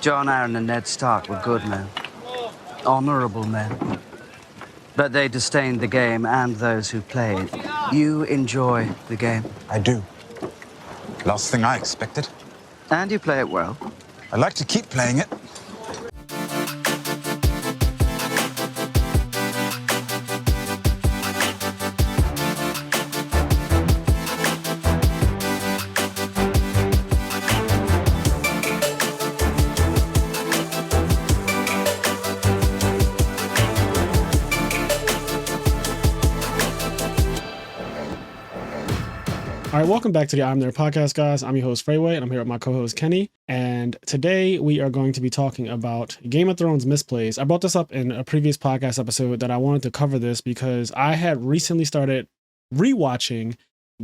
John Aaron and Ned Stark were good men, honorable men. But they disdained the game and those who played. You enjoy the game. I do. Last thing I expected. And you play it well. I'd like to keep playing it. All right, welcome back to the IMNerd podcast, guys. I'm your host, Freeway, and I'm here with my co-host, Kenny. And today we are going to be talking about Game of Thrones Misplays. I brought this up in a previous podcast episode that I wanted to cover this because I had recently started rewatching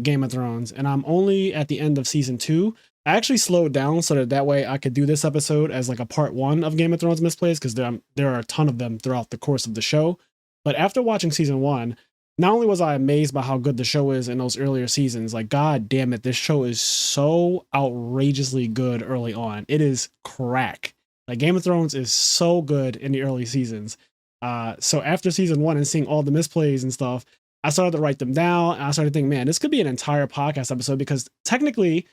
Game of Thrones, and I'm only at the end of season 2. I actually slowed down so that way I could do this episode as like a part 1 of Game of Thrones Misplays because there are a ton of them throughout the course of the show. But after watching season 1, not only was I amazed by how good the show is in those earlier seasons, like, god damn it, this show is so outrageously good early on. It is crack. Like, Game of Thrones is so good in the early seasons. So after season 1 and seeing all the misplays and stuff, I started to write them down. And I started thinking, man, this could be an entire podcast episode because technically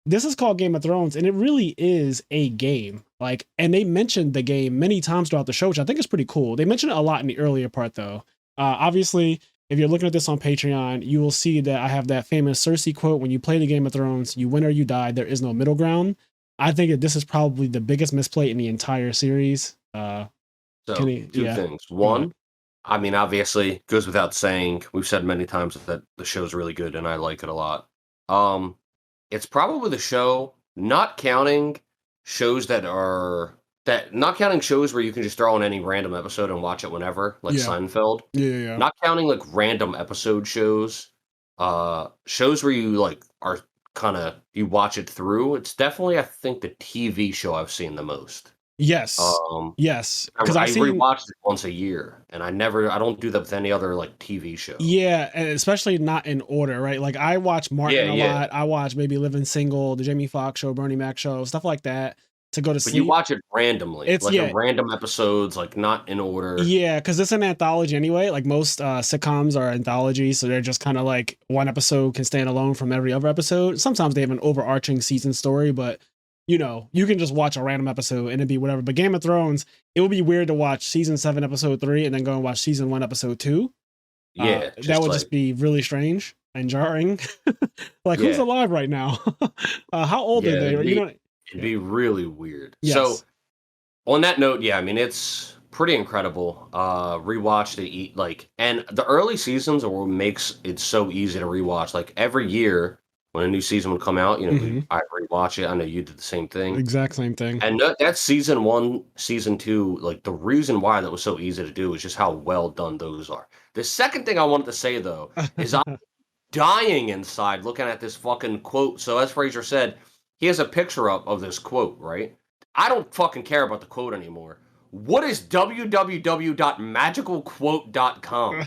this is called Game of Thrones and it really is a game. Like, and they mentioned the game many times throughout the show, which I think is pretty cool. They mentioned it a lot in the earlier part though. Obviously, if you're looking at this on Patreon, you will see that I have that famous Cersei quote, when you play the Game of Thrones, you win or you die, there is no middle ground. I think that this is probably the biggest misplay in the entire series. Two things. One, I mean, obviously, goes without saying, we've said many times that the show's really good and I like it a lot. It's probably the show, not counting shows not counting shows where you can just throw on any random episode and watch it whenever, like Seinfeld. Yeah. Not counting like random episode shows, shows where you like are kind of you watch it through. It's definitely, I think, the TV show I've seen the most. Yes. Yes. Because I rewatch it once a year, and I don't do that with any other like TV show. Yeah, and especially not in order, right? Like I watch Martin a lot. I watch maybe Living Single, the Jamie Foxx show, Bernie Mac show, stuff like that. To go to sleep. But you watch it randomly. It's like in random episodes, like not in order. Yeah, because it's an anthology anyway. Like most sitcoms are anthologies, so they're just kind of like one episode can stand alone from every other episode. Sometimes they have an overarching season story, but you know, you can just watch a random episode and it'd be whatever. But Game of Thrones, it would be weird to watch season 7, episode 3, and then go and watch season 1, episode 2. Yeah, that would just be really strange and jarring. Like, who's alive right now? How old are they? It'd be really weird. Yes. So, on that note, I mean, it's pretty incredible. Rewatch and the early seasons are what makes it so easy to rewatch. Like, every year when a new season would come out, I rewatch it. I know you did the same thing. Exact same thing. And that's season 1, season 2. Like, the reason why that was so easy to do is just how well done those are. The second thing I wanted to say, though, is I'm dying inside looking at this fucking quote. So, as Fraser said, he has a picture up of this quote, right? I don't fucking care about the quote anymore. What is www.magicalquote.com?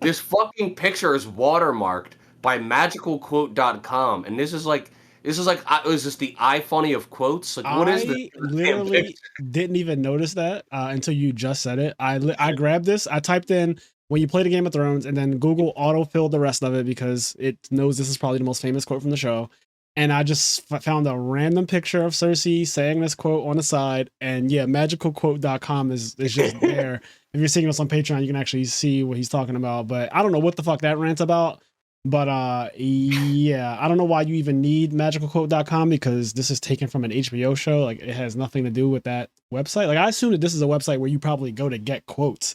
This fucking picture is watermarked by magicalquote.com, and is this the iFunny of quotes? Like, what is this? I literally didn't even notice that until you just said it. I grabbed this. I typed in when you play the Game of Thrones, and then Google autofilled the rest of it because it knows this is probably the most famous quote from the show. And I just found a random picture of Cersei saying this quote on the side. And yeah, magicalquote.com is just there. If you're seeing us on Patreon, you can actually see what he's talking about. But I don't know what the fuck that rant's about. But yeah, I don't know why you even need magicalquote.com because this is taken from an HBO show. Like, it has nothing to do with that website. Like, I assume that this is a website where you probably go to get quotes.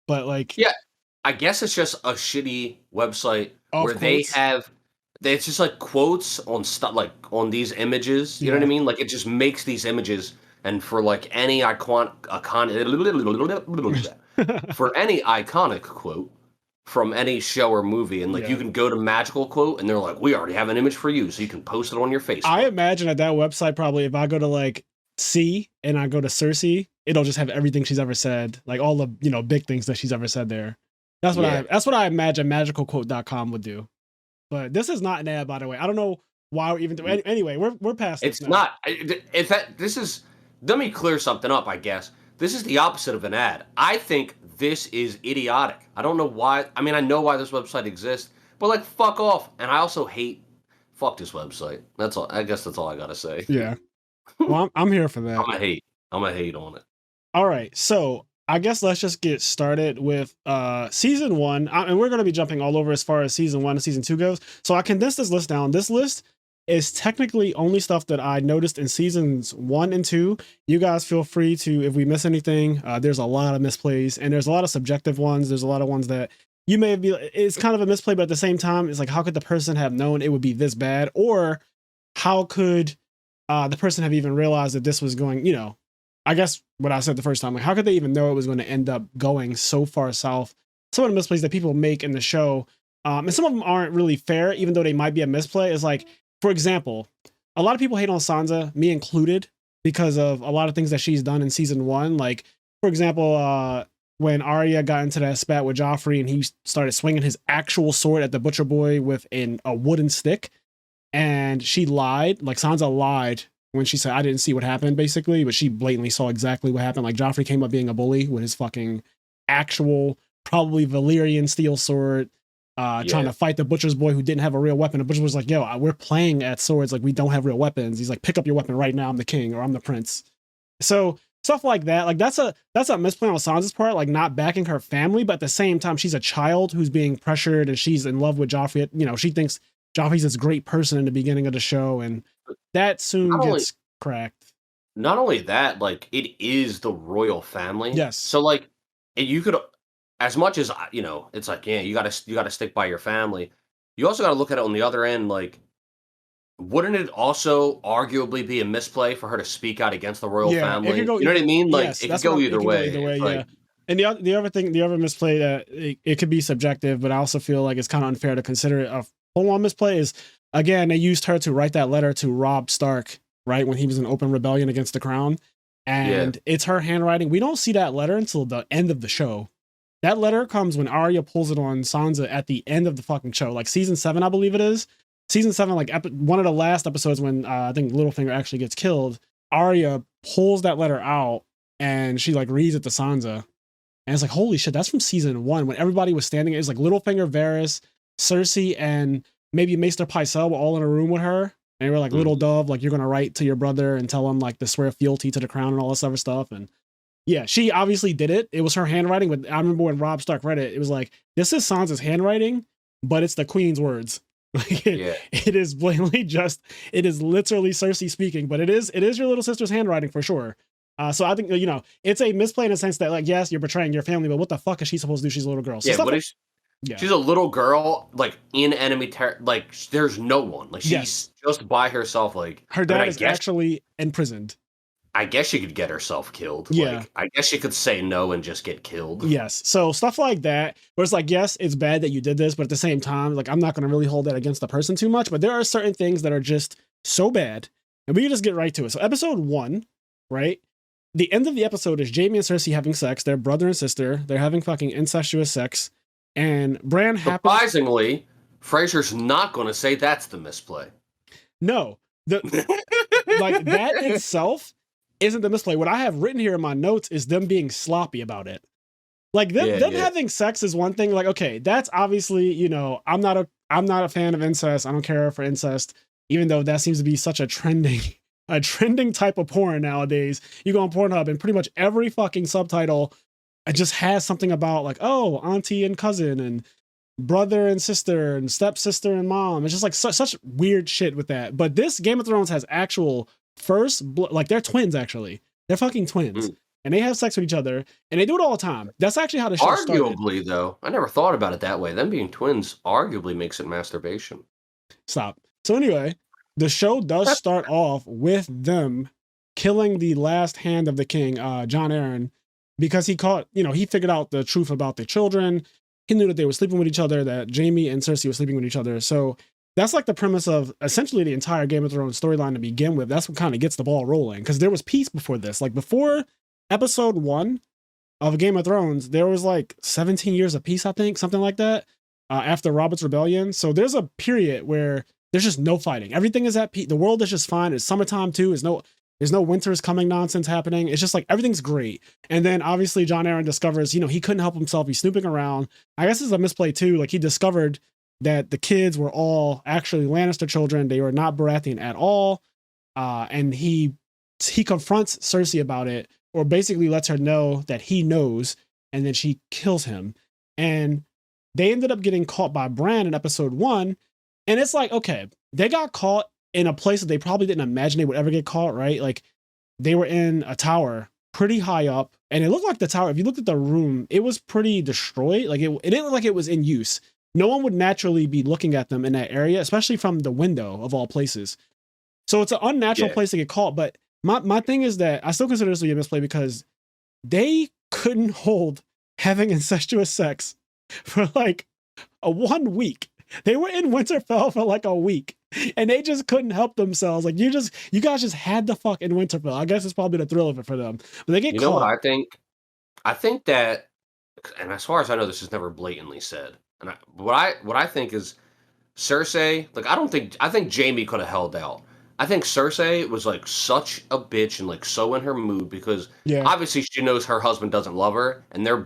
But like... Yeah, I guess it's just a shitty website where they have... It's just like quotes on stuff, like on these images. You know what I mean? Like, it just makes these images, and for like any for any iconic quote from any show or movie, and like you can go to Magical Quote, and they're like, we already have an image for you, so you can post it on your Facebook. I imagine at that website, probably if I go to like C and I go to Cersei, it'll just have everything she's ever said, like all the big things that she's ever said there. That's what I imagine magicalquote.com would do. But this is not an ad, by the way. I don't know why we're even doing. Anyway, we're past. It's not. In fact, this is let me clear something up, I guess. This is the opposite of an ad. I think this is idiotic. I don't know why. I mean, I know why this website exists, but like, fuck off. And I also hate, fuck this website. That's all. I guess that's all I gotta say. Yeah. Well, I'm here for that. I'm gonna hate on it. All right. So I guess let's just get started with season 1. And we're going to be jumping all over as far as season 1 and season 2 goes. So I condensed this list down. This list is technically only stuff that I noticed in seasons 1 and 2. You guys feel free to, if we miss anything, there's a lot of misplays and there's a lot of subjective ones. There's a lot of ones that you may be, it's kind of a misplay, but at the same time, it's like, how could the person have known it would be this bad? Or how could the person have even realized that this was going, you know, I guess what I said the first time, like, how could they even know it was going to end up going so far south? Some of the misplays that people make in the show, and some of them aren't really fair, even though they might be a misplay, is like, for example, a lot of people hate on Sansa, me included, because of a lot of things that she's done in season 1. Like, for example, when Arya got into that spat with Joffrey and he started swinging his actual sword at the Butcher Boy with a wooden stick, and she lied, like Sansa lied when she said, I didn't see what happened, basically, but she blatantly saw exactly what happened. Like, Joffrey came up being a bully with his fucking actual, probably Valyrian steel sword, trying to fight the Butcher's Boy who didn't have a real weapon. The Butcher was like, yo, we're playing at swords, like, we don't have real weapons. He's like, pick up your weapon right now, I'm the king, or I'm the prince. So, stuff like that, like, that's a misplay on Sansa's part, like, not backing her family, but at the same time, she's a child who's being pressured, and she's in love with Joffrey. You know, she thinks Joffrey's this great person in the beginning of the show, and that soon gets cracked. Not only that, like, it is the royal family. Yes. So, like, you could, as much as, you know, it's like, yeah, you gotta stick by your family. You also gotta look at it on the other end, like, wouldn't it also arguably be a misplay for her to speak out against the royal family? You know what I mean? Like, yes, it could go either way. Yeah. And the other misplay that it could be subjective, but I also feel like it's kind of unfair to consider it a full-on misplay is, again, they used her to write that letter to Robb Stark, right, when he was in open rebellion against the crown, and it's her handwriting. We don't see that letter until the end of the show. That letter comes when Arya pulls it on Sansa at the end of the fucking show, like season 7, I believe it is. Season 7, like one of the last episodes when I think Littlefinger actually gets killed. Arya pulls that letter out and she like reads it to Sansa, and it's like, holy shit, that's from season 1 when everybody was standing. It was like Littlefinger, Varys, Cersei, and maybe Maester Pycelle were all in a room with her. And they were like, little dove, like, you're going to write to your brother and tell him like to swear fealty to the crown and all this other stuff. And yeah, she obviously did it. It was her handwriting. But I remember when Robb Stark read it, it was like, this is Sansa's handwriting, but it's the queen's words. Like it is blatantly just, it is literally Cersei speaking, but it is your little sister's handwriting for sure. So I think, you know, it's a misplay in a sense that, like, yes, you're betraying your family, but what the fuck is she supposed to do? She's a little girl. So she's a little girl, like, in enemy territory. Like, there's no one. Like, she's just by herself. Like, her dad is actually imprisoned. I guess she could get herself killed. Yeah. Like, I guess she could say no and just get killed. Yes. So stuff like that, where it's like, yes, it's bad that you did this, but at the same time, like, I'm not going to really hold that against the person too much. But there are certain things that are just so bad, and we can just get right to it. So episode 1, right? The end of the episode is Jaime and Cersei having sex. They're brother and sister. They're having fucking incestuous sex. And Bran happens. Surprisingly, Fraser's not going to say that's the misplay. No. Like, that itself isn't the misplay. What I have written here in my notes is them being sloppy about it. Like, them having sex is one thing. Like, okay, that's obviously, you know, I'm not a fan of incest. I don't care for incest, even though that seems to be such a trending type of porn nowadays. You go on Pornhub and pretty much every fucking subtitle, it just has something about, like, oh, auntie and cousin and brother and sister and stepsister and mom. It's just like such weird shit with that. But this Game of Thrones has actual like, they're twins, actually. They're fucking twins. And they have sex with each other, and they do it all the time. That's actually how the show started. Arguably, though, I never thought about it that way. Them being twins arguably makes it masturbation. Stop. So anyway, the show does start off with them killing the last hand of the king, Jon Arryn, because he figured out the truth about the children. He knew that they were sleeping with each other, that Jaime and Cersei were sleeping with each other. So that's like the premise of essentially the entire Game of Thrones storyline to begin with. That's what kind of gets the ball rolling, because there was peace before this. Like, before episode 1 of Game of Thrones, there was like 17 years of peace, I think, something like that, after Robert's Rebellion. So there's a period where there's just no fighting. Everything is at peace. The world is just fine. It's summertime too. There's no winter's coming nonsense happening. It's just like everything's great. And then obviously John Aaron discovers, he couldn't help himself. He's snooping around. I guess it's a misplay too. Like he discovered that the kids were all actually Lannister children. They were not Baratheon at all. And he confronts Cersei about it, or basically lets her know that he knows, and then she kills him. And they ended up getting caught by Bran in episode 1. And it's like, okay, they got caught in a place that they probably didn't imagine they would ever get caught, right? Like they were in a tower pretty high up, and it looked like the tower, if you looked at the room, it was pretty destroyed. Like it didn't look like it was in use. No one would naturally be looking at them in that area, especially from the window of all places. So it's an unnatural place to get caught. But my thing is that I still consider this to be a misplay because they couldn't hold having incestuous sex for like 1 week. They were in Winterfell for like a week, and they just couldn't help themselves. Like you guys just had to fuck in Winterfell. I guess it's probably the thrill of it for them. But they get caught. You know what I think? I think that, and as far as I know, this is never blatantly said. And what I think is Cersei. Like I think Jaime could have held out. I think Cersei was like such a bitch and like so in her mood because obviously she knows her husband doesn't love her, and they're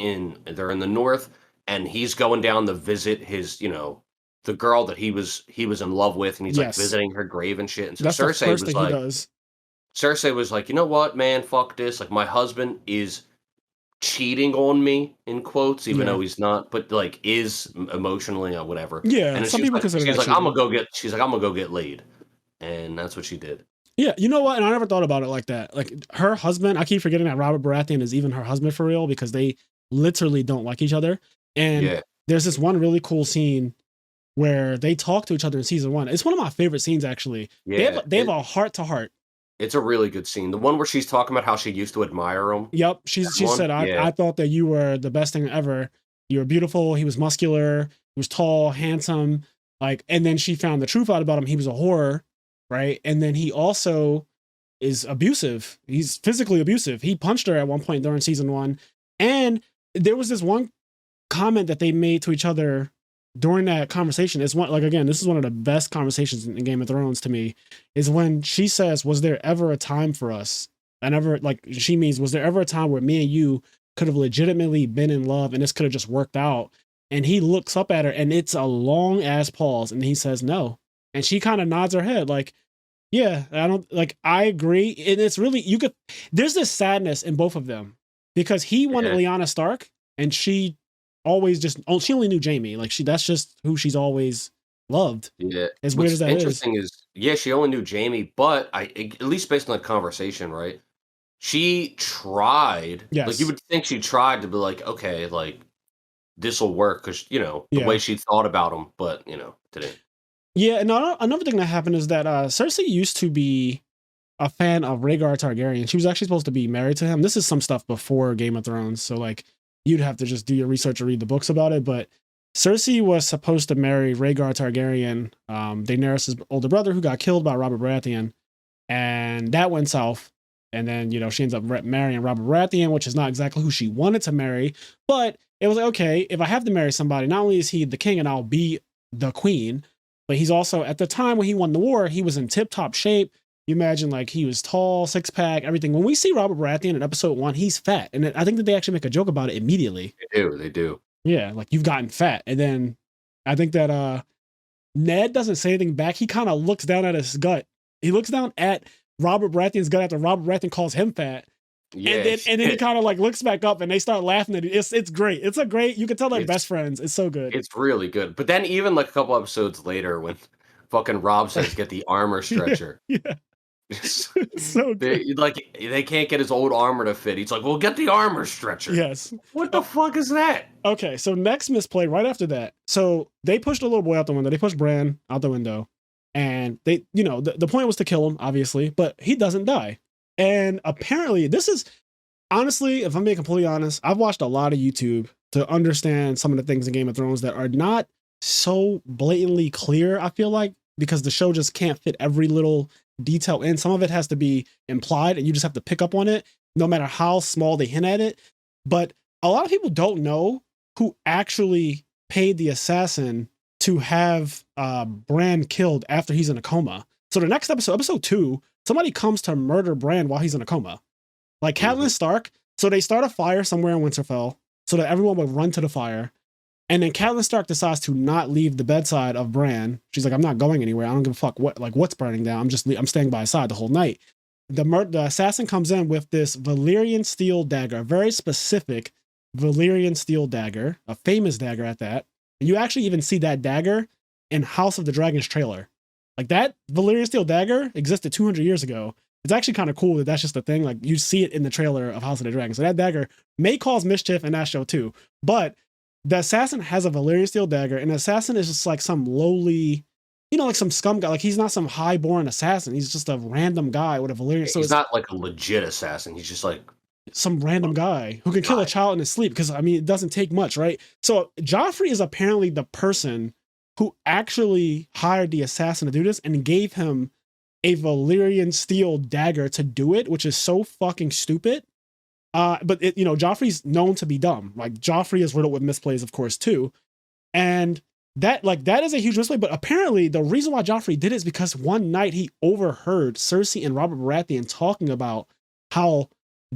in the north. And he's going down to visit his, the girl that he was in love with, and he's like visiting her grave and shit. And so Cersei was like, you know what, man, fuck this. Like my husband is cheating on me in quotes, even though he's not, but like is emotionally or whatever. Yeah, and some people consider that. I'm gonna go get laid, and that's what she did. Yeah, you know what? And I never thought about it like that. Like her husband, I keep forgetting that Robert Baratheon is even her husband for real because they literally don't like each other. And there's this one really cool scene where they talk to each other in season 1. It's one of my favorite scenes, actually. Yeah, they have a heart to heart. It's a really good scene. The one where she's talking about how she used to admire him. Yep. She said, I thought that you were the best thing ever. You were beautiful. He was muscular. He was tall, handsome. Like, and then she found the truth out about him. He was a whore, right? And then he also is abusive. He's physically abusive. He punched her at one point during season 1. And there was this one comment that they made to each other during that conversation. Is one, like, again, this is one of the best conversations in Game of Thrones to me, is when she says, was there ever a time for us? And ever, like, she means, was there ever a time where me and you could have legitimately been in love and this could have just worked out? And he looks up at her and it's a long ass pause and he says no. And she kind of nods her head like, yeah, I agree. And it's really, there's this sadness in both of them because he wanted Lyanna Stark and she she only knew Jaime. Like that's just who she's always loved. Yeah. As weird as that is. Interesting is, she only knew Jaime, but at least based on the conversation, right? She tried. Yes. Like you would think she tried to be like, okay, like this will work because the way she thought about him, but didn't. Yeah, and another thing that happened is that Cersei used to be a fan of Rhaegar Targaryen. She was actually supposed to be married to him. This is some stuff before Game of Thrones, so like you'd have to just do your research or read the books about it. But Cersei was supposed to marry Rhaegar Targaryen, Daenerys' older brother, who got killed by Robert Baratheon, and that went south. And then she ends up marrying Robert Baratheon, which is not exactly who she wanted to marry. But it was like, okay, if I have to marry somebody, not only is he the king and I'll be the queen, but he's also, at the time when he won the war, he was in tip-top shape. You imagine, like, he was tall, six-pack, everything. When we see Robert Baratheon in episode 1, he's fat. And I think that they actually make a joke about it immediately. They do. Yeah, like, you've gotten fat. And then I think that Ned doesn't say anything back. He kind of looks down at his gut. He looks down at Robert Baratheon's gut after Robert Baratheon calls him fat. Yeah, and then he kind of like looks back up and they start laughing at it. It's great. You can tell they're best friends. It's so good. It's really good. But then even like a couple episodes later when fucking Rob says get the armor stretcher. Yeah. So good. They can't get his old armor to fit. He's like, well, get the armor stretcher. Yes. What the fuck is that? Okay, so next misplay right after that. So they pushed a little boy out the window. They pushed Bran out the window. And they, the point was to kill him, obviously, but he doesn't die. And apparently, this is, honestly, if I'm being completely honest, I've watched a lot of YouTube to understand some of the things in Game of Thrones that are not so blatantly clear, I feel like, because the show just can't fit every little detail in. Some of it has to be implied, and you just have to pick up on it, no matter how small they hint at it. But a lot of people don't know who actually paid the assassin to have Bran killed after he's in a coma. So the next episode 2, somebody comes to murder Bran while he's in a coma. Like Catelyn Stark, so they start a fire somewhere in Winterfell so that everyone would run to the fire. And then Catelyn Stark decides to not leave the bedside of Bran. She's like, I'm not going anywhere. I don't give a fuck what's burning down. I'm staying by his side the whole night. The assassin comes in with this Valyrian steel dagger, a very specific Valyrian steel dagger, a famous dagger at that. And you actually even see that dagger in House of the Dragon's trailer. Like that Valyrian steel dagger existed 200 years ago. It's actually kind of cool that that's just a thing. Like you see it in the trailer of House of the Dragon. So that dagger may cause mischief in that show too. But the assassin has a Valyrian steel dagger, and the assassin is just like some lowly, like some scum guy. Like he's not some high-born assassin. He's just a random guy with a Valyrian. So he's not like a legit assassin. He's just like some random guy who can kill a child in his sleep. Because it doesn't take much, right? So Joffrey is apparently the person who actually hired the assassin to do this and gave him a Valyrian steel dagger to do it, which is so fucking stupid. But Joffrey's known to be dumb. Like Joffrey is riddled with misplays, of course, too. And that is a huge misplay. But apparently the reason why Joffrey did it is because one night he overheard Cersei and Robert Baratheon talking about how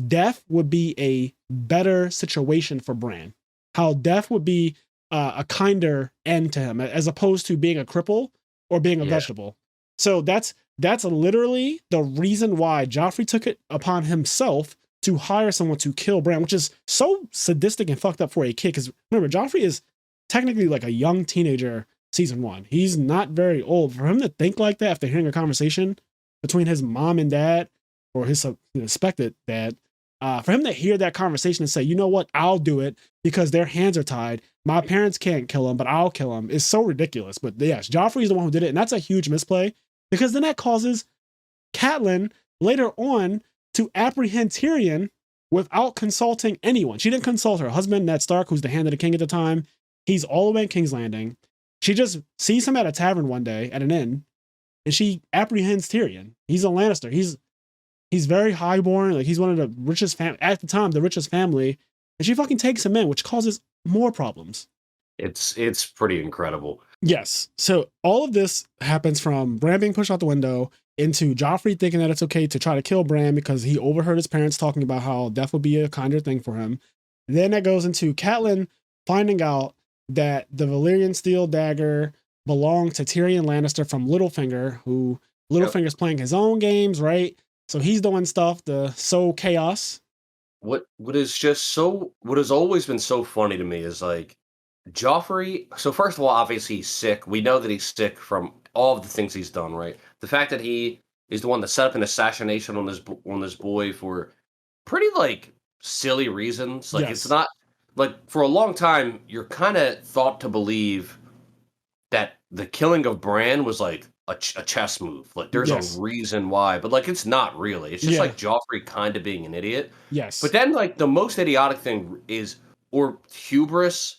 death would be a better situation for Bran. How death would be a kinder end to him, as opposed to being a cripple or being a vegetable. So that's literally the reason why Joffrey took it upon himself to hire someone to kill Bran, which is so sadistic and fucked up for a kid. Because remember, Joffrey is technically like a young teenager season 1. He's not very old. For him to think like that after hearing a conversation between his mom and dad, or his suspected dad, for him to hear that conversation and say, you know what, I'll do it because their hands are tied. My parents can't kill him, but I'll kill him, is so ridiculous. But yes, Joffrey is the one who did it. And that's a huge misplay, because then that causes Catelyn later on to apprehend Tyrion without consulting anyone. She didn't consult her husband, Ned Stark, who's the Hand of the King at the time. He's all the way in King's Landing. She just sees him at a tavern one day at an inn, and she apprehends Tyrion. He's a Lannister. He's very highborn. Like he's one of the richest at the time, the richest family, and she fucking takes him in, which causes more problems. It's pretty incredible. Yes. So all of this happens from Bran being pushed out the window into Joffrey thinking that it's okay to try to kill Bran because he overheard his parents talking about how death would be a kinder thing for him. Then that goes into Catelyn finding out that the Valyrian steel dagger belonged to Tyrion Lannister from Littlefinger, who Littlefinger's playing his own games, right? So he's doing stuff to sow chaos. What has always been so funny to me is like Joffrey. So first of all, obviously he's sick. We know that he's sick from all of the things he's done, right? The fact that he is the one that set up an assassination on this boy for pretty like silly reasons. Like It's not like, for a long time you're kind of thought to believe that the killing of Bran was like a chess move. Like there's a reason why, but like it's not really. It's just like Joffrey kind of being an idiot. Yes. But then like the most idiotic thing is, or hubris.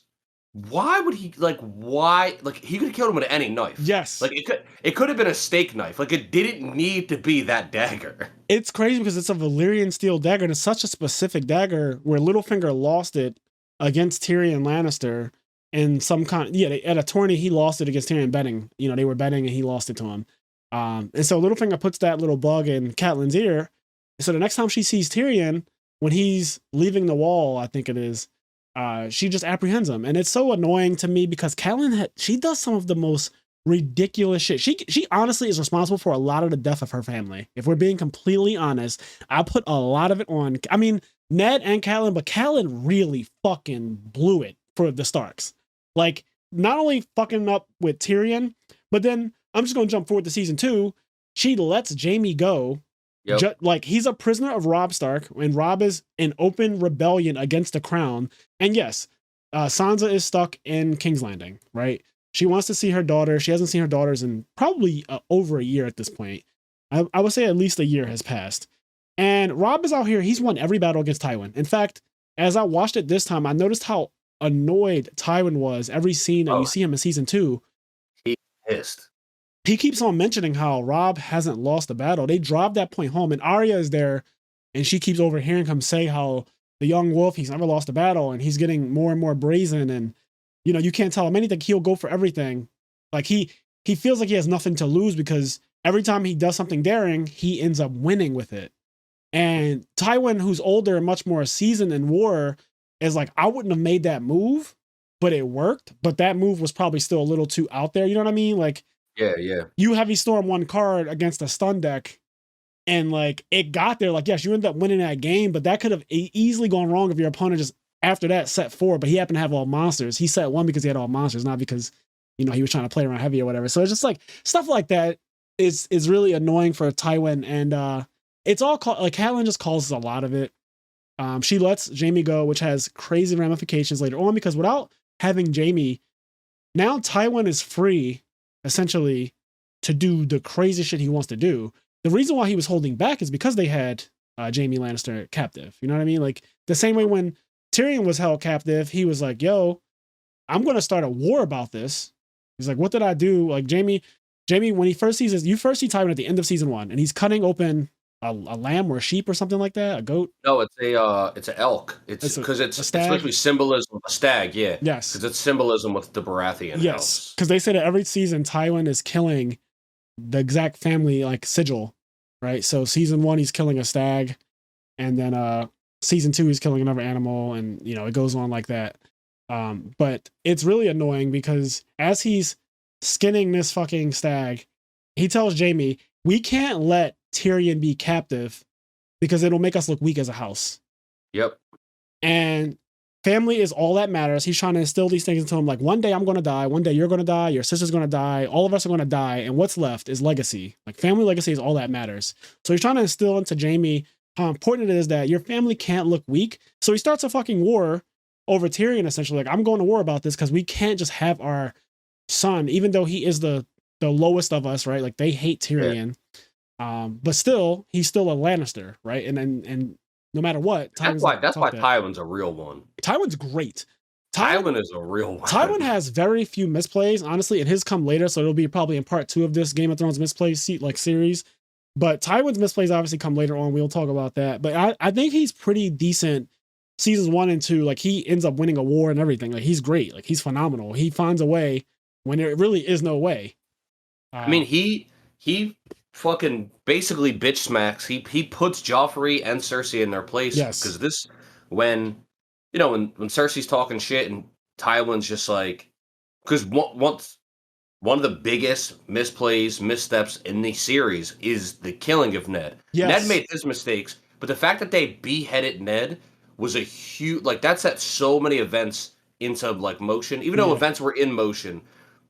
Why would he why he could have killed him with any knife. Yes. Like it could have been a steak knife. Like it didn't need to be that dagger. It's crazy because it's a Valyrian steel dagger, and it's such a specific dagger where Littlefinger lost it against Tyrion Lannister in some kind. At a tourney he lost it against Tyrion betting. They were betting and he lost it to him. And so Littlefinger puts that little bug in Catelyn's ear. So the next time she sees Tyrion, when he's leaving the wall, I think it is, she just apprehends him. And it's so annoying to me because Catelyn, she does some of the most ridiculous shit. She honestly is responsible for a lot of the death of her family. If we're being completely honest, I put a lot of it on, Ned and Catelyn, but Catelyn really fucking blew it for the Starks. Like, not only fucking up with Tyrion, but then I'm just going to jump forward to season 2. She lets Jaime go. Yep. He's a prisoner of Robb Stark, and Robb is in open rebellion against the crown. And yes, Sansa is stuck in King's Landing, right? She wants to see her daughter. She hasn't seen her daughters in probably over a year at this point. I would say at least a year has passed. And Robb is out here. He's won every battle against Tywin. In fact, as I watched it this time, I noticed how annoyed Tywin was every scene that you see him in season 2. He's pissed. He keeps on mentioning how Robb hasn't lost a battle. They drive that point home, and Arya is there, and she keeps overhearing him say how the young wolf, he's never lost a battle, and he's getting more and more brazen, and you can't tell him anything. He'll go for everything. Like he feels like he has nothing to lose because every time he does something daring, he ends up winning with it. And Tywin, who's older and much more seasoned in war, is like, I wouldn't have made that move, but it worked. But that move was probably still a little too out there. You know what I mean? Like, yeah. You heavy storm one card against a stun deck, and like it got there. Like, yes, you ended up winning that game, but that could have easily gone wrong if your opponent just after that set 4. But he happened to have all monsters. He set 1 because he had all monsters, not because he was trying to play around heavy or whatever. So it's just like stuff like that is really annoying for Tywin, and it's all like Catelyn just causes a lot of it. She lets Jaime go, which has crazy ramifications later on, because without having Jaime, now Tywin is free, essentially, to do the crazy shit he wants to do. The reason why he was holding back is because they had Jaime Lannister captive. You know what I mean? Like the same way when Tyrion was held captive, he was like, yo, I'm going to start a war about this. He's like, what did I do? Like Jaime, when he first sees this, you first see Tywin at the end of season 1, and he's cutting open a lamb or a sheep or something like that, a goat. No, it's an elk. It's because it's literally symbolism. A stag, yeah. Yes, because it's symbolism with the Baratheon. Yes, because they say that every season Tywin is killing the exact family like sigil, right? So season 1 he's killing a stag, and then season 2 he's killing another animal, and it goes on like that. But it's really annoying because as he's skinning this fucking stag, he tells Jaime, we can't let Tyrion be captive because it'll make us look weak as a house. Yep. And family is all that matters. He's trying to instill these things into him. Like, one day I'm going to die. One day you're going to die. Your sister's going to die. All of us are going to die. And what's left is legacy. Like, family legacy is all that matters. So he's trying to instill into Jaime how important it is that your family can't look weak. So he starts a fucking war over Tyrion, essentially. Like, I'm going to war about this because we can't just have our son, even though he is the lowest of us, right? Like, they hate Tyrion. Yeah. But still, he's still a Lannister, right? And no matter what, that's why Tywin's a real one. Tywin's great. Tywin is a real one. Tywin has very few misplays, honestly, and his come later, so it'll be probably in part 2 of this Game of Thrones misplays series. But Tywin's misplays obviously come later on. We'll talk about that. But I think he's pretty decent seasons 1 and 2. Like, he ends up winning a war and everything. Like, he's great. Like, he's phenomenal. He finds a way when there really is no way. I mean, he fucking basically bitch smacks. He puts Joffrey and Cersei in their place. Yes. Because this, when Cersei's talking shit and Tywin's just like, because one of the biggest missteps in the series is the killing of Ned. Yes. Ned made his mistakes, but the fact that they beheaded Ned was a huge, like, that set so many events into like motion. Even though events were in motion,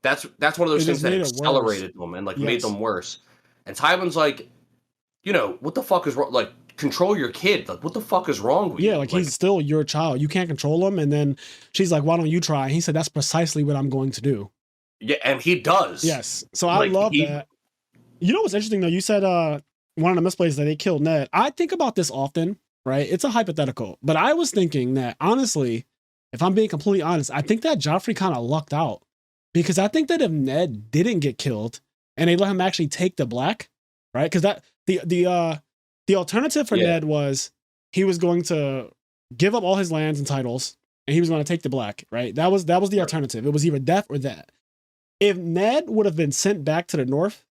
that's one of those things that accelerated them and like made them worse. And Tywin's like, what the fuck is wrong? Like, control your kid. Like, what the fuck is wrong with you? Yeah, like, he's still your child. You can't control him. And then she's like, why don't you try? And he said, that's precisely what I'm going to do. Yeah, and he does. Yes. So I love that. You know what's interesting, though? You said one of the misplays that they killed Ned. I think about this often, right? It's a hypothetical. But I was thinking that, honestly, if I'm being completely honest, I think that Joffrey kind of lucked out. Because I think that if Ned didn't get killed, and they let him actually take the black, right? Because that the alternative for Ned was he was going to give up all his lands and titles, and he was going to take the black, right? That was the alternative. It was either death or that. If Ned would have been sent back to the north,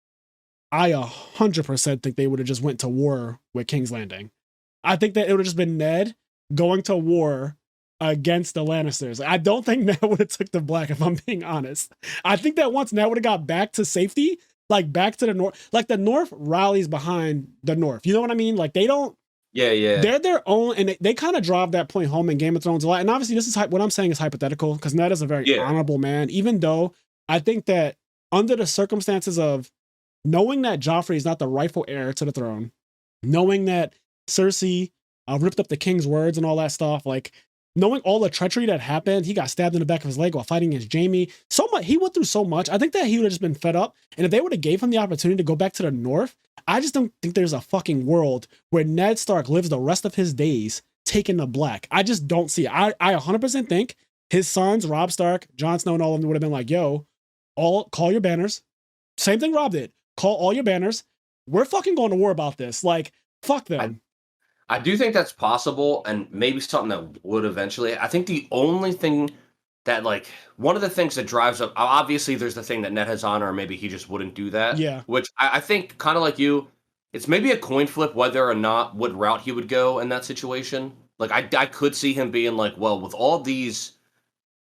I 100% think they would have just went to war with King's Landing. I think that it would have just been Ned going to war against the Lannisters. I don't think Ned would have took the black, if I'm being honest. I think that once Ned would have got back to safety, like back to the north, like the north rallies behind the north. You know what I mean? Like, they don't. Yeah. They're their own, and they kind of drive that point home in Game of Thrones a lot. And obviously, this is what I'm saying is hypothetical, because Ned is a very honorable man. Even though I think that under the circumstances of knowing that Joffrey is not the rightful heir to the throne, knowing that Cersei ripped up the king's words and all that stuff, like, knowing all the treachery that happened, he got stabbed in the back of his leg while fighting against Jaime. So much, he went through so much. I think that he would have just been fed up. And if they would have gave him the opportunity to go back to the north, I just don't think there's a fucking world where Ned Stark lives the rest of his days taking the black. I just don't see it. I 100% think his sons, Robb Stark, Jon Snow, and all of them would have been like, yo, call your banners. Same thing Robb did. Call all your banners. We're fucking going to war about this. Like, fuck them. I do think that's possible, and maybe something that would eventually. I think the only thing that like one of the things that drives up. Obviously, there's the thing that Ned has honor, or maybe he just wouldn't do that. Yeah. Which I think, kind of like you, it's maybe a coin flip whether or not what route he would go in that situation. Like I could see him being like, well, with all these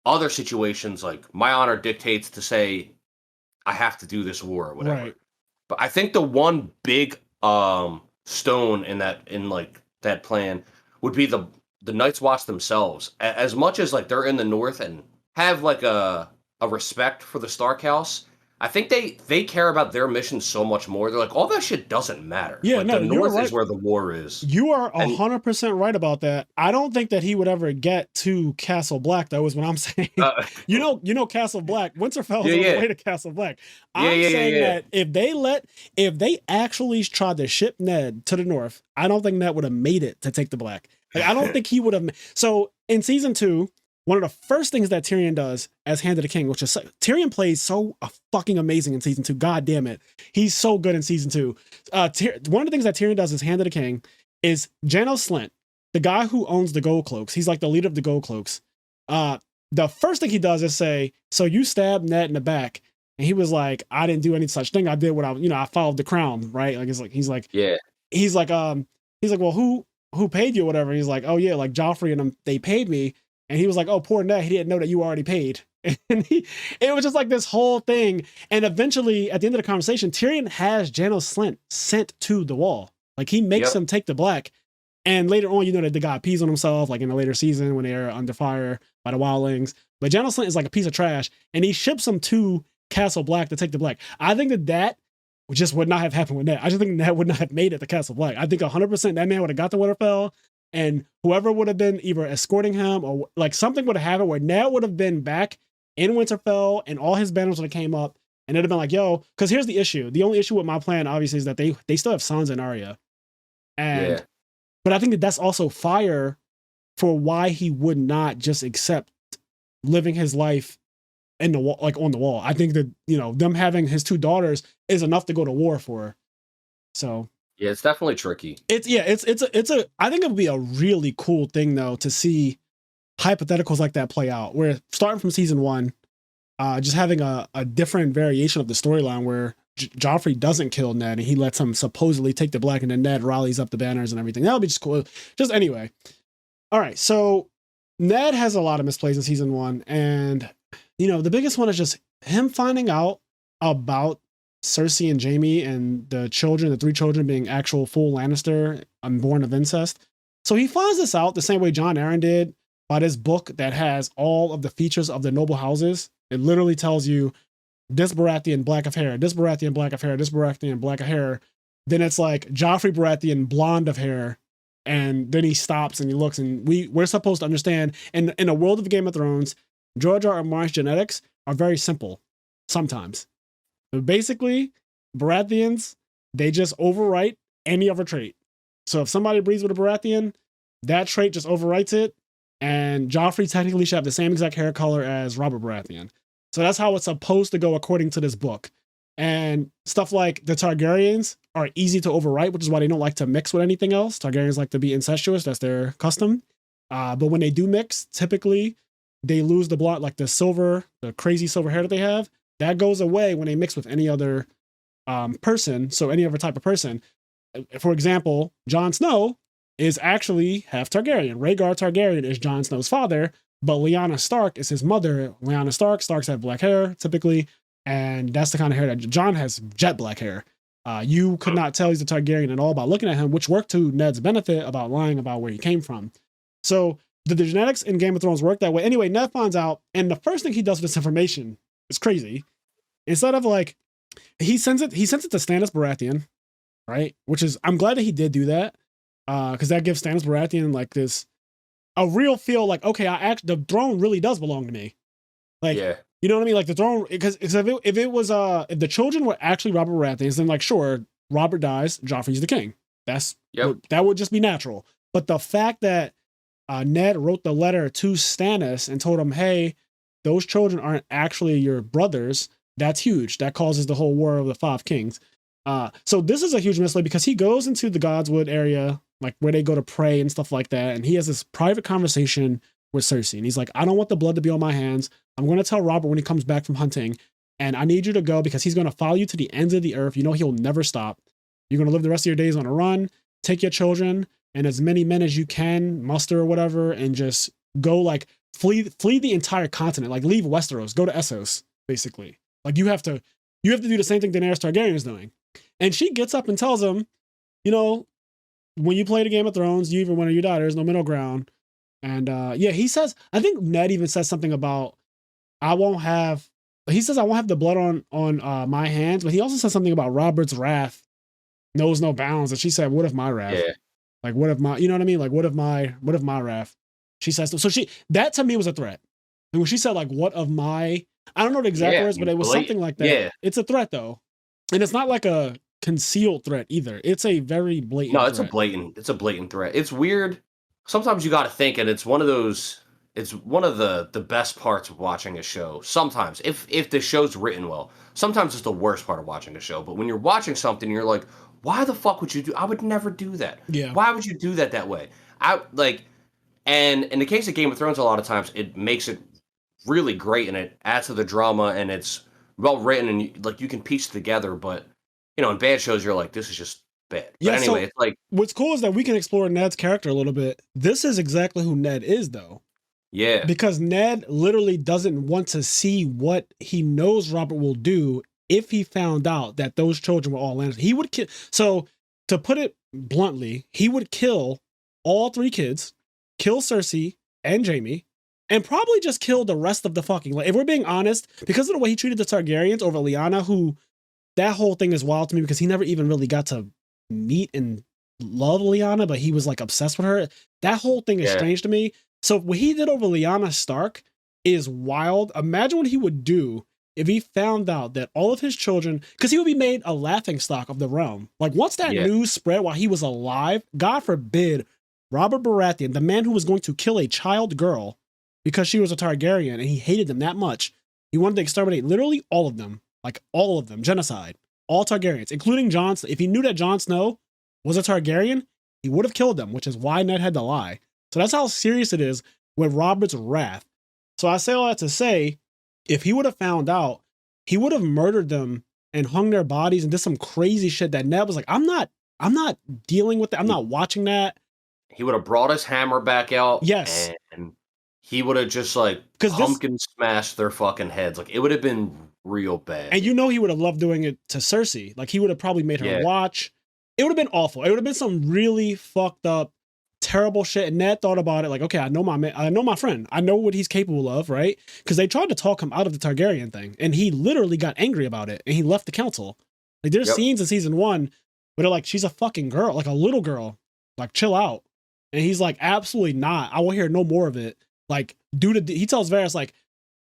other situations, like my honor dictates to say I have to do this war or whatever. Right. But I think the one big stone in that plan would be the Night's Watch themselves. As much as like they're in the north and have like a respect for the Stark House, I think they care about their mission so much more. They're like, all that shit doesn't matter. Yeah, like, no, the you're north right. is where the war is. You are 100% right about that. I don't think that he would ever get to Castle Black, though, is what I'm saying. You know Castle Black. Winterfell is on the way to Castle Black. I'm saying that if they actually tried to ship Ned to the north, I don't think Ned would have made it to take the Black. Like, I don't think he would have. So in season 2, one of the first things that Tyrion does as Hand of the King, which is Tyrion plays so fucking amazing in season 2. God damn it. He's so good in season 2. One of the things that Tyrion does as Hand of the King is Janos Slynt, the guy who owns the Gold Cloaks. He's like the leader of the Gold Cloaks. The first thing he does is say, so you stabbed Ned in the back. And he was like, I didn't do any such thing. I did what I followed the crown, right? Like, he's like, well, who paid you or whatever? He's like, oh yeah, like Joffrey and them, they paid me. And he was like, oh, poor Ned, he didn't know that you already paid. And it was just like this whole thing. And eventually, at the end of the conversation, Tyrion has Janos Slynt sent to the wall. Like, he makes him take the Black. And later on, that the guy pees on himself, like in the later season when they're under fire by the wildlings. But Janos Slynt is like a piece of trash. And he ships him to Castle Black to take the Black. I think that just would not have happened with Ned. I just think Ned would not have made it to Castle Black. I think 100% that man would have got to Winterfell. And whoever would have been either escorting him or like something would have happened where Ned would have been back in Winterfell and all his banners would have came up and it'd have been like, yo, because here's the issue. The only issue with my plan, obviously, is that they still have Sansa and Arya. But I think that's also fire for why he would not just accept living his life in the wall, like on the wall. I think that, them having his 2 daughters is enough to go to war for. So yeah, it's definitely tricky. I think it would be a really cool thing though to see hypotheticals like that play out. Where starting from season 1, just having a different variation of the storyline where Joffrey doesn't kill Ned and he lets him supposedly take the Black, and then Ned rallies up the banners and everything. That would be just cool. Just anyway. All right, so Ned has a lot of misplays in season 1, and the biggest one is just him finding out about Cersei and Jaime and the 3 children being actual full Lannister, born of incest. So he finds this out the same way Jon Arryn did by this book that has all of the features of the noble houses. It literally tells you this Baratheon black of hair, this Baratheon black of hair, this Baratheon black of hair. Then it's like Joffrey Baratheon blonde of hair. And then he stops and he looks, and we're supposed to understand in a world of Game of Thrones, George R. R. Martin's genetics are very simple sometimes. But basically, Baratheons, they just overwrite any other trait. So if somebody breeds with a Baratheon, that trait just overwrites it. And Joffrey technically should have the same exact hair color as Robert Baratheon. So that's how it's supposed to go according to this book. And stuff like the Targaryens are easy to overwrite, which is why they don't like to mix with anything else. Targaryens like to be incestuous. That's their custom. But when they do mix, typically they lose the blonde, like the crazy silver hair that they have. That goes away when they mix with any other person. So any other type of person. For example, Jon Snow is actually half Targaryen. Rhaegar Targaryen is Jon Snow's father, but Lyanna Stark is his mother. Lyanna Starks have black hair typically, and that's the kind of hair that Jon has, jet black hair. You could not tell he's a Targaryen at all by looking at him, which worked to Ned's benefit about lying about where he came from. So the genetics in Game of Thrones work that way. Anyway, Ned finds out, and the first thing he does with this information is crazy. Instead of like, he sends it to Stannis Baratheon, right? Which is, I'm glad that he did do that, because that gives Stannis Baratheon like a real feel like, okay, the throne really does belong to me. Like, yeah. You know what I mean? Like the throne, because if the children were actually Robert Baratheons, then like, sure, Robert dies, Joffrey's the king. That would just be natural. But the fact that Ned wrote the letter to Stannis and told him, hey, those children aren't actually your brothers, that's huge. That causes the whole War of the Five Kings. So this is a huge misplay because he goes into the Godswood area, like where they go to pray and stuff like that. And he has this private conversation with Cersei. And he's like, I don't want the blood to be on my hands. I'm going to tell Robert when he comes back from hunting, and I need you to go because he's going to follow you to the ends of the earth. You know, he'll never stop. You're going to live the rest of your days on a run, take your children and as many men as you can muster or whatever, and just go like flee the entire continent, like leave Westeros, go to Essos, basically. Like you have to do the same thing Daenerys Targaryen is doing. And she gets up and tells him, you know, when you play the Game of Thrones, you either win or you die. There's no middle ground. And yeah, he says, I think Ned even says something about, I won't have the blood on my hands, but he also says something about Robert's wrath knows no bounds. And she said, what if my wrath? Yeah. Like, what if my, you know what I mean? Like, what if my wrath? She says, so that to me was a threat. And when she said, like, what of my, I don't know the exact words, but it was something like that. Yeah. It's a threat though. And it's not like a concealed threat either. It's a very blatant No, it's threat. It's a blatant threat. It's weird. Sometimes you got to think, and it's one of the best parts of watching a show. Sometimes, if the show's written well, sometimes it's the worst part of watching a show. But when you're watching something, you're like, why the fuck would you do? I would never do that. Yeah. Why would you do that way? And in the case of Game of Thrones, a lot of times it makes it really great, and it adds to the drama, and it's well written, and you can piece together. But in bad shows, you're like, this is just bad. But anyway, it's like, what's cool is that we can explore Ned's character a little bit. This is exactly who Ned is, though. Yeah. Because Ned literally doesn't want to see what he knows Robert will do if he found out that those children were all Lannisters. He would kill. So, to put it bluntly, he would kill all 3 kids, kill Cersei and Jaime, and probably just kill the rest of the fucking. Like, if we're being honest, because of the way he treated the Targaryens over Lyanna, who that whole thing is wild to me because he never even really got to meet and love Lyanna, but he was like obsessed with her. That whole thing is strange to me. So what he did over Lyanna Stark is wild. Imagine what he would do if he found out that all of his children, because he would be made a laughingstock of the realm. Like once that news spread while he was alive, God forbid, Robert Baratheon, the man who was going to kill a child girl because she was a Targaryen and he hated them that much, he wanted to exterminate literally all of them, like all of them, genocide, all Targaryens, including Jon Snow. If he knew that Jon Snow was a Targaryen, he would have killed them, which is why Ned had to lie. So that's how serious it is with Robert's wrath. So I say all that to say, if he would have found out, he would have murdered them and hung their bodies and did some crazy shit that Ned was like, I'm not dealing with that. I'm not watching that. He would have brought his hammer back out. Yes. And he would have just like pumpkin smashed their fucking heads. Like it would have been real bad. And he would have loved doing it to Cersei. Like he would have probably made her watch. It would have been awful. It would have been some really fucked up, terrible shit. And Ned thought about it like, okay, I know my friend. I know what he's capable of, right? Because they tried to talk him out of the Targaryen thing, and he literally got angry about it, and he left the council. Like there's scenes in season 1 where they're like, she's a fucking girl, like a little girl, like chill out. And he's like, absolutely not. I will hear no more of it. Like, he tells Varys like,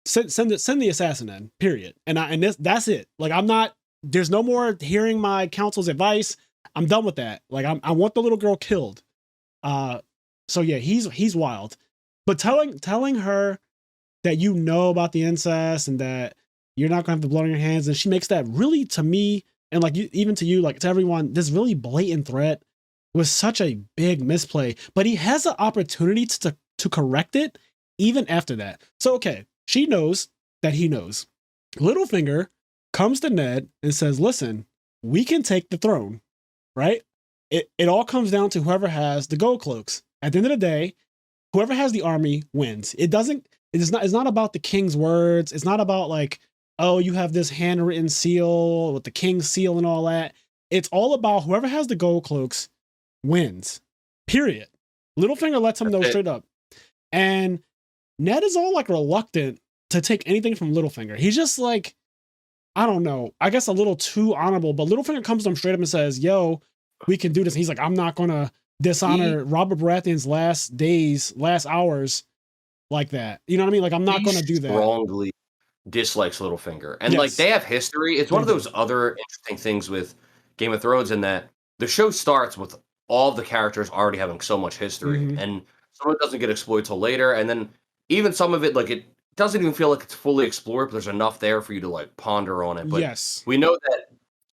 send the assassin in, period. And that's it. Like there's no more hearing my counsel's advice. I'm done with that. Like I want the little girl killed. So yeah, he's wild. But telling her that you know about the incest and that you're not gonna have the blood on your hands, and she makes that really, to me, and like even to you, like to everyone, this really blatant threat was such a big misplay. But he has an opportunity to correct it even after that. So okay, she knows that he knows. Littlefinger comes to Ned and says, listen, we can take the throne, right? It all comes down to whoever has the gold cloaks. At the end of the day, whoever has the army wins. It's not about the king's words. It's not about like, oh, you have this handwritten seal with the king's seal and all that. It's all about whoever has the gold cloaks wins. Period. Littlefinger lets him know straight up. And Ned is all like reluctant to take anything from Littlefinger. He's just like, I don't know, I guess a little too honorable, but Littlefinger comes to him straight up and says, yo, we can do this. And he's like, I'm not going to dishonor Robert Baratheon's last hours like that. You know what I mean? Like, I'm not going to do that. Strongly dislikes Littlefinger. And like, they have history. It's one of those other interesting things with Game of Thrones in that the show starts with all of the characters already having so much history. Mm-hmm. And some of it doesn't get explored till later. And then even some of it, like, it doesn't even feel like it's fully explored, but there's enough there for you to like ponder on it. But we know that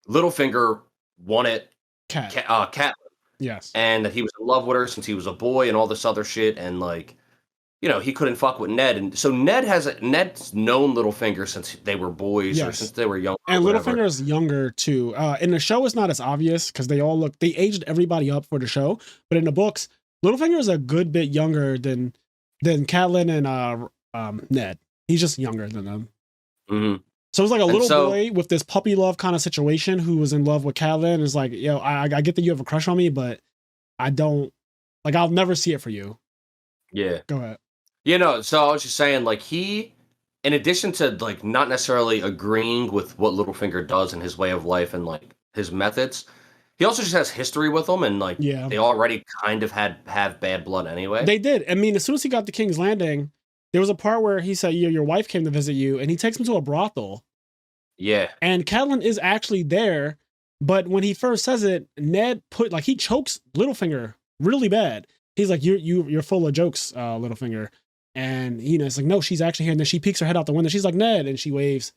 Littlefinger wanted Catelyn. Yes. And that he was in love with her since he was a boy and all this other shit. And like, he couldn't fuck with Ned, and so Ned's known Littlefinger since they were boys or since they were young. And Littlefinger is younger too. In the show, it's not as obvious because they aged everybody up for the show, but in the books, Littlefinger is a good bit younger than Catelyn and Ned. He's just younger than them. Mm-hmm. So it was like a little boy with this puppy love kind of situation who was in love with Catelyn. Is like, I get that you have a crush on me, but I don't like. I'll never see it for you. Yeah. Go ahead. So I was just saying, like, he, in addition to, like, not necessarily agreeing with what Littlefinger does and his way of life and, like, his methods, he also just has history with them, and, like, they already kind of have bad blood anyway. They did. I mean, as soon as he got to King's Landing, there was a part where he said, your wife came to visit you, and he takes him to a brothel. Yeah. And Catelyn is actually there, but when he first says it, Ned he chokes Littlefinger really bad. He's like, you're full of jokes, Littlefinger. And, it's like, no, she's actually here. And then she peeks her head out the window. She's like, Ned. And she waves.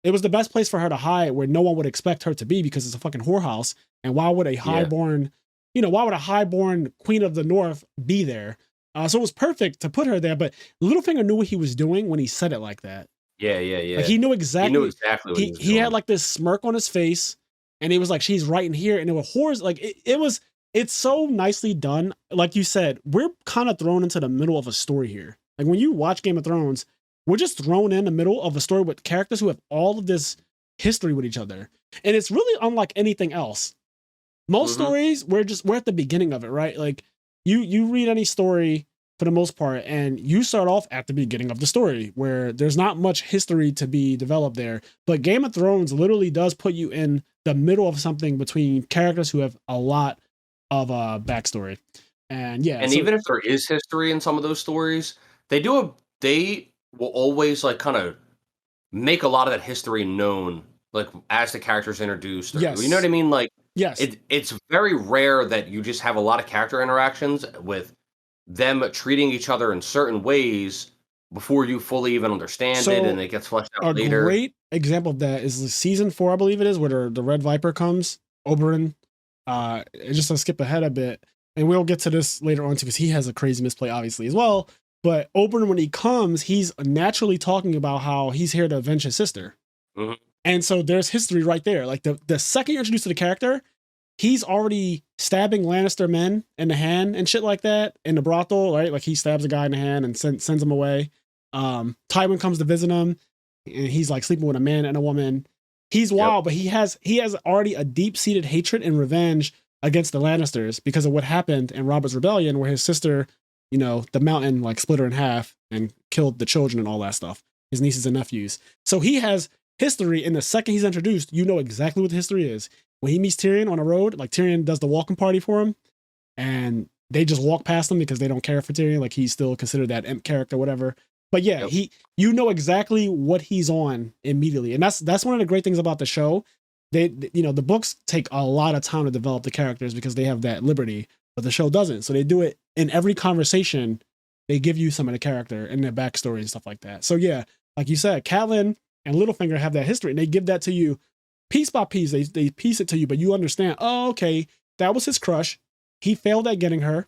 It was the best place for her to hide where no one would expect her to be because it's a fucking whorehouse. And why would a highborn, why would a highborn queen of the North be there? So it was perfect to put her there. But Littlefinger knew what he was doing when he said it like that. Yeah. Like, he knew exactly what he was doing. He had like this smirk on his face. And he was like, she's right in here. And it was whores. Like, it's so nicely done. Like you said, we're kind of thrown into the middle of a story here. Like when you watch Game of Thrones, we're just thrown in the middle of a story with characters who have all of this history with each other. And it's really unlike anything else. Most stories, we're at the beginning of it, right? Like you read any story for the most part, and you start off at the beginning of the story where there's not much history to be developed there. But Game of Thrones literally does put you in the middle of something between characters who have a lot of backstory. And even if there is history in some of those stories, they will always like kind of make a lot of that history known, like as the characters introduced. You know what I mean? Like, it's very rare that you just have a lot of character interactions with them treating each other in certain ways before you fully even understand it, and it gets fleshed out later. A great example of that is season 4, I believe it is, where the Red Viper comes, Oberyn. Just to skip ahead a bit, and we'll get to this later on too, because he has a crazy misplay obviously as well. But Oberyn, when he comes, he's naturally talking about how he's here to avenge his sister. Mm-hmm. And so there's history right there. Like the second you're introduced to the character, he's already stabbing Lannister men in the hand and shit like that in the brothel, right? Like he stabs a guy in the hand and sends him away. Tywin comes to visit him, and he's like sleeping with a man and a woman. He's wild, but he has already a deep-seated hatred and revenge against the Lannisters because of what happened in Robert's Rebellion, where his sister, the mountain like split her in half and killed the children and all that stuff, his nieces and nephews. So he has history, and the second he's introduced, you know exactly what the history is. When he meets Tyrion on a road, like Tyrion does the walking party for him, and they just walk past him because they don't care for Tyrion, like he's still considered that imp character, whatever. But you know exactly what he's on immediately. And that's one of the great things about the show. The books take a lot of time to develop the characters because they have that liberty, but the show doesn't. So they do it in every conversation. They give you some of the character and their backstory and stuff like that. So yeah, like you said, Catelyn and Littlefinger have that history, and they give that to you piece by piece. They piece it to you, but you understand, oh, okay, that was his crush. He failed at getting her,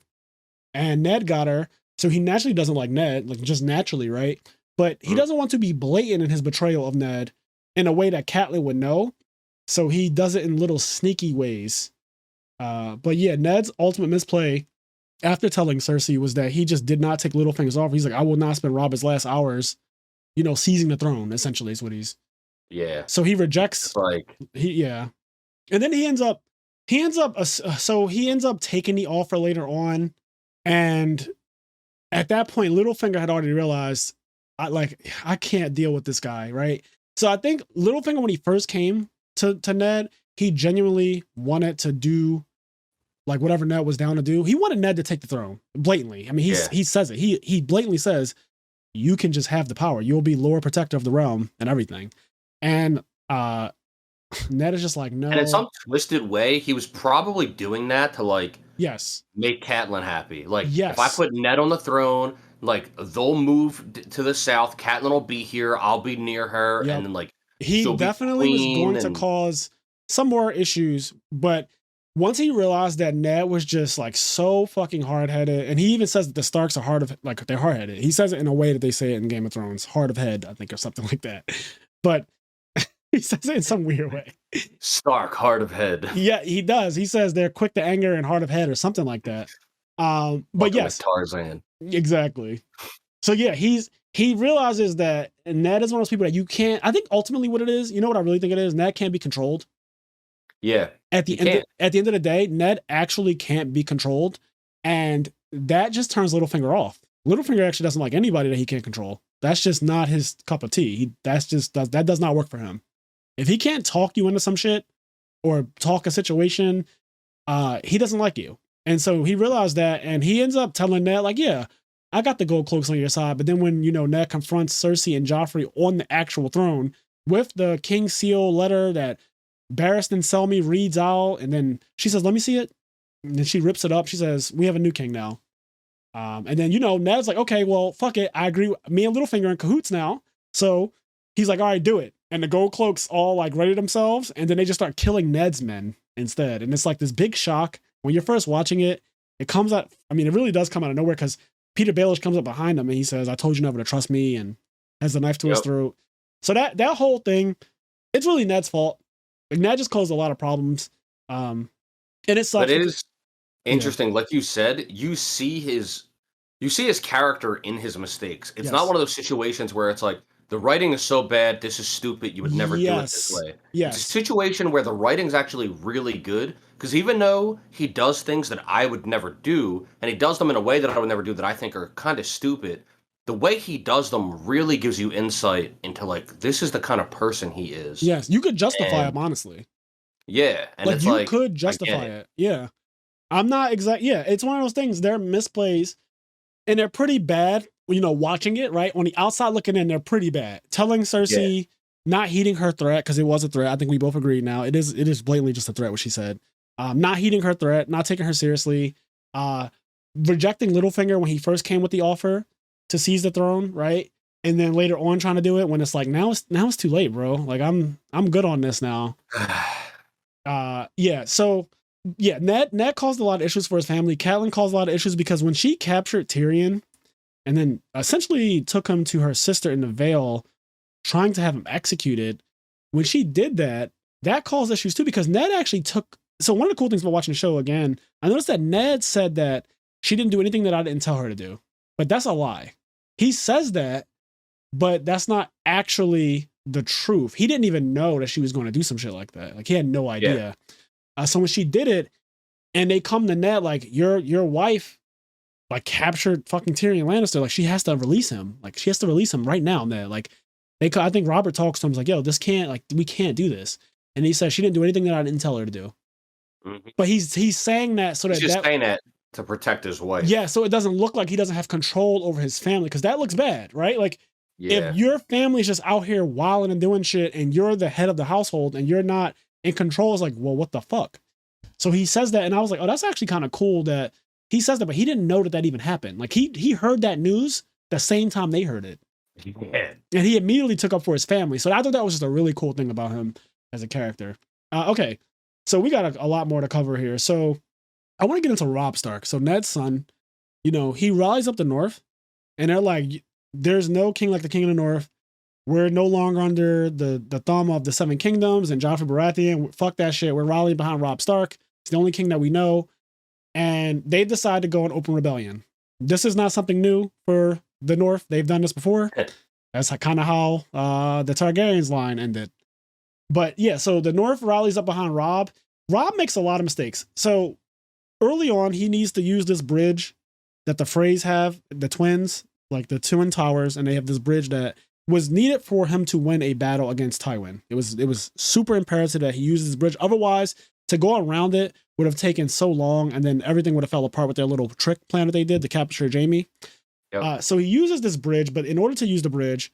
and Ned got her. So he naturally doesn't like Ned, like just naturally, right? But he doesn't want to be blatant in his betrayal of Ned in a way that Catelyn would know. So he does it in little sneaky ways. But yeah, Ned's ultimate misplay after telling Cersei was that he just did not take Littlefinger's offer. He's like, I will not spend Robert's last hours, seizing the throne, essentially is what he's. Yeah. So he rejects. And then he ends up taking the offer later on. And at that point, Littlefinger had already realized, I can't deal with this guy, right? So I think Littlefinger, when he first came to Ned, he genuinely wanted to do like whatever Ned was down to do. He wanted Ned to take the throne blatantly. I mean, he says it. He blatantly says, you can just have the power. You'll be Lord Protector of the realm and everything. And Ned is just like, no. And in some twisted way, he was probably doing that to make Catelyn happy. Like, if I put Ned on the throne, like they'll move to the south. Catelyn will be here. I'll be near her, and then like he definitely was going to cause some more issues. But once he realized that Ned was just like so fucking hard-headed, and he even says that the Starks are they're hard-headed. He says it in a way that they say it in Game of Thrones, hard of head, I think, or something like that. But he says it in some weird way. Stark, hard of head. Yeah, he does. He says they're quick to anger and hard of head or something like that. But yes, Tarzan. Exactly. So yeah, he realizes that Ned is one of those people that you can't. I think ultimately what it is, you know what I really think it is? Ned can't be controlled. Yeah. At the end of the day, Ned actually can't be controlled, and that just turns Littlefinger off. Littlefinger actually doesn't like anybody that he can't control. That's just not his cup of tea. That does not work for him. If he can't talk you into some shit or talk a situation, he doesn't like you. And so he realized that, and he ends up telling Ned, like, yeah, I got the gold cloaks on your side. But then when, Ned confronts Cersei and Joffrey on the actual throne with the King's Seal letter that Barristan Selmy reads out, and then she says, let me see it. And then she rips it up. She says, we have a new king now. And then, Ned's like, okay, well, fuck it. I agree. Me and Littlefinger are in cahoots now. So he's like, all right, do it. And the gold cloaks all like ready themselves. And then they just start killing Ned's men instead. And it's like this big shock. When you're first watching it, it comes out. I mean, it really does come out of nowhere because Peter Baelish comes up behind him and he says, I told you never to trust me, and has the knife to his throat. So that whole thing, it's really Ned's fault. Like, Ned just caused a lot of problems. And it sucks. But it is interesting. Yeah. Like you said, you see his character in his mistakes. It's not one of those situations where it's like, the writing is so bad, this is stupid, you would never do it this way. Yes. It's a situation where the writing's actually really good, because even though he does things that I would never do, and he does them in a way that I would never do that I think are kind of stupid, the way he does them really gives you insight into, like, this is the kind of person he is. Yes, you could justify him, honestly. Yeah. And like, it's you could justify it. Yeah. I'm not exact. Yeah, it's one of those things. They're misplays, and they're pretty bad. Watching it, right? On the outside looking in, they're pretty bad. Telling Cersei, not heeding her threat, because it was a threat. I think we both agree now. It is blatantly just a threat, what she said. Not heeding her threat, not taking her seriously, rejecting Littlefinger when he first came with the offer to seize the throne, right? And then later on trying to do it when it's like, now it's too late, bro. Like, I'm good on this now. So Ned caused a lot of issues for his family. Catelyn caused a lot of issues because when she captured Tyrion and then essentially took him to her sister in the Vale, trying to have him executed, when she did that caused issues too, because Ned actually took. So one of the cool things about watching the show again, I noticed that Ned said that she didn't do anything that I didn't tell her to do, but that's a lie. He says that, but that's not actually the truth. He didn't even know that she was going to do some shit like that. Like, he had no idea. So when she did it, and they come to Ned like, your wife, like, captured fucking Tyrion Lannister. Like, she has to release him. Like, she has to release him right now, Ned. Like, I think Robert talks to him, like, yo, we can't do this. And he says she didn't do anything that I didn't tell her to do. Mm-hmm. But he's saying that so that he's just saying that to protect his wife. Yeah, so it doesn't look like he doesn't have control over his family, because that looks bad, right? Like, if your family's just out here wilding and doing shit, and you're the head of the household and you're not in control, it's like, well, what the fuck? So he says that, and I was like, oh, that's actually kind of cool that he says that, but he didn't know that even happened. Like, he heard that news the same time they heard it. Yeah. And he immediately took up for his family. So I thought that was just a really cool thing about him as a character. Okay, so we got a lot more to cover here. So I want to get into Robb Stark. So Ned's son, he rallies up the North, and they're like, there's no king like the King of the North. We're no longer under the thumb of the Seven Kingdoms and Joffrey Baratheon. Fuck that shit. We're rallying behind Robb Stark. It's the only king that we know. And they decide to go on open rebellion. This is not something new for the North. They've done this before. That's kind of how the Targaryens line ended. But yeah, so the North rallies up behind Robb. Robb makes a lot of mistakes. So early on, he needs to use this bridge that the Freys have, the twins, like the Twin Towers, and they have this bridge that was needed for him to win a battle against Tywin. It was super imperative that he uses this bridge. Otherwise, to go around it would have taken so long, and then everything would have fell apart with their little trick plan that they did to capture Jaime. Yep. So he uses this bridge, but in order to use the bridge,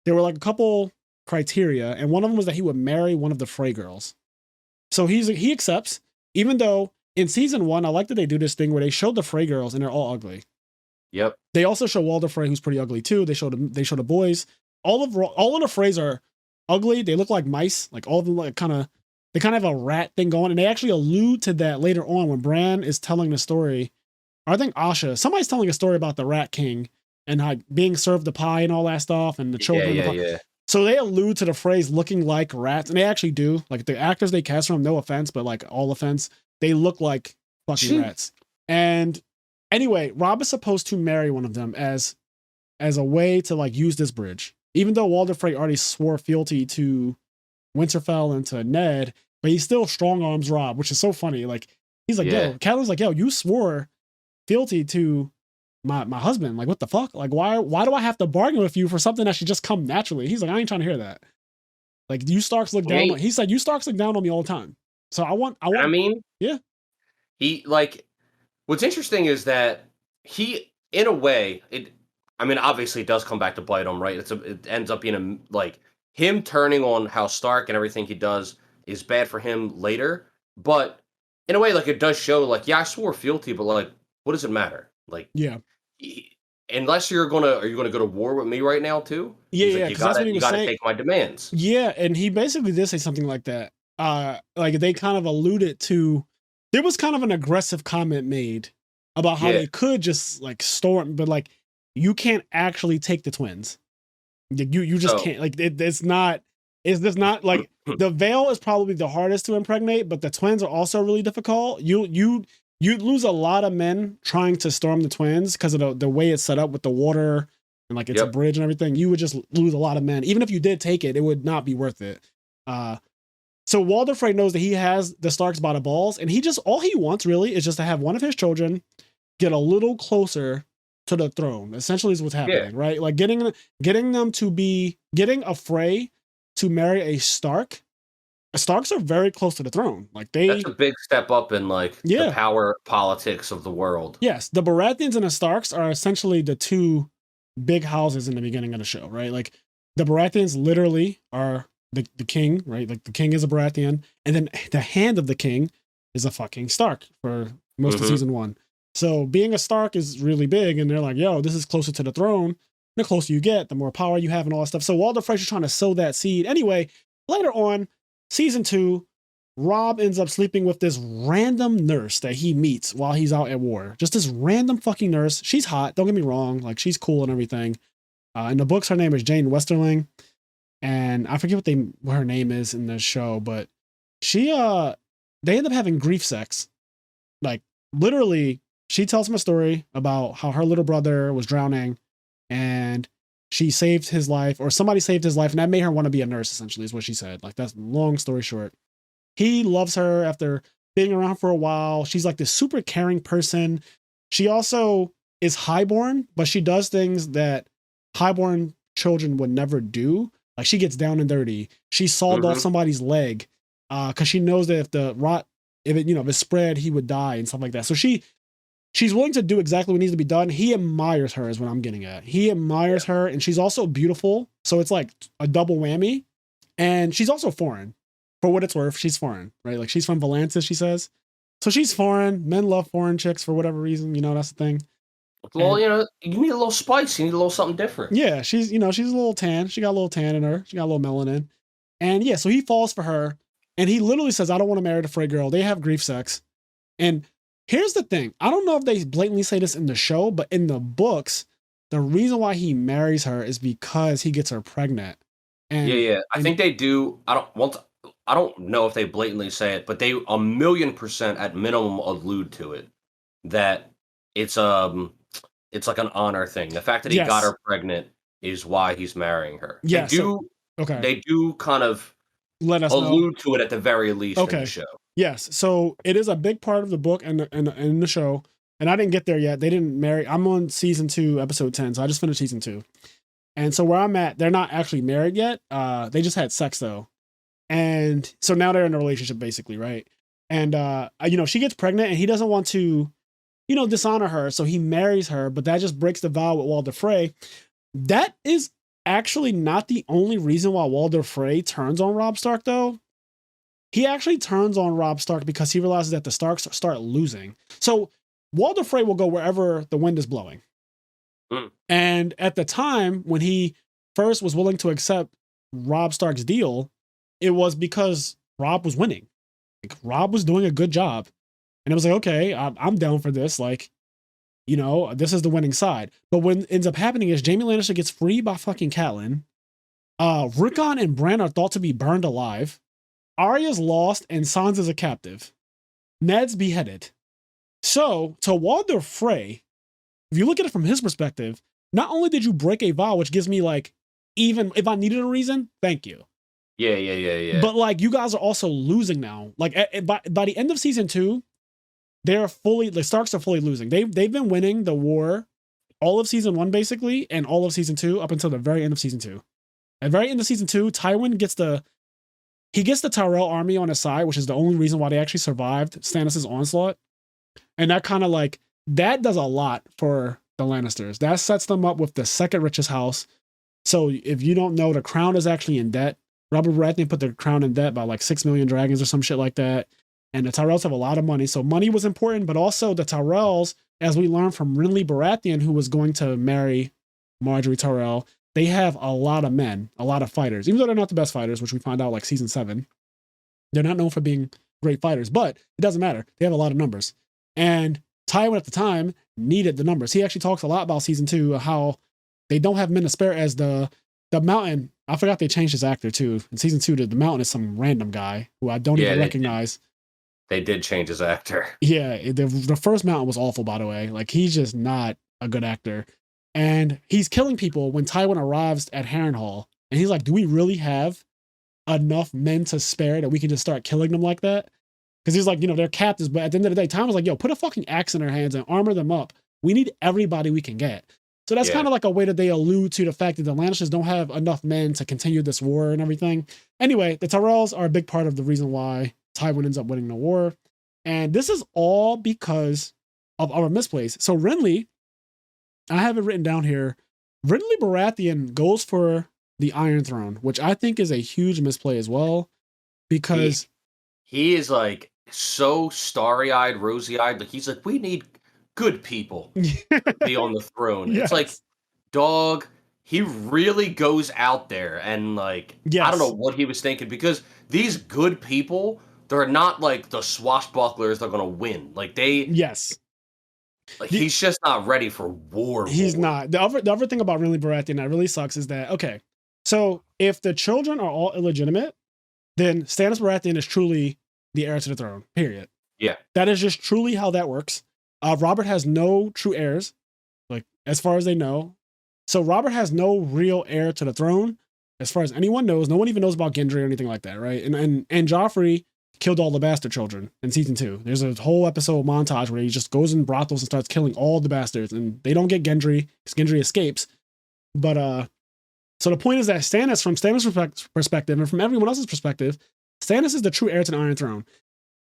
there were like a couple criteria, and one of them was that he would marry one of the Frey girls. So he accepts, even though in season 1, I like that they do this thing where they show the Frey girls and they're all ugly. Yep. They also show Walder Frey, who's pretty ugly too. They show the boys. All of the Freys are ugly. They look like mice. Like, all of them, like, kind of they kind of have a rat thing going, and they actually allude to that later on when Bran is telling the story. Or I think Asha, somebody's telling a story about the Rat King and how being served the pie and all that stuff, and the children. Yeah. So they allude to the phrase "looking like rats," and they actually do. Like the actors they cast from, no offense, but like all offense, they look like fucking rats. And anyway, Robb is supposed to marry one of them as a way to like use this bridge. Even though Walder Frey already swore fealty to Winterfell and to Ned, but he still strong arms Robb, which is so funny. Like he's like, yo, Catelyn's like, yo, you swore fealty to my husband. Like, what the fuck? Like, why do I have to bargain with you for something that should just come naturally? He's like, I ain't trying to hear that. Like, you Starks look down on, he said, you Starks look down on me all the time. So I mean, yeah. He like, what's interesting is that he, in a way, obviously it does come back to bite him, right? It ends up being like him turning on House Stark and everything he does is bad for him later. But in a way, like it does show, like, yeah, I swore fealty, but like, what does it matter? Like, yeah. Unless are you gonna go to war with me right now too? Yeah, like, you gotta take my demands. Yeah, and he basically did say something like that. Like they kind of alluded to, there was kind of an aggressive comment made about how they could just like storm, but like you can't actually take the twins. You just can't. Like it's just not like the Vale is probably the hardest to impregnate, but the twins are also really difficult. You'd lose a lot of men trying to storm the twins because of the way it's set up with the water and like it's a bridge and everything. You would just lose a lot of men. Even if you did take it, it would not be worth it. So Walder Frey knows that he has the Starks by the balls, and all he wants really is just to have one of his children get a little closer to the throne. Essentially is what's happening, right? Like getting a Frey to marry a Stark. The Starks are very close to the throne. Like that's a big step up in like the power politics of the world. Yes, the Baratheons and the Starks are essentially the two big houses in the beginning of the show, right? Like the Baratheons literally are the king, right? Like the king is a Baratheon, and then the hand of the king is a fucking Stark for most of season 1. So being a Stark is really big, and they're like, yo, this is closer to the throne. The closer you get, the more power you have and all that stuff. So Walder Frey is trying to sow that seed. Anyway, later on, season 2, Robb ends up sleeping with this random nurse that he meets while he's out at war. Just this random fucking nurse. She's hot, don't get me wrong. Like, she's cool and everything. In the books, her name is Jane Westerling. And I forget what her name is in the show, but they end up having grief sex. Like, literally, she tells him a story about how her little brother was drowning and she saved his life, or somebody saved his life, and that made her want to be a nurse, essentially, is what she said. Like, that's long story short. He loves her after being around for a while. She's like this super caring person. She also is highborn, but she does things that highborn children would never do. Like, she gets down and dirty. She sawed off somebody's leg because she knows that if it spread, he would die and stuff like that. So she's willing to do exactly what needs to be done. He admires her is what I'm getting at. He admires her, and she's also beautiful. So it's like a double whammy. And she's also foreign. For what it's worth, she's foreign, right? Like, she's from Volantis, she says. So she's foreign. Men love foreign chicks for whatever reason. That's the thing. Well, you need a little spice. You need a little something different. Yeah, she's a little tan. She got a little tan in her. She got a little melanin. And yeah, so he falls for her. And he literally says, I don't want to marry the Frey girl. They have grief sex. And here's the thing. I don't know if they blatantly say this in the show, but in the books, the reason why he marries her is because he gets her pregnant. And, yeah. I think they do. I don't know if they blatantly say it, but they 1,000,000% at minimum allude to it. That it's like an honor thing. The fact that he got her pregnant is why he's marrying her. Yeah, they do kind of let us allude to it at the very least in the show. Yes, so it is a big part of the book and in the show, and I didn't get there yet. They didn't marry. I'm on season 2, episode 10, so I just finished season 2. And so where I'm at, they're not actually married yet. They just had sex though. And so now they're in a relationship basically, right? And she gets pregnant and he doesn't want to, dishonor her, so he marries her, but that just breaks the vow with Walder Frey. That is actually not the only reason why Walder Frey turns on Robb Stark though. He actually turns on Robb Stark because he realizes that the Starks start losing. So Walder Frey will go wherever the wind is blowing. And at the time when he first was willing to accept Robb Stark's deal, it was because Robb was winning. Like, Robb was doing a good job. And it was like, okay, I'm down for this. Like, you know, this is the winning side. But what ends up happening is Jaime Lannister gets freed by fucking Catelyn. Rickon and Bran are thought to be burned alive. Arya's lost and Sansa's a captive. Ned's beheaded. So, to Walder Frey, if you look at it from his perspective, not only did you break a vow, which gives me like, even if I needed a reason, thank you. Yeah. But like, you guys are also losing now. Like by the end of season 2, the Starks are fully losing. They've been winning the war all of season 1 basically, and all of season 2 up until the very end of season 2. At the very end of season 2, Tywin gets the Tyrell army on his side, which is the only reason why they actually survived Stannis' onslaught. And that kind of like, that does a lot for the Lannisters. That sets them up with the second richest house. So if you don't know, the crown is actually in debt. Robert Baratheon put the crown in debt by like 6 million dragons or some shit like that. And the Tyrells have a lot of money. So money was important, but also the Tyrells, as we learned from Renly Baratheon, who was going to marry Marjorie Tyrell, they have a lot of men, a lot of fighters. Even though they're not the best fighters, which we find out like season 7, they're not known for being great fighters, but it doesn't matter. They have a lot of numbers. And Tywin at the time needed the numbers. He actually talks a lot about season 2, how they don't have men to spare, as the Mountain. I forgot they changed his actor too. In season 2, the Mountain is some random guy who I don't even recognize. They did change his actor. Yeah, the first Mountain was awful, by the way. Like, he's just not a good actor. And he's killing people when Tywin arrives at Harrenhal. And he's like, do we really have enough men to spare that we can just start killing them like that? Because he's like, you know, they're captives. But at the end of the day, Tywin was like, yo, put a fucking axe in their hands and armor them up. We need everybody we can get. So that's kind of like a way that they allude to the fact that the Lannisters don't have enough men to continue this war and everything. Anyway, the Tyrells are a big part of the reason why Tywin ends up winning the war. And this is all because of our misplays. So Renly, I have it written down here, Renly Baratheon goes for the Iron Throne, which I think is a huge misplay as well, because he is like so starry-eyed, rosy-eyed. Like, he's like, we need good people to be on the throne. Yes. It's like, dog, he really goes out there and like, I don't know what he was thinking, because these good people, they're not like the swashbucklers that are going to win. Like, they... Yes. Like, he's just not ready for war. He's not. The other thing about Renly Baratheon that really sucks is that, okay, so if the children are all illegitimate, then Stannis Baratheon is truly the heir to the throne, period. Yeah. That is just truly how that works. Robert has no true heirs, like, as far as they know. So Robert has no real heir to the throne, as far as anyone knows. No one even knows about Gendry or anything like that, right? And Joffrey killed all the bastard children in season 2. There's a whole episode montage where he just goes in brothels and starts killing all the bastards, and they don't get Gendry because Gendry escapes. But so the point is that Stannis, from Stannis' perspective and from everyone else's perspective, Stannis is the true heir to the Iron Throne.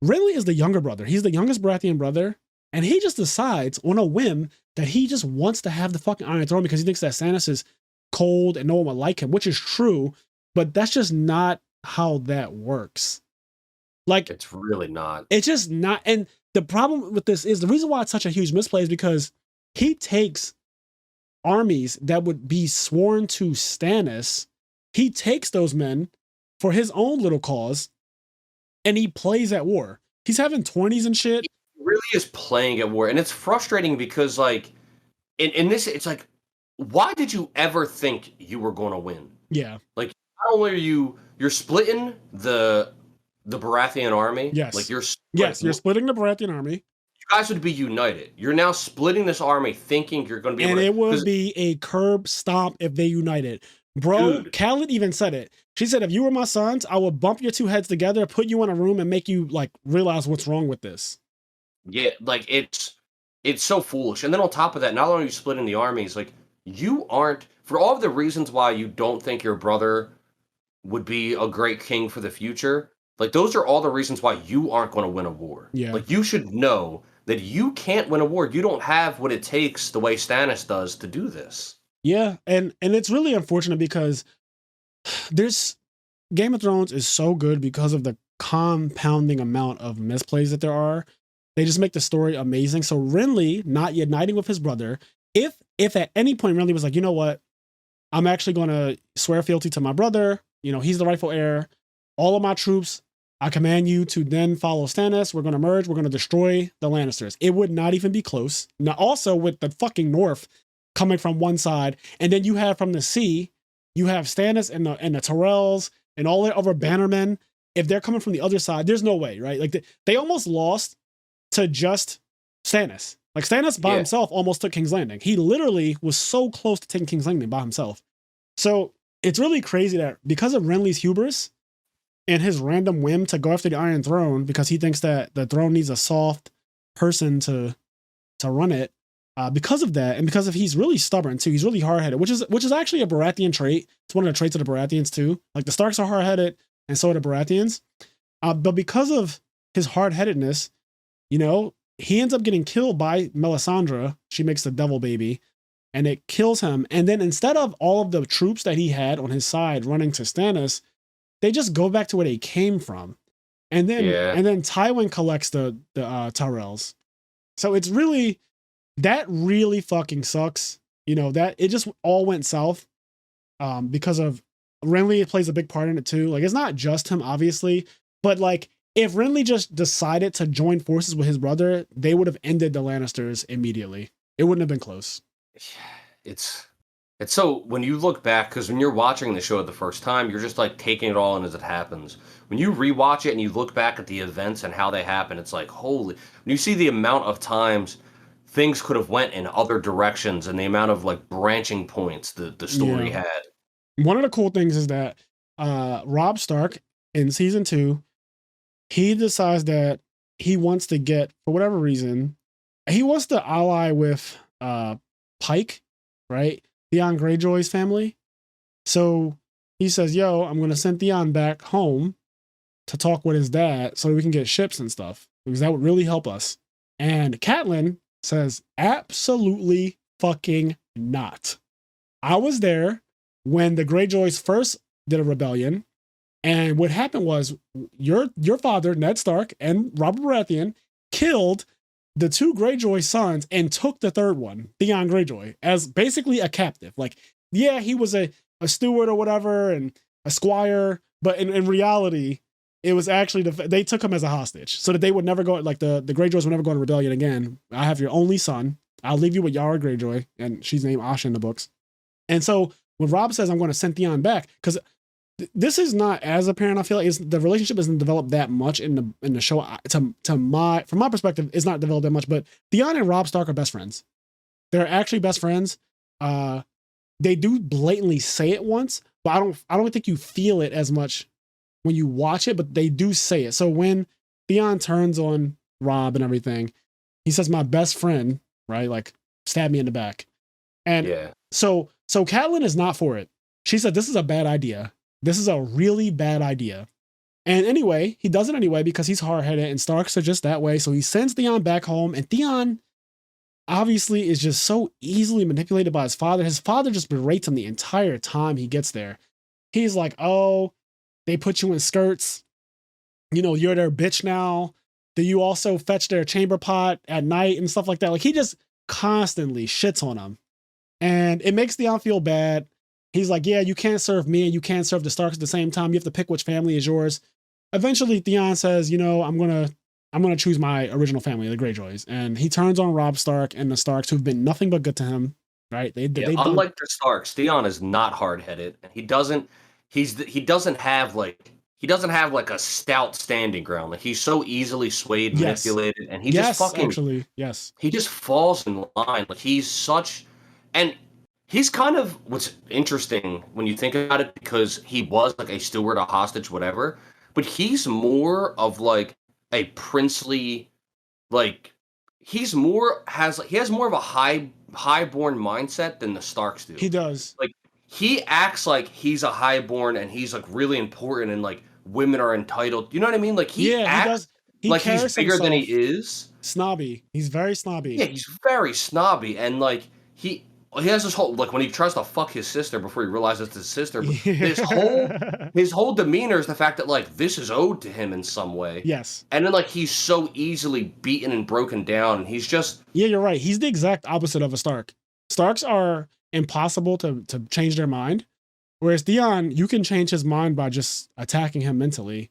Renly is the younger brother. He's the youngest Baratheon brother. And he just decides on a whim that he just wants to have the fucking Iron Throne because he thinks that Stannis is cold and no one will like him, which is true, but that's just not how that works. Like, it's really not. It's just not. And the problem with this is, the reason why it's such a huge misplay is because he takes armies that would be sworn to Stannis. He takes those men for his own little cause, and he plays at war. He's having 20s and shit. Really is playing at war, and it's frustrating because, like, in this, it's like, why did you ever think you were going to win? Yeah, like, not only are you're splitting the Baratheon army. Yes, like you're splitting the Baratheon army. You guys would be united. You're now splitting this army, thinking you're going to be. And it would be a curb stomp if they united. Bro, Khaled even said it. She said, if you were my sons, I would bump your two heads together, put you in a room, and make you like realize what's wrong with this. Yeah, like it's so foolish. And then on top of that, not only are you splitting the armies, like, you aren't, for all of the reasons why you don't think your brother would be a great king for the future, like, those are all the reasons why you aren't going to win a war. Yeah. Like, you should know that you can't win a war. You don't have what it takes the way Stannis does to do this. Yeah, and it's really unfortunate because there's Game of Thrones is so good because of the compounding amount of misplays that there are. They just make the story amazing. So Renly not uniting with his brother, if at any point Renly was like, you know what, I'm actually going to swear fealty to my brother, you know, he's the rightful heir, all of my troops I command you to then follow Stannis. We're going to merge. We're going to destroy the Lannisters. It would not even be close. Now, also with the fucking North coming from one side, and then you have from the sea, you have Stannis and the Tyrells and all the other bannermen. If they're coming from the other side, there's no way, right? Like they almost lost to just Stannis. Like Stannis by himself almost took King's Landing. He literally was so close to taking King's Landing by himself. So it's really crazy that because of Renly's hubris and his random whim to go after the Iron Throne because he thinks that the throne needs a soft person to run it, because of that, and because of he's really stubborn too, he's really hard-headed, which is actually a Baratheon trait. It's one of the traits of the Baratheons too. Like the Starks are hard-headed, and so are the Baratheons. But because of his hard-headedness, you know, he ends up getting killed by Melisandre. She makes the devil baby, and it kills him. And then instead of all of the troops that he had on his side running to Stannis, they just go back to where they came from. And then Tywin collects the Tyrells. So it's really, that really fucking sucks. You know, that it just all went south because of Renly plays a big part in it too. Like it's not just him, obviously, but like if Renly just decided to join forces with his brother, they would have ended the Lannisters immediately. It wouldn't have been close. It's so when you look back, because when you're watching the show the first time, you're just like taking it all in as it happens. When you rewatch it and you look back at the events and how they happen, it's like, holy, when you see the amount of times things could have went in other directions and the amount of like branching points the story had. One of the cool things is that Robb Stark in season 2, he decides that he wants to get, for whatever reason, he wants to ally with Pike, right? Theon Greyjoy's family. So he says, yo, I'm going to send Theon back home to talk with his dad so we can get ships and stuff, because that would really help us. And Catelyn says, absolutely fucking not. I was there when the Greyjoys first did a rebellion. And what happened was your father, Ned Stark, and Robert Baratheon killed the 2 Greyjoy sons and took the third one, Theon Greyjoy, as basically a captive. Like, yeah, he was a steward or whatever and a squire, but in reality, it was actually, they took him as a hostage so that they would never go, like the Greyjoys would never go in rebellion again. I have your only son. I'll leave you with Yara Greyjoy, and she's named Asha in the books. And so when Robb says, I'm going to send Theon back, because this is not as apparent. I feel like the relationship isn't developed that much in the show. From my perspective, it's not developed that much. But Theon and Robb Stark are best friends. They're actually best friends. They do blatantly say it once, but I don't think you feel it as much when you watch it. But they do say it. So when Theon turns on Robb and everything, he says, "My best friend," right? Like, stab me in the back. And so Catelyn is not for it. She said, "This is a bad idea. This is a really bad idea." And anyway, he does it anyway because he's hard-headed and Starks are just that way. So he sends Theon back home, and Theon obviously is just so easily manipulated by his father. His father just berates him the entire time he gets there. He's like, oh, they put you in skirts. You know, you're their bitch now. Do you also fetch their chamber pot at night and stuff like that? Like, he just constantly shits on him. And it makes Theon feel bad. He's like, yeah, you can't serve me and you can't serve the Starks at the same time. You have to pick which family is yours. Eventually, Theon says, you know, I'm gonna choose my original family, the Greyjoys. And he turns on Robb Stark and the Starks, who've been nothing but good to him, right? Unlike the Starks, Theon is not hard-headed, and he doesn't have like a stout standing ground. Like, he's so easily swayed, manipulated, and he just he just falls in line. Like, he's kind of, what's interesting when you think about it, because he was like a steward, a hostage, whatever, but he's more of like a princely, like, he has more of a highborn mindset than the Starks do. He does. Like, he acts like he's a highborn and he's like really important and like women are entitled. You know what I mean? Like, he acts like he's bigger than he is. Snobby. He's very snobby. Yeah, he's very snobby, and like he has this whole, like, when he tries to fuck his sister before he realizes it's his sister, his whole demeanor is the fact that like this is owed to him in some way. Yes. And then like he's so easily beaten and broken down, and he's just, yeah, you're right. He's the exact opposite of a Stark. Starks are impossible to change their mind, whereas Theon, you can change his mind by just attacking him mentally.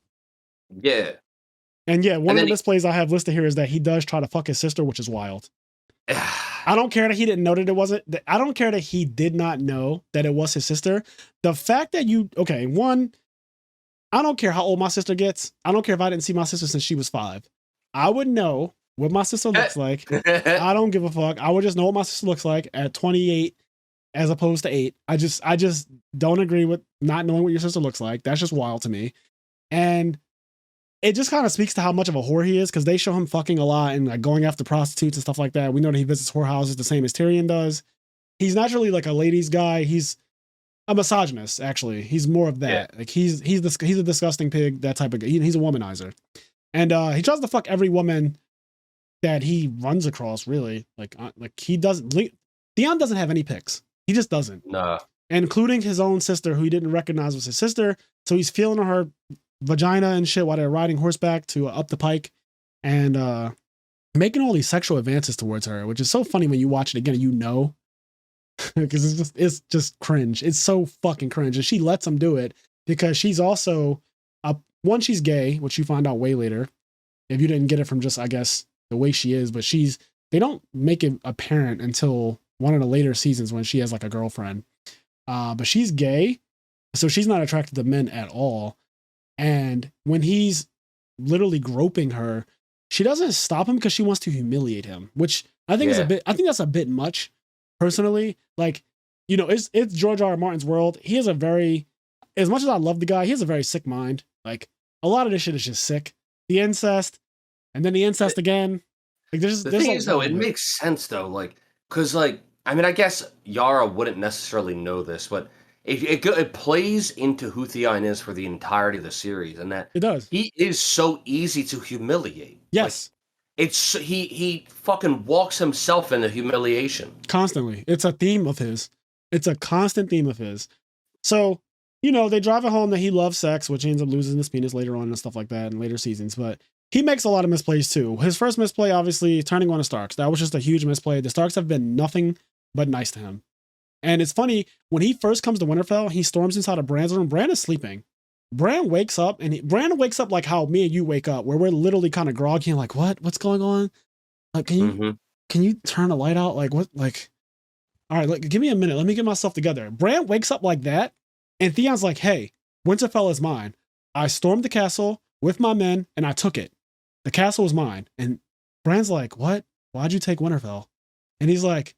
Yeah. And yeah, one of the misplays I have listed here is that he does try to fuck his sister, which is wild. I don't care that he didn't know that it wasn't. I don't care that he did not know that it was his sister. The fact that one, I don't care how old my sister gets. I don't care if I didn't see my sister since she was 5. I would know what my sister looks like. I don't give a fuck. I would just know what my sister looks like at 28 as opposed to 8. I just don't agree with not knowing what your sister looks like. That's just wild to me. And it just kind of speaks to how much of a whore he is, because they show him fucking a lot and like going after prostitutes and stuff like that. We know that he visits whorehouses the same as Tyrion does. He's not really like a ladies guy. He's a misogynist, actually. He's more of that. Yeah. Like he's a disgusting pig, that type of guy. He's a womanizer. And he tries to fuck every woman that he runs across, really. Like he doesn't. Theon doesn't have any picks. He just doesn't. Nah. Including his own sister, who he didn't recognize was his sister. So he's feeling her vagina and shit while they're riding horseback to up the pike, and making all these sexual advances towards her, which is so funny when you watch it again. You know, because it's just cringe. It's so fucking cringe, and she lets him do it because she's also she's gay, which you find out way later. If you didn't get it from just, I guess, the way she is, but they don't make it apparent until one of the later seasons when she has like a girlfriend. But she's gay, so she's not attracted to men at all. And when he's literally groping her, she doesn't stop him because she wants to humiliate him, which I think I think that's a bit much, personally. Like, you know, it's George R. R. Martin's world. He has as much as I love the guy, he has a very sick mind. Like, a lot of this shit is just sick. The incest, and then the incest again. Like, the thing is, though, it makes sense, though. Like, because, like, I mean, I guess Yara wouldn't necessarily know this, but it plays into who Theon is for the entirety of the series, and that it does. He is so easy to humiliate. Yes. Like, he fucking walks himself into humiliation. Constantly. It's a theme of his. It's a constant theme of his. So, you know, they drive it home that he loves sex, which he ends up losing his penis later on and stuff like that in later seasons. But he makes a lot of misplays too. His first misplay, obviously, turning on the Starks. That was just a huge misplay. The Starks have been nothing but nice to him. And it's funny, when he first comes to Winterfell, he storms inside of Bran's room. Bran is sleeping. Bran wakes up, and Bran wakes up like how me and you wake up, where we're literally kind of groggy and like, what's going on? Like, can you turn the light out? Like, what? Like, all right, give me a minute. Let me get myself together. Bran wakes up like that, and Theon's like, hey, Winterfell is mine. I stormed the castle with my men, and I took it. The castle is mine. And Bran's like, what? Why'd you take Winterfell? And he's like,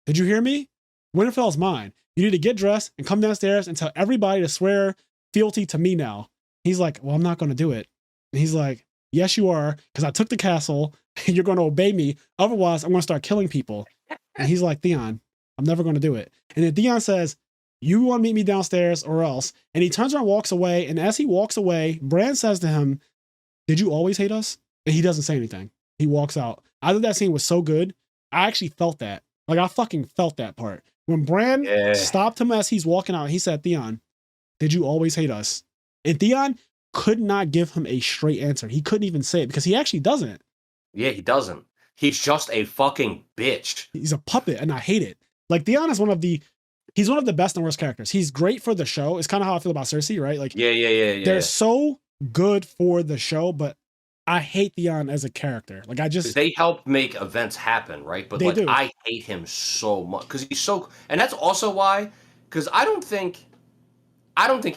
did you hear me? Winterfell's mine. You need to get dressed and come downstairs and tell everybody to swear fealty to me now. He's like, well, I'm not going to do it. And he's like, yes, you are, because I took the castle and you're going to obey me. Otherwise, I'm going to start killing people. And he's like, Theon, I'm never going to do it. And then Theon says, you want to meet me downstairs or else. And he turns around and walks away. And as he walks away, Bran says to him, did you always hate us? And he doesn't say anything. He walks out. I thought that scene was so good. I actually felt that. Like, I fucking felt that part. When Bran stopped him as he's walking out, he said, Theon, did you always hate us? And Theon could not give him a straight answer. He couldn't even say it because he actually doesn't. Yeah, he doesn't. He's just a fucking bitch. He's a puppet, and I hate it. Like, Theon is one of the best and worst characters. He's great for the show. It's kind of how I feel about Cersei, right? Like, yeah. They're so good for the show, but I hate Theon as a character. Like, they help make events happen, right? But like, I hate him so much because he's so, and that's also why, because I don't think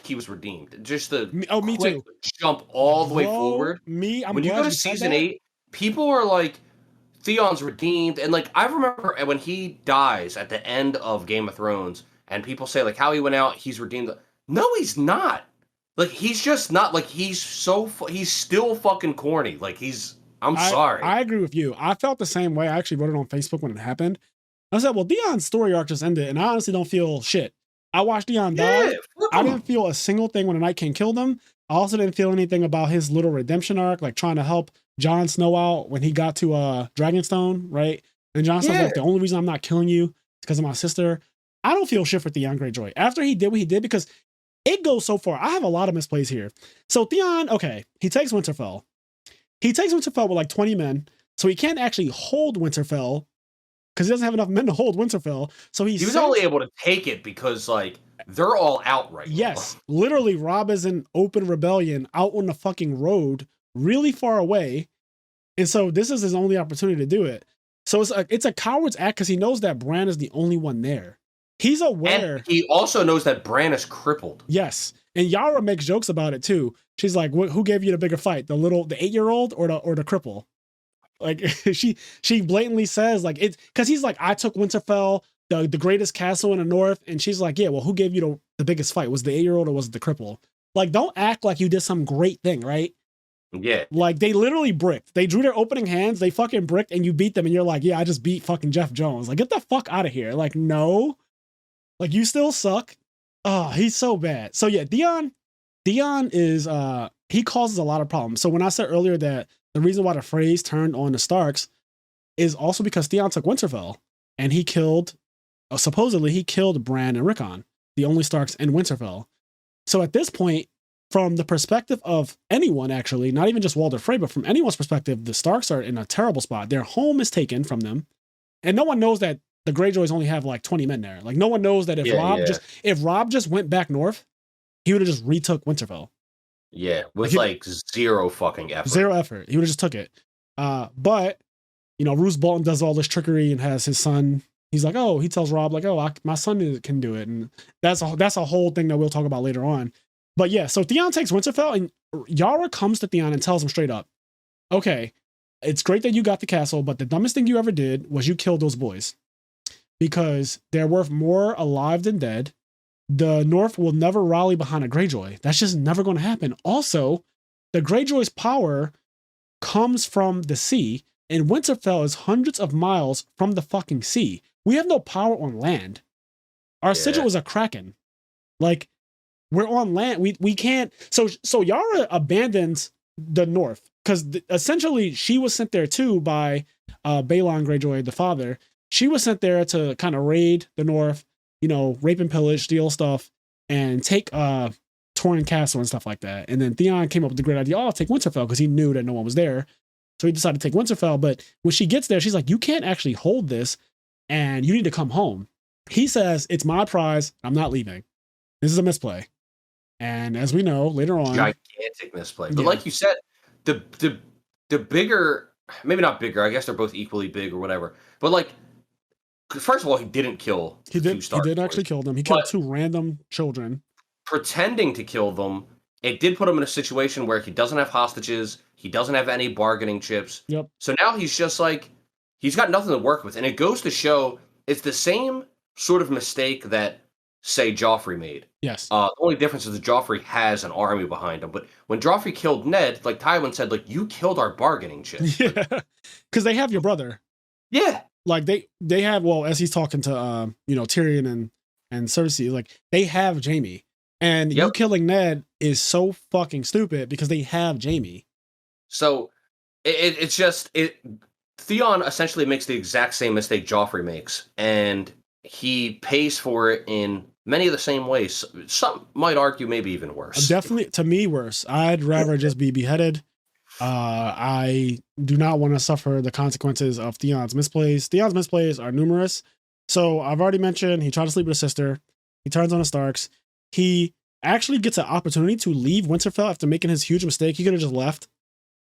he was redeemed. Just the me too. Jump all the way forward. I'm when you go to season 8, people are like, Theon's redeemed, and like I remember when he dies at the end of Game of Thrones, and people say like how he went out, he's redeemed. No, he's not. Like, he's just not, like, he's still fucking corny. Like, I'm sorry. I agree with you. I felt the same way. I actually wrote it on Facebook when it happened. I said, well, Theon's story arc just ended, and I honestly don't feel shit. I watched Theon die. I didn't feel a single thing when the Night King killed him. I also didn't feel anything about his little redemption arc, like trying to help Jon Snow out when he got to Dragonstone, right? And Jon Snow's like, the only reason I'm not killing you is because of my sister. I don't feel shit for Theon Greyjoy. After he did what he did, because it goes so far. I have a lot of misplays here. So Theon, okay, he takes Winterfell. He takes Winterfell with like 20 men, so he can't actually hold Winterfell because he doesn't have enough men to hold Winterfell. So he was only able to take it because like they're all out right now. Yes, literally, Robb is in open rebellion out on the fucking road, really far away, and so this is his only opportunity to do it. So it's a coward's act because he knows that Bran is the only one there. He's aware. And he also knows that Bran is crippled. Yes, and Yara makes jokes about it too. She's like, "Who gave you the bigger fight, the 8-year-old or the cripple?" Like she blatantly says like it's because he's like, "I took Winterfell, the greatest castle in the north," and she's like, "Yeah, well, who gave you the biggest fight? Was the 8-year-old or was it the cripple?" Like, don't act like you did some great thing, right? Yeah. Like they literally bricked. They drew their opening hands, they fucking bricked, and you beat them, and you're like, "Yeah, I just beat fucking Jeff Jones." Like, get the fuck out of here. Like, no. Like, you still suck. Oh, he's so bad. So yeah, Theon is he causes a lot of problems. So when I said earlier that the reason why the phrase turned on the Starks is also because Theon took Winterfell and he killed, supposedly he killed Bran and Rickon, the only Starks in Winterfell. So at this point, from the perspective of anyone, actually, not even just Walder Frey, but from anyone's perspective, the Starks are in a terrible spot. Their home is taken from them, and no one knows that the Greyjoys only have like 20 men there. Like, no one knows that if Robb just went back north, he would have just retook Winterfell. Yeah, with like zero fucking effort. Zero effort. He would have just took it. But you know, Roose Bolton does all this trickery and has his son. He's like, oh, he tells Robb like, oh, my son can do it, and that's a whole thing that we'll talk about later on. But yeah, so Theon takes Winterfell, and Yara comes to Theon and tells him straight up, okay, it's great that you got the castle, but the dumbest thing you ever did was you killed those boys. Because they're worth more alive than dead. The North will never rally behind a Greyjoy. That's just never going to happen. Also, the Greyjoy's power comes from the sea, and Winterfell is hundreds of miles from the fucking sea. We have no power on land. Our sigil is a kraken. Like, we're on land. We can't. So Yara abandons the North because essentially she was sent there too by Balon Greyjoy, the father. She was sent there to kind of raid the North, you know, rape and pillage, steal stuff, and take Torrhen Castle and stuff like that. And then Theon came up with the great idea, oh, I'll take Winterfell, because he knew that no one was there. So he decided to take Winterfell. But when she gets there, she's like, you can't actually hold this, and you need to come home. He says, it's my prize. I'm not leaving. This is a misplay. And as we know, later on... Gigantic misplay. But like you said, the bigger... Maybe not bigger. I guess they're both equally big or whatever. But like... First of all, he didn't kill He did actually kill them. He killed 2 random children. Pretending to kill them, it did put him in a situation where he doesn't have hostages, he doesn't have any bargaining chips. Yep. So now he's just like, he's got nothing to work with. And it goes to show it's the same sort of mistake that, say, Joffrey made. Yes. The only difference is that Joffrey has an army behind him. But when Joffrey killed Ned, like Tywin said, like, you killed our bargaining chips. Yeah. Because they have your brother. Yeah. Like they have, well, as he's talking to Tyrion and Cersei, like they have Jaime, and you killing Ned is so fucking stupid because they have Jaime. So it's just Theon essentially makes the exact same mistake Joffrey makes, and he pays for it in many of the same ways. Some might argue maybe even worse. Definitely, to me, worse. I'd rather just be beheaded. I do not want to suffer the consequences of Theon's misplays. Theon's misplays are numerous. So I've already mentioned he tried to sleep with his sister. He turns on the Starks. He actually gets an opportunity to leave Winterfell after making his huge mistake. He could have just left,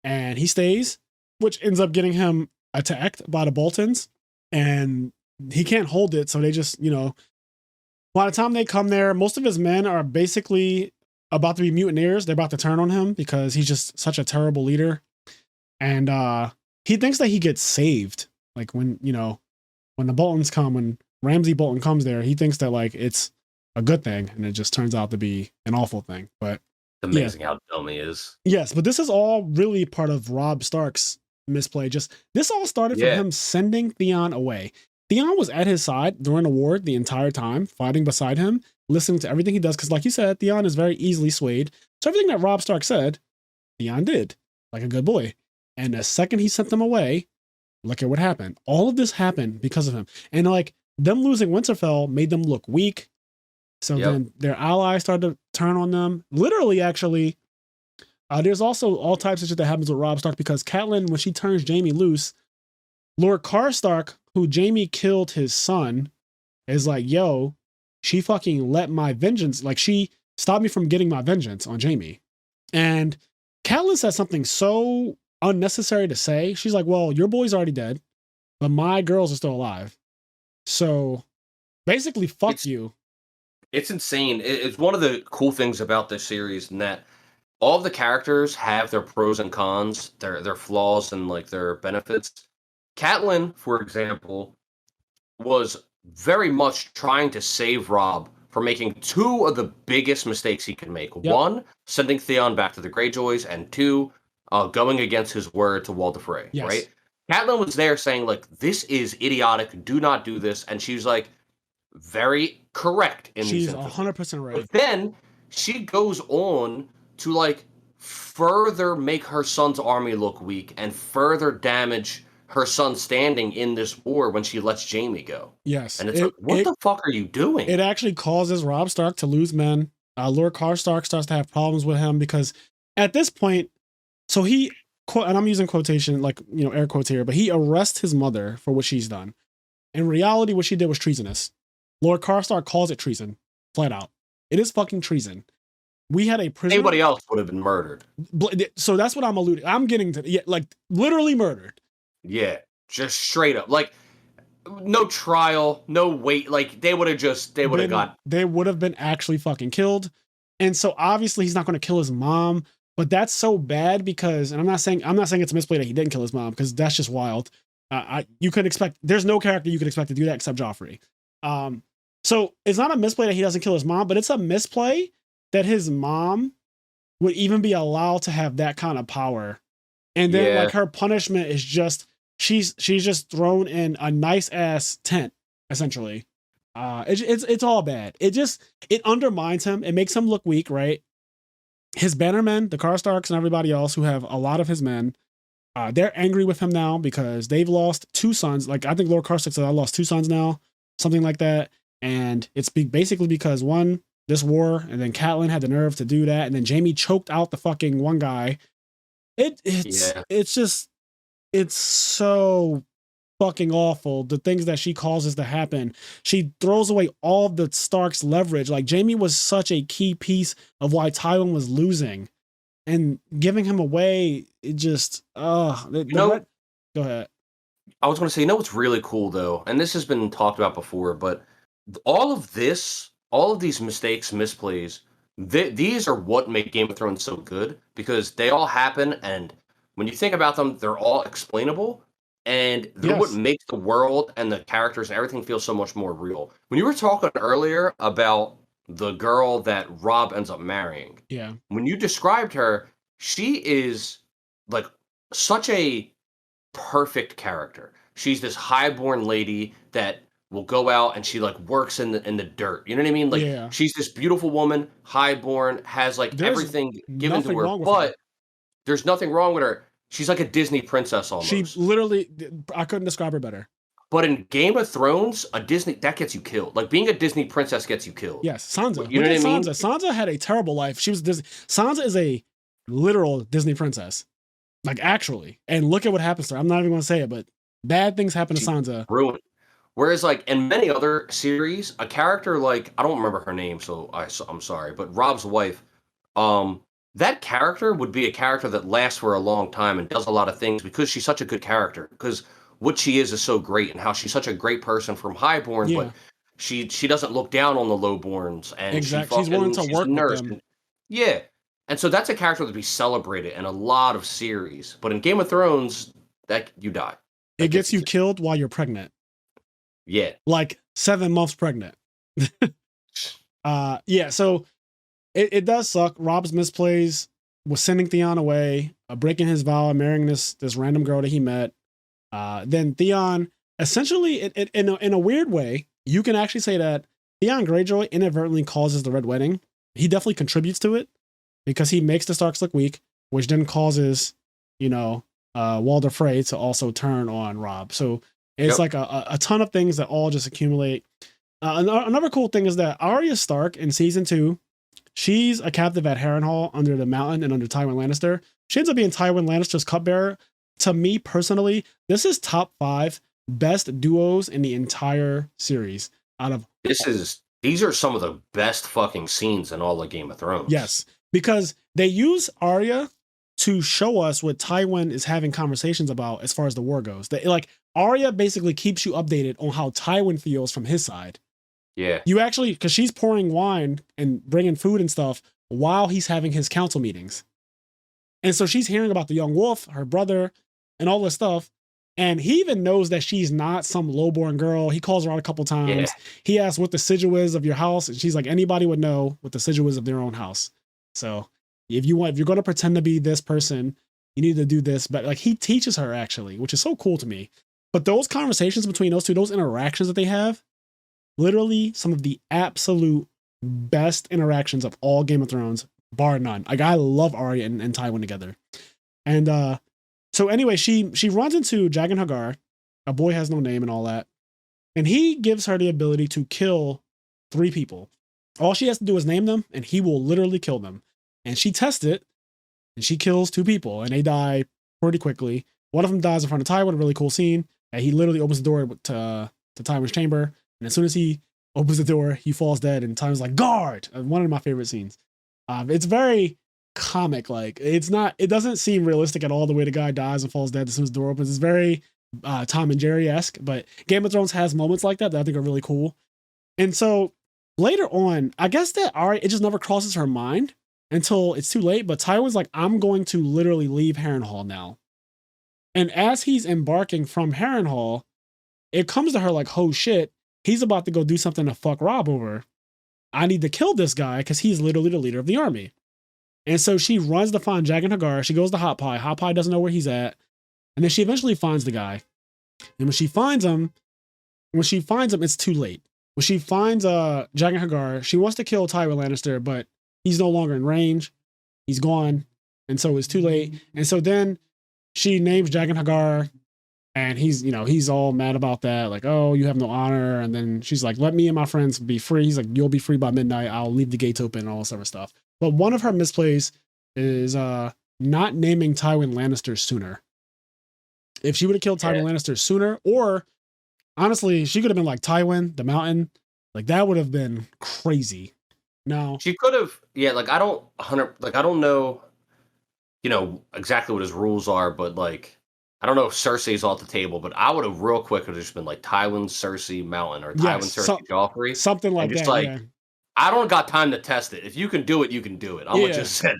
and he stays, which ends up getting him attacked by the Boltons, and he can't hold it. So they just, by the time they come there, most of his men are basically about to be mutineers. They're about to turn on him because he's just such a terrible leader. And he thinks that he gets saved. Like when the Boltons come, when Ramsay Bolton comes there, he thinks that like it's a good thing, and it just turns out to be an awful thing. But it's amazing how dumb he is. Yes, but this is all really part of Robb Stark's misplay. This all started from him sending Theon away. Theon was at his side during the war the entire time, fighting beside him, listening to everything he does. Because like you said, Theon is very easily swayed. So everything that Robb Stark said, Theon did, like a good boy. And the second he sent them away, look at what happened. All of this happened because of him. And like them losing Winterfell made them look weak. So then their allies started to turn on them. Literally, actually, there's also all types of shit that happens with Robb Stark because Catelyn, when she turns Jaime loose, Lord Karstark who Jaime killed his son, is like, yo, she fucking let my vengeance, like she stopped me from getting my vengeance on Jaime. And Catelyn says something so unnecessary to say. She's like, well, your boy's already dead, but my girls are still alive. So basically, fuck you. It's insane. It's one of the cool things about this series in that all of the characters have their pros and cons, their flaws and like their benefits. Catelyn, for example, was very much trying to save Robb from making two of the biggest mistakes he could make. Yep. One, sending Theon back to the Greyjoys, and two, going against his word to Walder Frey, yes. Right? Catelyn was there saying, like, this is idiotic, do not do this, and she was, like, very correct in She's 100% right. But then she goes on to, like, further make her son's army look weak and further damage her son's standing in this war when she lets Jaime go. Yes. And it's like, what the fuck are you doing? It actually causes Robb Stark to lose men. Lord Karstark starts to have problems with him because at this point, so he, and I'm using quotation, like, you know, air quotes here, but he arrests his mother for what she's done. In reality, what she did was treasonous. Lord Karstark calls it treason, flat out. It is fucking treason. We had a prisoner. Anybody else would have been murdered. So that's what I'm alluding. I'm getting to, yeah, like literally murdered. Yeah, just straight up. Like, no trial, no wait. Like, they would have been actually fucking killed. And so obviously he's not going to kill his mom, but that's so bad because, and I'm not saying it's a misplay that he didn't kill his mom because that's just wild. You could expect, there's no character you could expect to do that except Joffrey. So it's not a misplay that he doesn't kill his mom, but it's a misplay that his mom would even be allowed to have that kind of power. And then like her punishment is just, she's just thrown in a nice ass tent, essentially. It's all bad. It undermines him. It makes him look weak, right? His bannermen, the Karstarks and everybody else who have a lot of his men, they're angry with him now because they've lost 2 sons. Like, I think Lord Karstark said, I lost 2 sons now, something like that. And it's basically because one, this war, and then Catelyn had the nerve to do that, and then Jaime choked out the fucking one guy. It's so fucking awful. The things that she causes to happen. She throws away all of the Stark's leverage. Like, Jaime was such a key piece of why Tywin was losing, and giving him away, it just, go ahead. I was going to say, you know what's really cool though, and this has been talked about before, but all of these mistakes, misplays, these are what make Game of Thrones so good, because they all happen, and when you think about them, they're all explainable, and they're what makes the world and the characters and everything feel so much more real. When you were talking earlier about the girl that Robb ends up marrying, when you described her, she is like such a perfect character. She's this highborn lady that will go out and she like works in the dirt. You know what I mean? Like, she's this beautiful woman, highborn, has like everything given to her, but there's nothing wrong with her. She's like a Disney princess almost. She literally, I couldn't describe her better. But in Game of Thrones, that gets you killed. Like, being a Disney princess gets you killed. Yes, Sansa. You know what I mean? Sansa had a terrible life. She was Sansa is a literal Disney princess. Like, actually. And look at what happens to her. I'm not even going to say it, but bad things happen to Sansa. Ruined. Whereas, like, in many other series, a character like, I don't remember her name, so I'm sorry, but Robb's wife, that character would be a character that lasts for a long time and does a lot of things because she's such a good character. Because what she is so great, and how she's such a great person from highborn, but she doesn't look down on the lowborns, and she's willing to work with them. And so that's a character to be celebrated in a lot of series. But in Game of Thrones, that you die. It gets you killed while you're pregnant. Yeah. Like 7 months pregnant. So it does suck. Robb's misplays was sending Theon away, breaking his vow, marrying this random girl that he met. Then Theon, essentially, in a weird way, you can actually say that Theon Greyjoy inadvertently causes the Red Wedding. He definitely contributes to it because he makes the Starks look weak, which then causes, Walder Frey to also turn on Robb. So it's like a ton of things that all just accumulate. Another cool thing is that Arya Stark in season 2, she's a captive at Harrenhal under the Mountain and under Tywin Lannister. She ends up being Tywin Lannister's cupbearer. To me personally, this is top 5 best duos in the entire series. Out of these are some of the best fucking scenes in all of Game of Thrones. Yes, because they use Arya to show us what Tywin is having conversations about as far as the war goes. Like Arya basically keeps you updated on how Tywin feels from his side. Yeah. You actually, because she's pouring wine and bringing food and stuff while he's having his council meetings. And so she's hearing about the young wolf, her brother, and all this stuff. And he even knows that she's not some lowborn girl. He calls her out a couple times. Yeah. He asks what the sigil is of your house. And she's like, anybody would know what the sigil is of their own house. So if you're going to pretend to be this person, you need to do this. But like he teaches her actually, which is so cool to me. But those conversations between those two, those interactions that they have, literally some of the absolute best interactions of all Game of Thrones, bar none. Like I love Arya and Tywin together. And so anyway, she runs into Jagan Hagar, a boy has no name and all that. And he gives her the ability to kill 3 people. All she has to do is name them and he will literally kill them. And she tests it and she kills 2 people and they die pretty quickly. One of them dies in front of Tywin, a really cool scene. And he literally opens the door to Tywin's chamber. And as soon as he opens the door, he falls dead. And Tywin's like, guard! One of my favorite scenes. It's very comic. Like it doesn't seem realistic at all the way the guy dies and falls dead as soon as the door opens. It's very Tom and Jerry-esque. But Game of Thrones has moments like that I think are really cool. And so later on, I guess that it just never crosses her mind until it's too late. But Tywin's like, I'm going to literally leave Harrenhal now. And as he's embarking from Harrenhal, it comes to her like, oh shit, he's about to go do something to fuck Robb over. I need to kill this guy because he's literally the leader of the army. And so she runs to find Jagan Hagar. She goes to Hot Pie. Hot Pie doesn't know where he's at. And then she eventually finds the guy. And when she finds him, it's too late. When she finds Jagan Hagar, she wants to kill Tywin Lannister, but he's no longer in range. He's gone. And so it's too late. And so then she names Jagan Hagar. And he's all mad about that. Like, oh, you have no honor. And then she's like, let me and my friends be free. He's like, you'll be free by midnight. I'll leave the gates open and all this other stuff. But one of her misplays is not naming Tywin Lannister sooner. If she would have killed Tywin Lannister sooner, or honestly, she could have been like Tywin, the Mountain. Like that would have been crazy. No. She could have, like I don't know, exactly what his rules are, but like I don't know if Cersei's off the table, but I would have real quick have just been like Tywin, Cersei, Mountain, or Tywin, Cersei, Joffrey. Something like that. Like, yeah. I don't got time to test it. If you can do it, you can do it. I'm just saying.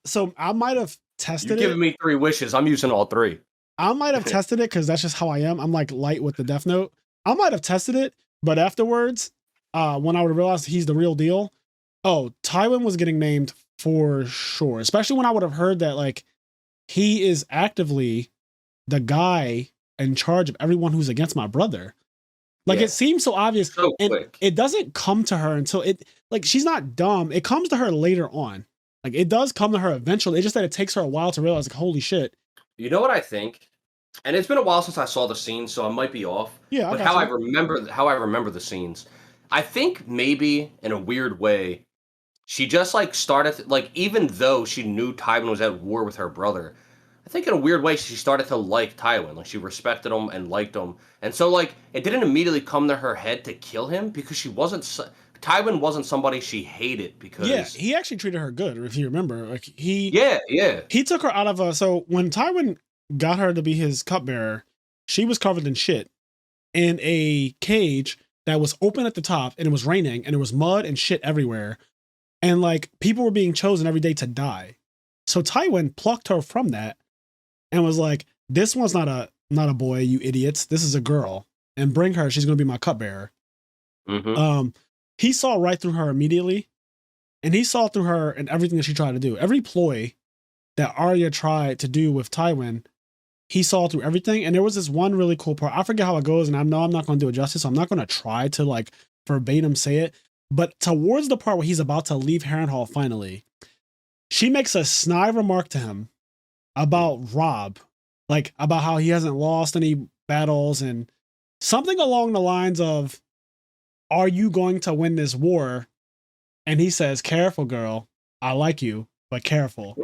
So I might have tested it. You're giving me 3 wishes. I'm using all 3. I might have tested it because that's just how I am. I'm like light with the Death Note. I might have tested it, but afterwards, when I would have realized he's the real deal, Tywin was getting named for sure. Especially when I would have heard that like he is actively the guy in charge of everyone who's against my brother. Like it seems so obvious. So and quick. It doesn't come to her until she's not dumb. It comes to her later on. Like it does come to her eventually. It's just that it takes her a while to realize like, holy shit. You know what I think? And it's been a while since I saw the scene, so I might be off. Yeah. But how I remember the scenes, I think maybe in a weird way, she just like started like even though she knew Tywin was at war with her brother, I think in a weird way she started to like Tywin. Like she respected him and liked him, and so like it didn't immediately come to her head to kill him because Tywin wasn't somebody she hated because he actually treated her good. If you remember, like he took her out of so when Tywin got her to be his cupbearer, she was covered in shit in a cage that was open at the top, and it was raining, and there was mud and shit everywhere, and like people were being chosen every day to die. So Tywin plucked her from that and was like, "This one's not a boy, you idiots. This is a girl, and bring her. She's gonna be my cupbearer." Mm-hmm. He saw right through her immediately, and he saw through her and everything that she tried to do. Every ploy that Arya tried to do with Tywin, he saw through everything. And there was this one really cool part. I forget how it goes, and I know I'm not going to do it justice, so I'm not going to try to like verbatim say it. But towards the part where he's about to leave Harrenhal finally, she makes a snide remark to him about Robb, like about how he hasn't lost any battles and something along the lines of, are you going to win this war? And he says, careful, girl. I like you, but careful.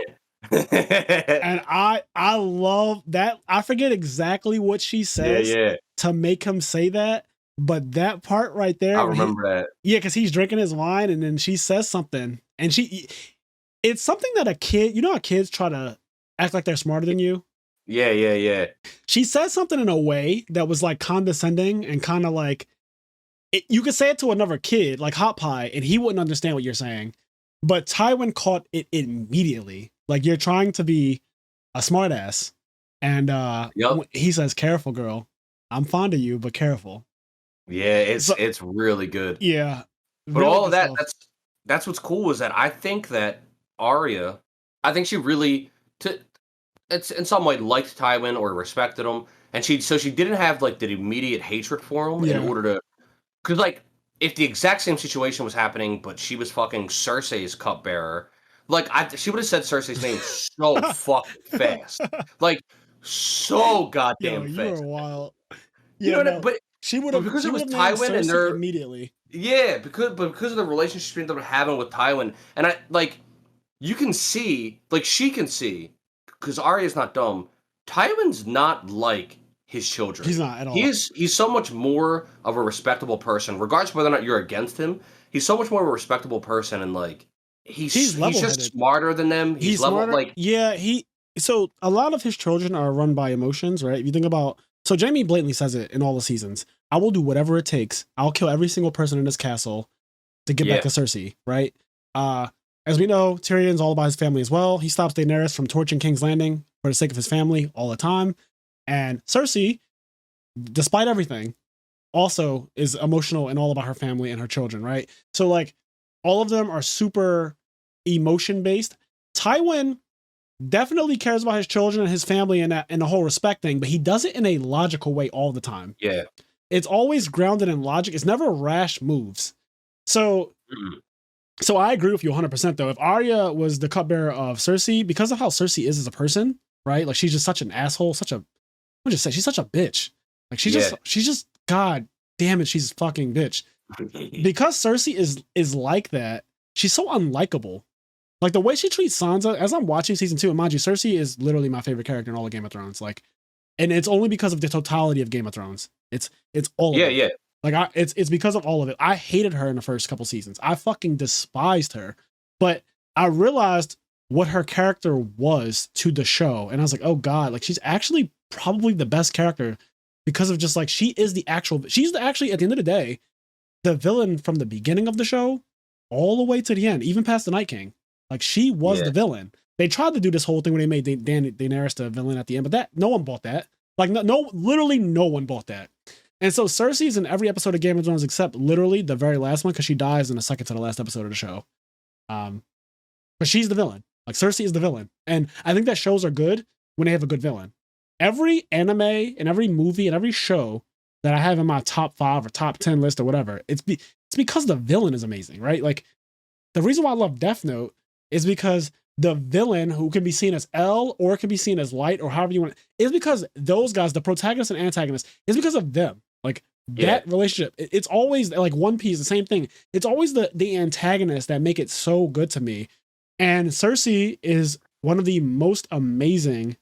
And I love that. I forget exactly what she says to make him say that, but that part right there. I remember that. Yeah, because he's drinking his wine and then she says something. And it's something that a kid, you know how kids try to act like they're smarter than you? Yeah. She says something in a way that was like condescending and kind of like, you could say it to another kid, like Hot Pie, and he wouldn't understand what you're saying. But Tywin caught it immediately. Like, you're trying to be a smartass. And he says, careful, girl. I'm fond of you, but careful. Yeah, it's really good. Yeah. But all of that, that's what's cool is that I think that Arya, I think she really, it's in some way liked Tywin or respected him. And she didn't have like that immediate hatred for him in order to, because like, if the exact same situation was happening, but she was fucking Cersei's cupbearer, like she would have said Cersei's name so fucking fast, like so goddamn fast. You were wild. Yeah, you know, but she would have because it was Tywin and they're immediately. Yeah, because of the relationship they're having with Tywin, and I like you can see, like she can see, because Arya's not dumb. Tywin's not like his children. He's not at all. He's so much more of a respectable person, regardless of whether or not you're against him. He's so much more of a respectable person, and like he's just smarter than them. He's level smarter. Like so a lot of his children are run by emotions, right? If you think about, so Jaime blatantly says it in all the seasons. I will do whatever it takes. I'll kill every single person in this castle to get back to Cersei, right? As we know, Tyrion's all about his family as well. He stops Daenerys from torching King's Landing for the sake of his family all the time. And Cersei, despite everything, also is emotional and all about her family and her children, right? So like all of them are super emotion based. Tywin definitely cares about his children and his family and the whole respect thing, but he does it in a logical way all the time. Yeah. It's always grounded in logic. It's never rash moves. So I agree with you 100% though. If Arya was the cupbearer of Cersei, because of how Cersei is as a person, right? Like she's just such an asshole, she's such a bitch. Like she's just, God damn it, she's a fucking bitch. Because Cersei is like that, she's so unlikable. Like the way she treats Sansa, as I'm watching season 2, and mind you, Cersei is literally my favorite character in all of Game of Thrones. Like, and it's only because of the totality of Game of Thrones. It's all of it. Yeah. Like it's because of all of it. I hated her in the first couple seasons. I fucking despised her. But I realized what her character was to the show. And I was like, oh God, like she's actually probably the best character because of just like, she's actually at the end of the day, the villain from the beginning of the show all the way to the end, even past the Night King. Like she was the villain. They tried to do this whole thing where they made Daenerys the villain at the end, but that no one bought that. Like literally no one bought that. And so Cersei's in every episode of Game of Thrones except literally the very last one because she dies in the second to the last episode of the show. But she's the villain. Like Cersei is the villain, and I think that shows are good when they have a good villain. Every anime and every movie and every show that I have in my top 5 or top 10 list or whatever, it's because the villain is amazing, right? Like the reason why I love Death Note is because the villain, who can be seen as L or it can be seen as Light or however you want, is because those guys, the protagonist and antagonist, is because of them. Like that relationship. It's always like One Piece, the same thing. It's always the antagonist that make it so good to me. And Cersei is one of the most amazing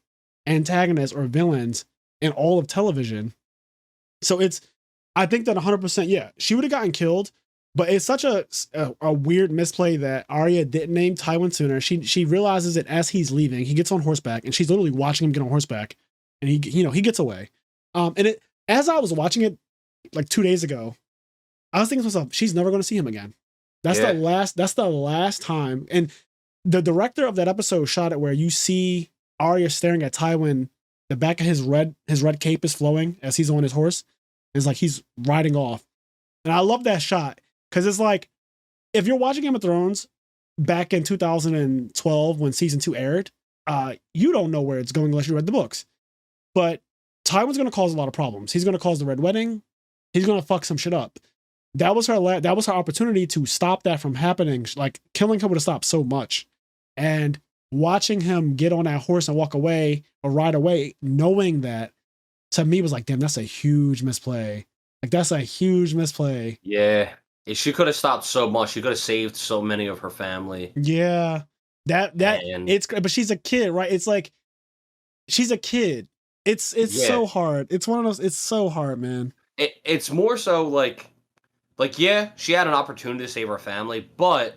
antagonists or villains in all of television. So I think that 100%, she would have gotten killed, but it's such a weird misplay that Arya didn't name Tywin sooner. She realizes it as he's leaving. He gets on horseback and she's literally watching him get on horseback and he gets away. As I was watching it like 2 days ago, I was thinking to myself, she's never going to see him again. That's the last time. And the director of that episode shot it where you see Arya staring at Tywin. The back of his red cape is flowing as he's on his horse. It's like he's riding off. And I love that shot because it's like, if you're watching Game of Thrones back in 2012 when season 2 aired, you don't know where it's going unless you read the books. But Tywin's going to cause a lot of problems. He's going to cause the Red Wedding. He's going to fuck some shit up. That was her opportunity to stop that from happening. Like killing him would have stopped so much. And watching him get on that horse and walk away or ride away, knowing that, to me was like, damn, that's a huge misplay. Like that's a huge misplay. Yeah. She could have stopped so much. She could have saved so many of her family. Yeah. But she's a kid, right? It's like she's a kid. It's so hard. It's one of those. It's so hard, man. It's more so like yeah, she had an opportunity to save her family, but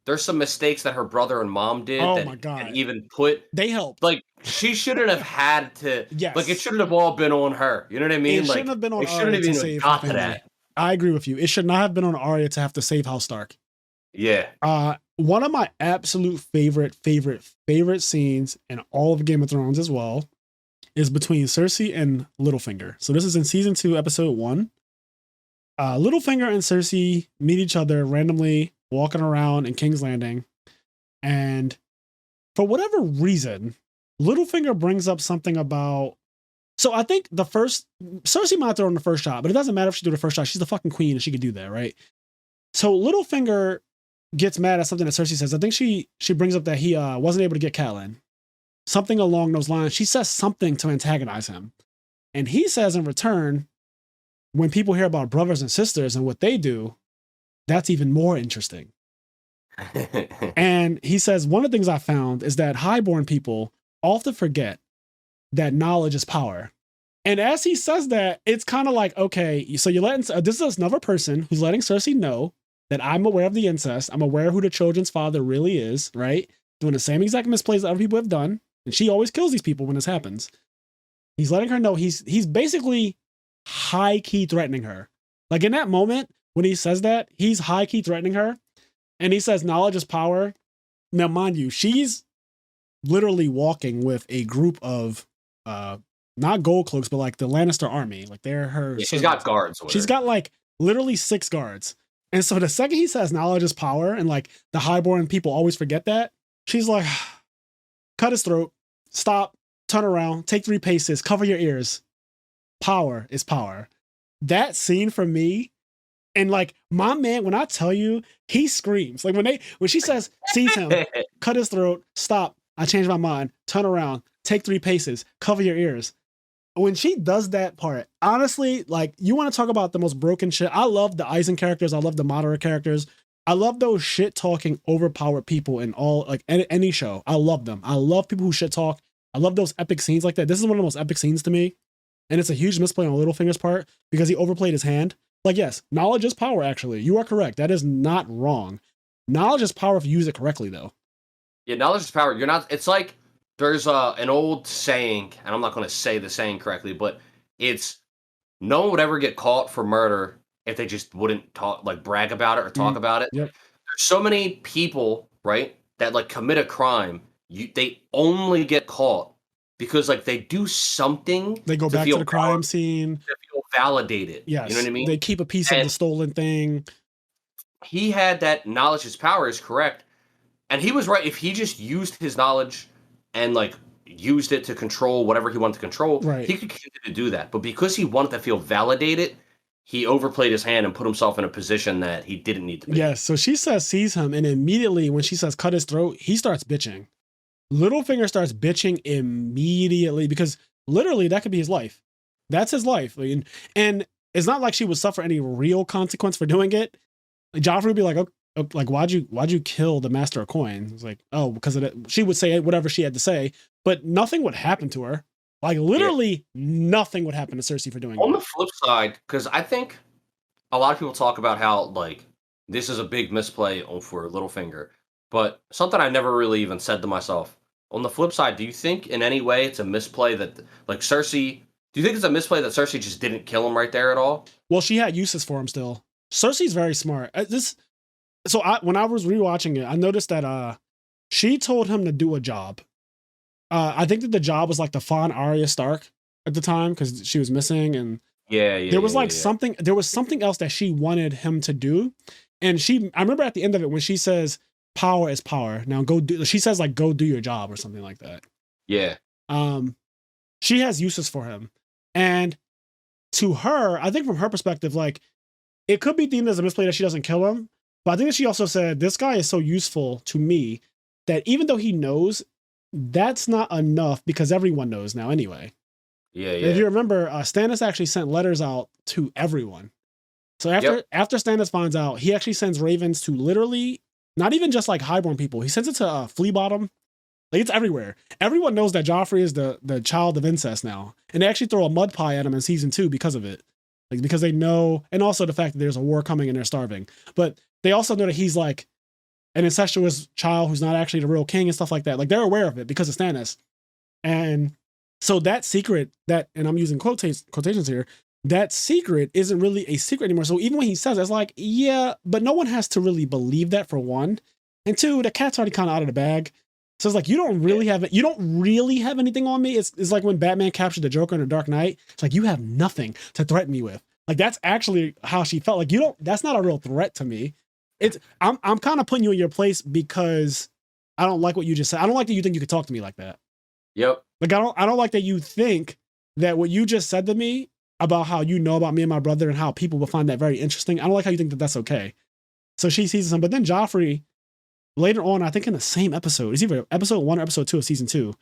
there's some mistakes that her brother and mom did. Oh that my God. Even put they helped. Like she shouldn't have had to. Yes. Like it shouldn't have all been on her. You know what I mean? It shouldn't have been on Arya to save her family. That. I agree with you. It should not have been on Arya to have to save House Stark. Yeah. One of my absolute favorite scenes in all of Game of Thrones as well is between Cersei and Littlefinger. So this is in season 2, episode 1. Littlefinger and Cersei meet each other randomly walking around in King's Landing, and for whatever reason, Littlefinger brings up something about. So I think Cersei might throw in the first shot, but it doesn't matter if she do the first shot. She's the fucking queen and she could do that, right? So Littlefinger gets mad at something that Cersei says. I think she brings up that he wasn't able to get Catelyn. Something along those lines. She says something to antagonize him. And he says in return, when people hear about brothers and sisters and what they do, that's even more interesting. And he says, one of the things I found is that highborn people often forget that knowledge is power. And as he says that, it's kind of like, okay, so you're letting, this is another person who's letting Cersei know that I'm aware of the incest. I'm aware who the children's father really is, right? Doing the same exact misplays that other people have done. And she always kills these people when this happens. He's letting her know he's basically high-key threatening her. Like in that moment, when he says that, he's high-key threatening her. And he says knowledge is power. Now, mind you, she's literally walking with a group of, not gold cloaks, but like the Lannister army. Like they're her. Yeah, she's got guards. She's got like literally 6 guards. And so the second he says knowledge is power, and like the highborn people always forget that, she's like, cut his throat, stop, turn around, take 3 paces, cover your ears. Power is power. That scene for me, and like my man, when I tell you, he screams. Like when she says, seize him, cut his throat, stop, I changed my mind, turn around, take 3 paces, cover your ears. When she does that part, honestly, like you want to talk about the most broken shit. I love the Eisen characters. I love the Moderate characters. I love those shit talking overpowered people in all, like any show. I love them. I love people who shit talk. I love those epic scenes like that. This is one of the most epic scenes to me. And it's a huge misplay on Littlefinger's part because he overplayed his hand. Like, yes, knowledge is power, actually. You are correct. That is not wrong. Knowledge is power if you use it correctly, though. Yeah, knowledge is power. You're not, it's like, there's an old saying, and I'm not going to say the saying correctly, but it's no one would ever get caught for murder if they just wouldn't talk, like brag about it or talk about it. Yep. There's so many people, right, that like commit a crime. They only get caught because like they do something. They go back to the crime scene. To feel validated. Yes. You know what I mean? They keep a piece of the stolen thing. He had that knowledge is power is correct. And he was right. If he just used his knowledge and like used it to control whatever he wanted to control, right, he could continue to do that. But because he wanted to feel validated, he overplayed his hand and put himself in a position that he didn't need to be. Yes, so she says seize him, and immediately when she says cut his throat, he starts bitching. Littlefinger starts bitching immediately because literally that could be his life. That's his life. And it's not like she would suffer any real consequence for doing it. Joffrey would be like, oh, like why'd you kill the Master of Coin? It's like, oh, because of it. She would say whatever she had to say, but nothing would happen to her. Like literally nothing would happen to Cersei for doing it. On the flip side, because I think a lot of people talk about how like this is a big misplay for Littlefinger, but something I never really even said to myself. On the flip side, do you think in any way it's a misplay that like Cersei? Do you think it's a misplay that Cersei just didn't kill him right there at all? Well, she had uses for him still. Cersei's very smart. When I was rewatching it, I noticed that she told him to do a job. I think that the job was like to find Arya Stark at the time because she was missing, and there was something. There was something else that she wanted him to do, and I remember at the end of it when she says, "Power is power." Now go do. She says like, "Go do your job" or something like that. Yeah. She has uses for him, and to her, I think from her perspective, like it could be deemed as a misplay that she doesn't kill him. But I think that she also said, this guy is so useful to me that even though he knows, that's not enough because everyone knows now anyway. Yeah. If you remember, Stannis actually sent letters out to everyone. So after Stannis finds out, he actually sends ravens to literally not even just like highborn people. He sends it to Flea Bottom. Like, it's everywhere. Everyone knows that Joffrey is the child of incest now, and they actually throw a mud pie at him in season 2 because of it, like because they know, and also the fact that there's a war coming and they're starving. But they also know that he's like an incestuous child who's not actually the real king and stuff like that. Like, they're aware of it because of Stannis, and so that secret that, and I'm using quotations here, that secret isn't really a secret anymore. So even when he says it, it's like, yeah, but no one has to really believe that, for one, and two, the cat's already kind of out of the bag. So it's like, you don't really have anything on me. It's like when Batman captured the Joker in The Dark Knight. It's like, you have nothing to threaten me with. Like, that's actually how she felt. Like, that's not a real threat to me. I'm kind of putting you in your place because I don't like what you just said. I don't like that you think you could talk to me like that. Yep. Like, I don't like that you think that what you just said to me about how you know about me and my brother and how people will find that very interesting. I don't like how you think that that's okay. So she sees him, but then Joffrey, later on, I think in the same episode, it's either episode 1 or episode 2 of season 2.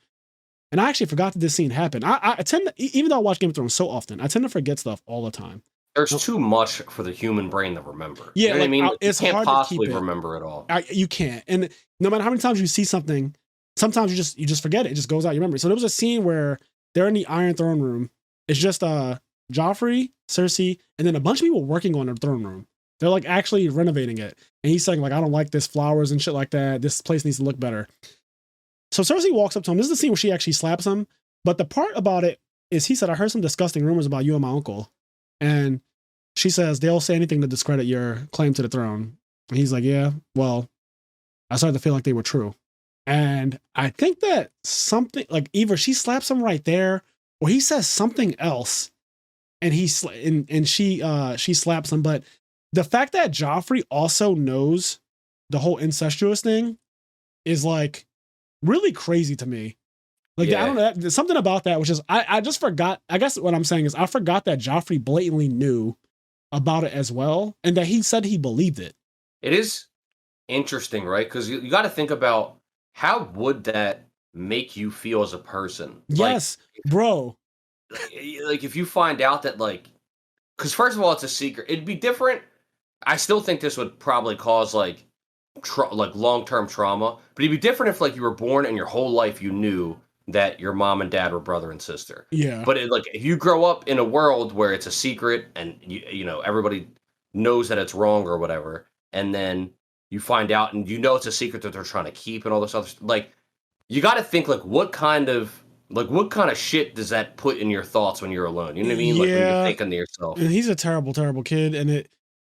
And I actually forgot that this scene happened. I tend to, even though I watch Game of Thrones so often, I tend to forget stuff all the time. There's too much for the human brain to remember. Yeah, you know what I mean? It's you can't hard possibly to keep it. Remember it all. You can't. And no matter how many times you see something, sometimes you just forget it. It just goes out your memory. So there was a scene where they're in the Iron Throne room. It's just Joffrey, Cersei, and then a bunch of people working on the throne room. They're like actually renovating it. And he's saying like, I don't like this, flowers and shit like that. This place needs to look better. So Cersei walks up to him. This is the scene where she actually slaps him. But the part about it is he said, I heard some disgusting rumors about you and my uncle. And she says, they'll say anything to discredit your claim to the throne. And he's like, yeah, well, I started to feel like they were true. And I think that something like either she slaps him right there or he says something else and she slaps him. But the fact that Joffrey also knows the whole incestuous thing is like really crazy to me. Like, yeah. I don't know, there's something about that, which is, I just forgot. I guess what I'm saying is I forgot that Joffrey blatantly knew about it as well. And that he said he believed it. It is interesting, right? Because you got to think about how would that make you feel as a person? Yes, like, bro. Like if you find out that like, because first of all, it's a secret. It'd be different. I still think this would probably cause like long-term trauma, but it'd be different if like you were born and your whole life you knew that your mom and dad were brother and sister. Yeah. But like if you grow up in a world where it's a secret and you know everybody knows that it's wrong or whatever, and then you find out and you know it's a secret that they're trying to keep and all this other like you got to think like what kind of shit does that put in your thoughts when you're alone? You know what I mean? Like when you're thinking to yourself. And he's a terrible, terrible kid. And it,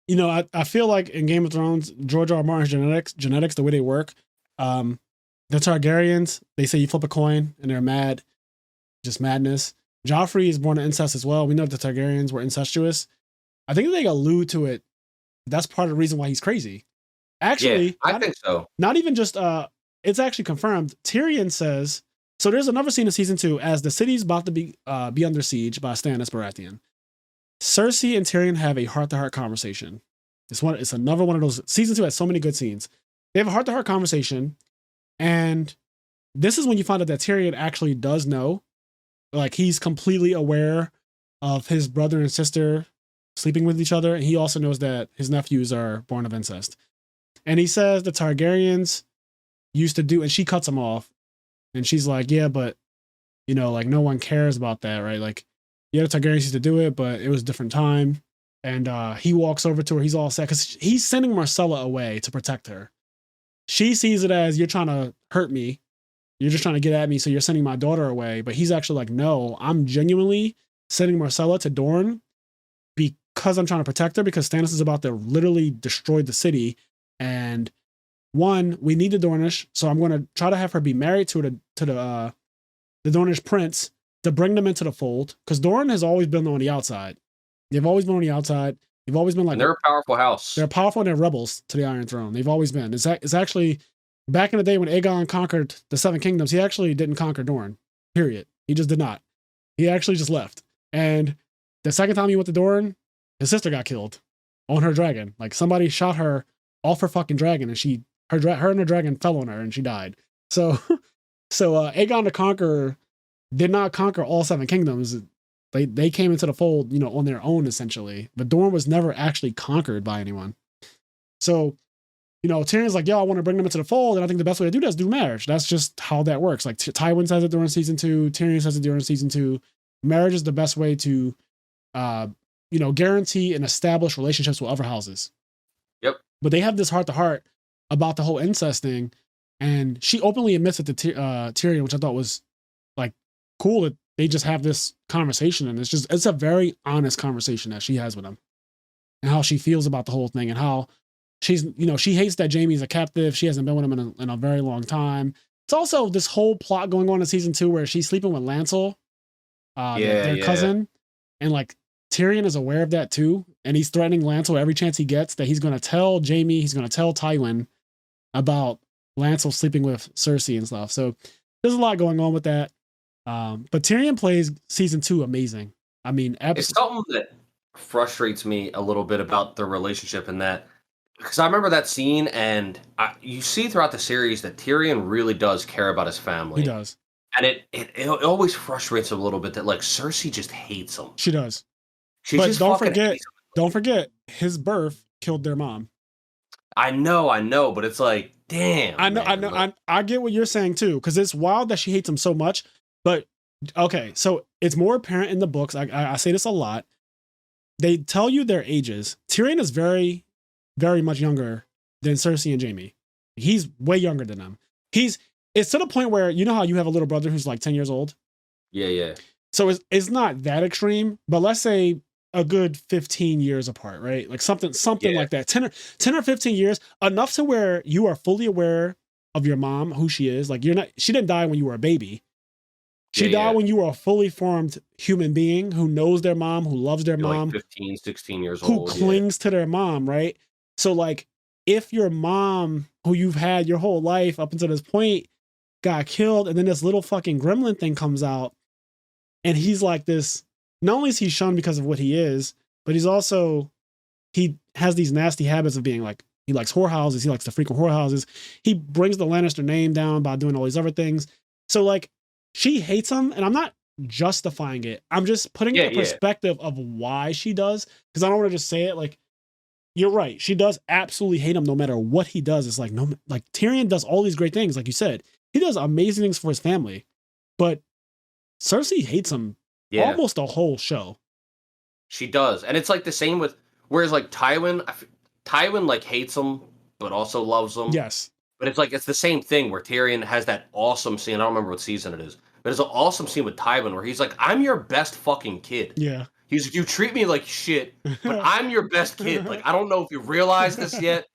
you know, I feel like in Game of Thrones, George R. R. Martin's genetics, the way they work, the Targaryens, they say you flip a coin and they're mad, just madness. Joffrey is born to incest as well. We know that the Targaryens were incestuous. I think they allude to it. That's part of the reason why he's crazy. Actually, yeah, I think so. Not even just, it's actually confirmed. Tyrion says, so there's another scene in season 2 as the city's about to be under siege by Stannis Baratheon. Cersei and Tyrion have a heart-to-heart conversation. It's another one of those. Season 2 has so many good scenes. They have a heart-to-heart conversation, and this is when you find out that Tyrion actually does know. Like, he's completely aware of his brother and sister sleeping with each other, and he also knows that his nephews are born of incest. And he says the Targaryens used to do, and she cuts him off, and she's like, yeah, but, you know, like, no one cares about that, right? Like, yeah, the Targaryens used to do it, but it was a different time. And he walks over to her. He's all sad because he's sending Marcella away to protect her. She sees it as, you're trying to hurt me. You're just trying to get at me, so you're sending my daughter away. But he's actually like, no, I'm genuinely sending Marcella to Dorne because I'm trying to protect her, because Stannis is about to literally destroy the city. And one, we need the Dornish, so I'm going to try to have her be married to the Dornish prince to bring them into the fold, because Dorne has always been on the outside. They've always been on the outside. They've always been like, and they're a powerful house. They're powerful and they're rebels to the Iron Throne. They've always been. It's actually back in the day when Aegon conquered the Seven Kingdoms. He actually didn't conquer Dorne. Period. He just did not. He actually just left. And the second time he went to Dorne, his sister got killed on her dragon. Like, somebody shot her off her fucking dragon, and her and her dragon fell on her, and she died. So Aegon the Conqueror did not conquer all Seven Kingdoms. They came into the fold, you know, on their own, essentially. But Dorne was never actually conquered by anyone. So, Tyrion's like, yo, I want to bring them into the fold, and I think the best way to do that is through marriage. That's just how that works. Like Tywin says it during season 2, Tyrion says it during season 2. Marriage is the best way to, guarantee and establish relationships with other houses. Yep. But they have this heart to heart about the whole incest thing, and she openly admits it to Tyrion, which I thought was like cool that they just have this conversation, and it's a very honest conversation that she has with him, and how she feels about the whole thing, and how she hates that Jaime's a captive. She hasn't been with him in a very long time. It's also this whole plot going on in season 2 where she's sleeping with Lancel, their cousin, and like Tyrion is aware of that too, and he's threatening Lancel every chance he gets that he's going to tell Jaime, he's going to tell Tywin about Lancel sleeping with Cersei and stuff. So there's a lot going on with that. But Tyrion plays season 2 amazing. I mean, it's something that frustrates me a little bit about their relationship in that, because I remember that scene, and you see throughout the series that Tyrion really does care about his family. He does. And it always frustrates him a little bit that like Cersei just hates him. She does. She but just don't forget, his birth killed their mom. I know, but it's like, damn. I know. I get what you're saying too, because it's wild that she hates him so much. But okay, so it's more apparent in the books. I say this a lot. They tell you their ages. Tyrion is very, very much younger than Cersei and Jaime. He's way younger than them. It's to the point where, you know how you have a little brother who's like 10 years old? Yeah. So it's not that extreme, but let's say a good 15 years apart, right? Like something like that. 10 or 15 years, enough to where you are fully aware of your mom, who she is. Like she didn't die when you were a baby. She died when you were a fully formed human being who knows their mom, who loves their mom. Like 15, 16 years who old. Who clings to their mom, right? So like, if your mom, who you've had your whole life up until this point, got killed, and then this little fucking gremlin thing comes out, and he's like this, not only is he shunned because of what he is, but he has these nasty habits of being like, he likes whorehouses, he likes to frequent whorehouses, he brings the Lannister name down by doing all these other things. So like, she hates him, and I'm not justifying it. I'm just putting the perspective of why she does, because I don't want to just say it. Like, you're right, she does absolutely hate him no matter what he does. It's like, no, like Tyrion does all these great things, like you said. He does amazing things for his family, but Cersei hates him almost the whole show. She does, and it's like the same with, whereas like Tywin like hates him, but also loves him. Yes. But it's the same thing where Tyrion has that awesome scene. I don't remember what season it is, but it's an awesome scene with Tywin where he's like, I'm your best fucking kid. Yeah. He's like, you treat me like shit, but I'm your best kid. Like, I don't know if you realize this yet,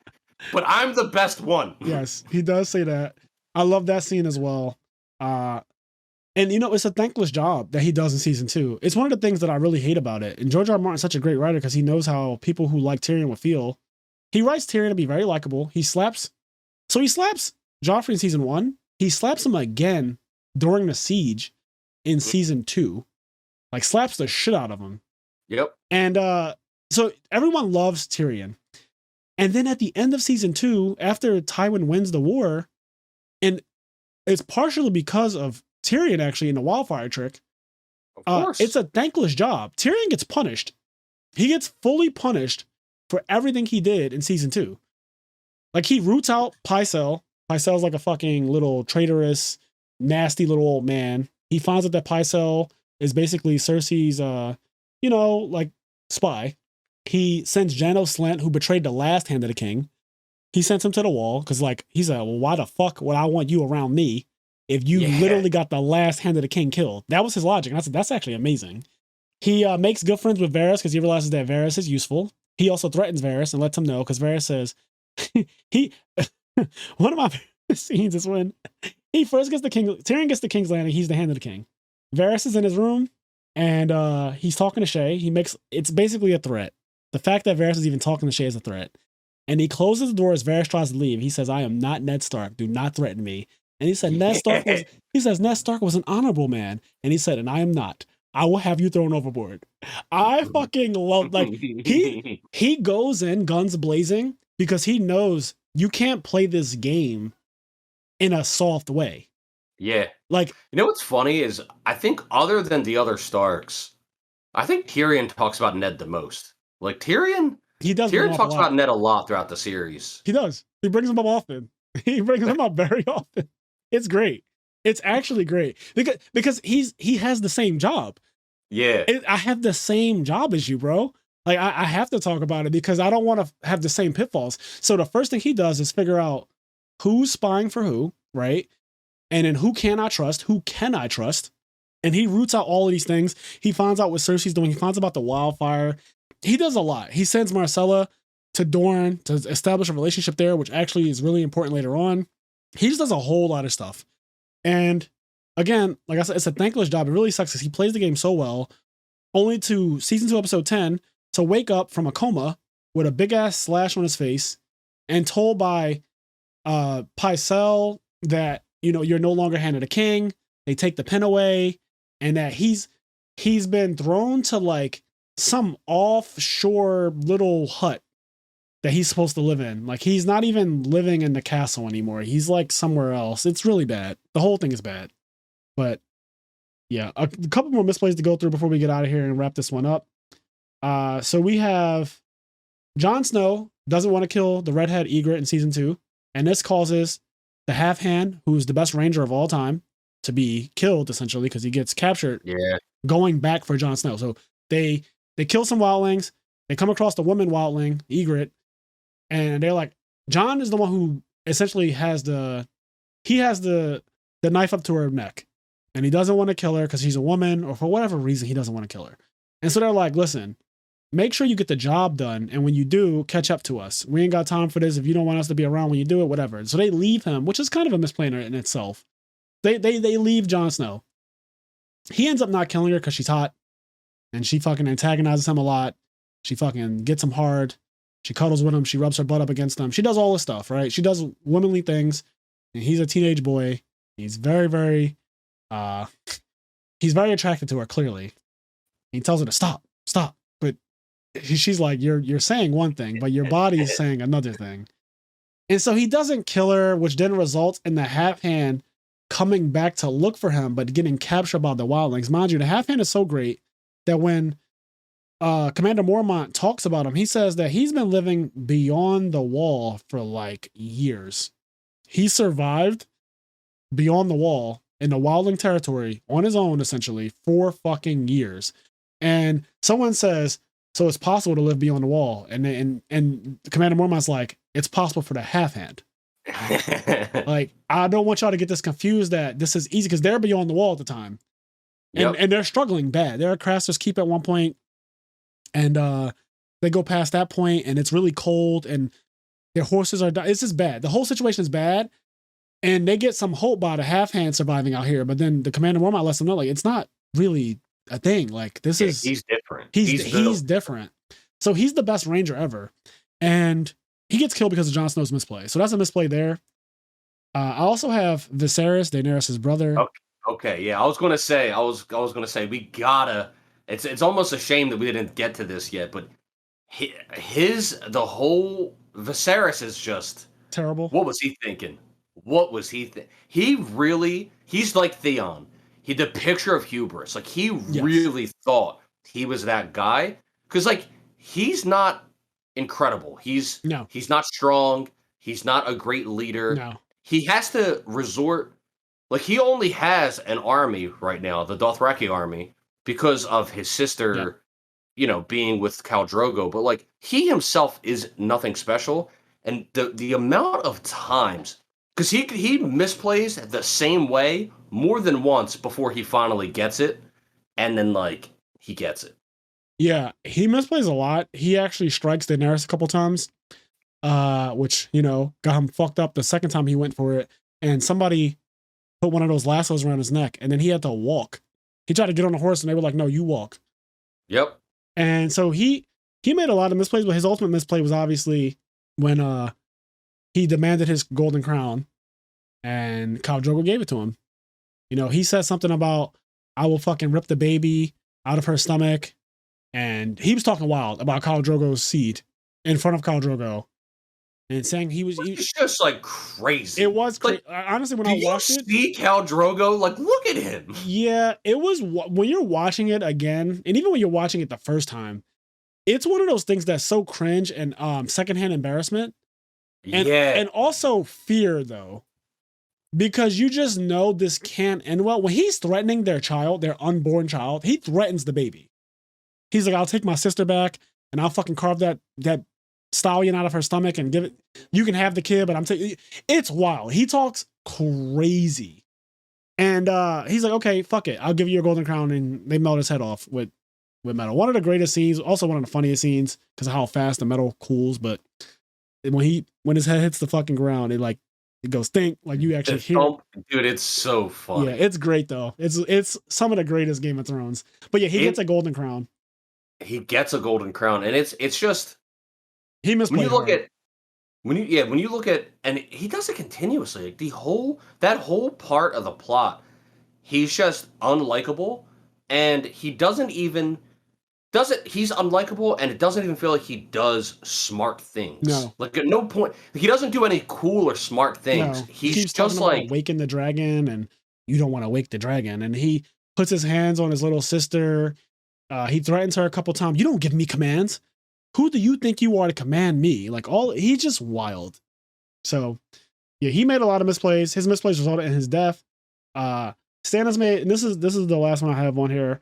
but I'm the best one. Yes, he does say that. I love that scene as well. And it's a thankless job that he does in season 2. It's one of the things that I really hate about it. And George R. R. Martin's such a great writer because he knows how people who like Tyrion would feel. He writes Tyrion to be very likable. He slaps Joffrey in season 1. He slaps him again during the siege in season 2. Like, slaps the shit out of him. Yep. And so everyone loves Tyrion. And then at the end of season 2, after Tywin wins the war, and it's partially because of Tyrion actually in the wildfire trick. Of course. It's a thankless job. Tyrion gets punished. He gets fully punished for everything he did in season 2. Like, he roots out Pycelle. Pycelle's like a fucking little traitorous, nasty little old man. He finds out that Pycelle is basically Cersei's, spy. He sends Janos Slynt, who betrayed the last Hand of the King. He sends him to the wall because, like, he's like, well, why the fuck would I want you around me if you literally got the last Hand of the King killed? That was his logic. And I said, that's actually amazing. He makes good friends with Varys because he realizes that Varys is useful. He also threatens Varys and lets him know because Varys says, one of my favorite scenes is when he first gets Tyrion gets the King's Landing. He's the Hand of the King. Varys is in his room and he's talking to Shae. It's basically a threat. The fact that Varys is even talking to Shae is a threat. And he closes the door as Varys tries to leave. He says, I am not Ned Stark. Do not threaten me. And he said, Ned Stark was an honorable man. And he said, and I am not. I will have you thrown overboard. I fucking love, like, he goes in guns blazing because he knows you can't play this game in a soft way. Yeah. Like, you know what's funny is I think other than the other Starks, I think Tyrion talks about Ned the most. Like, Tyrion talks about Ned a lot throughout the series. He does. He brings them up often. He brings them up very often. It's great. It's actually great because he has the same job. Yeah. I have the same job as you, bro. Like I have to talk about it because I don't want to have the same pitfalls. So the first thing he does is figure out who's spying for who, right? And then who can I trust? Who can I trust? And he roots out all of these things. He finds out what Cersei's doing. He finds about the wildfire. He does a lot. He sends Marcella to Dorne to establish a relationship there, which actually is really important later on. He just does a whole lot of stuff. And again, like I said, it's a thankless job. It really sucks because he plays the game so well, only to season 2, episode 10, to wake up from a coma with a big ass slash on his face and told by Pycelle that, you're no longer hand of the king. They take the pen away, and that he's been thrown to like some offshore little hut that he's supposed to live in. Like he's not even living in the castle anymore. He's like somewhere else. It's really bad. The whole thing is bad. But yeah, a couple more misplays to go through before we get out of here and wrap this one up. So we have Jon Snow doesn't want to kill the redhead Ygritte in season 2. And this causes the half hand, who's the best ranger of all time, to be killed essentially because he gets captured. Yeah. Going back for Jon Snow. So they kill some wildlings. They come across the woman wildling, Ygritte, and they're like, Jon is the one who essentially has the knife up to her neck. And he doesn't want to kill her because she's a woman, or for whatever reason, he doesn't want to kill her. And so they're like, listen, make sure you get the job done. And when you do, catch up to us. We ain't got time for this. If you don't want us to be around when you do it, whatever. So they leave him, which is kind of a misplay in itself. They leave Jon Snow. He ends up not killing her because she's hot. And she fucking antagonizes him a lot. She fucking gets him hard. She cuddles with him. She rubs her butt up against him. She does all this stuff, right? She does womanly things. And he's a teenage boy. He's very, very, he's very attracted to her, clearly. He tells her to stop. But she's like, you're saying one thing, but your body's saying another thing. And so he doesn't kill her, which then results in the half hand coming back to look for him, but getting captured by the wildlings. Mind you, the half hand is so great that when Commander Mormont talks about him, he says that he's been living beyond the wall for like years. He survived beyond the wall in the wildling territory on his own, essentially, for fucking years. And someone says, so it's possible to live beyond the wall. And Commander Mormont's like, it's possible for the half hand. Like, I don't want y'all to get this confused that this is easy, because they're beyond the wall at the time. And they're struggling bad. They're at Craster's Keep at one point, and they go past that point, and it's really cold, and their horses are dying. It's just bad. The whole situation is bad, and they get some hope by the half hand surviving out here. But then the Commander Mormont lets them know, like, it's not really a thing. Like, this is he's different. He's different. So he's the best ranger ever, and he gets killed because of Jon Snow's misplay. So that's a misplay there. I also have Viserys, Daenerys' brother. Okay, yeah. I was gonna say we gotta. It's almost a shame that we didn't get to this yet, but the whole Viserys is just terrible. What was he thinking? He's like Theon. The picture of hubris. Like, he really thought he was that guy. Because, like, he's not incredible. He's not strong. He's not a great leader. No. He has to resort. Like, he only has an army right now, the Dothraki army, because of his sister, being with Khal Drogo. But, like, he himself is nothing special. And the amount of times, because he misplays the same way more than once before he finally gets it, and then, like, he gets it. Yeah, he misplays a lot. He actually strikes Daenerys a couple times, which, got him fucked up the second time he went for it. And somebody put one of those lassos around his neck, and then he had to walk. He tried to get on a horse, and they were like, no, you walk. Yep. And so he made a lot of misplays, but his ultimate misplay was obviously when he demanded his golden crown, and Khal Drogo gave it to him. He said something about, I will fucking rip the baby out of her stomach. And he was talking wild about Khal Drogo's seed in front of Khal Drogo, and saying It's just like crazy. It was crazy. Like, honestly, when I watched it, see Khal Drogo, like, look at him. Yeah, it was, when you're watching it again, and even when you're watching it the first time, it's one of those things that's so cringe and secondhand embarrassment And also fear, though, because you just know this can't end well. When he's threatening their child, their unborn child, he threatens the baby. He's like, I'll take my sister back and I'll fucking carve that stallion out of her stomach and give it. You can have the kid, but I'm taking. It's wild. He talks crazy, and he's like, okay, fuck it, I'll give you your golden crown, and they melt his head off with metal. One of the greatest scenes, also one of the funniest scenes because of how fast the metal cools. But when his head hits the fucking ground, it goes stink. Like you actually hear it. Dude, it's so funny. Yeah, it's great though. It's some of the greatest Game of Thrones. But yeah, he gets a golden crown. He gets a golden crown, and it's just he misplayed. When you look at, and he does it continuously. Like that whole part of the plot, he's just unlikable, and he's unlikable, and it doesn't even feel like he does smart things. No. Like at no point, he doesn't do any cool or smart things. No. He's just like waking the dragon, and you don't want to wake the dragon. And he puts his hands on his little sister. He threatens her a couple times. You don't give me commands. Who do you think you are to command me? He's just wild. So yeah, he made a lot of misplays. His misplays resulted in his death. Stannis made, and this is the last one I have on here.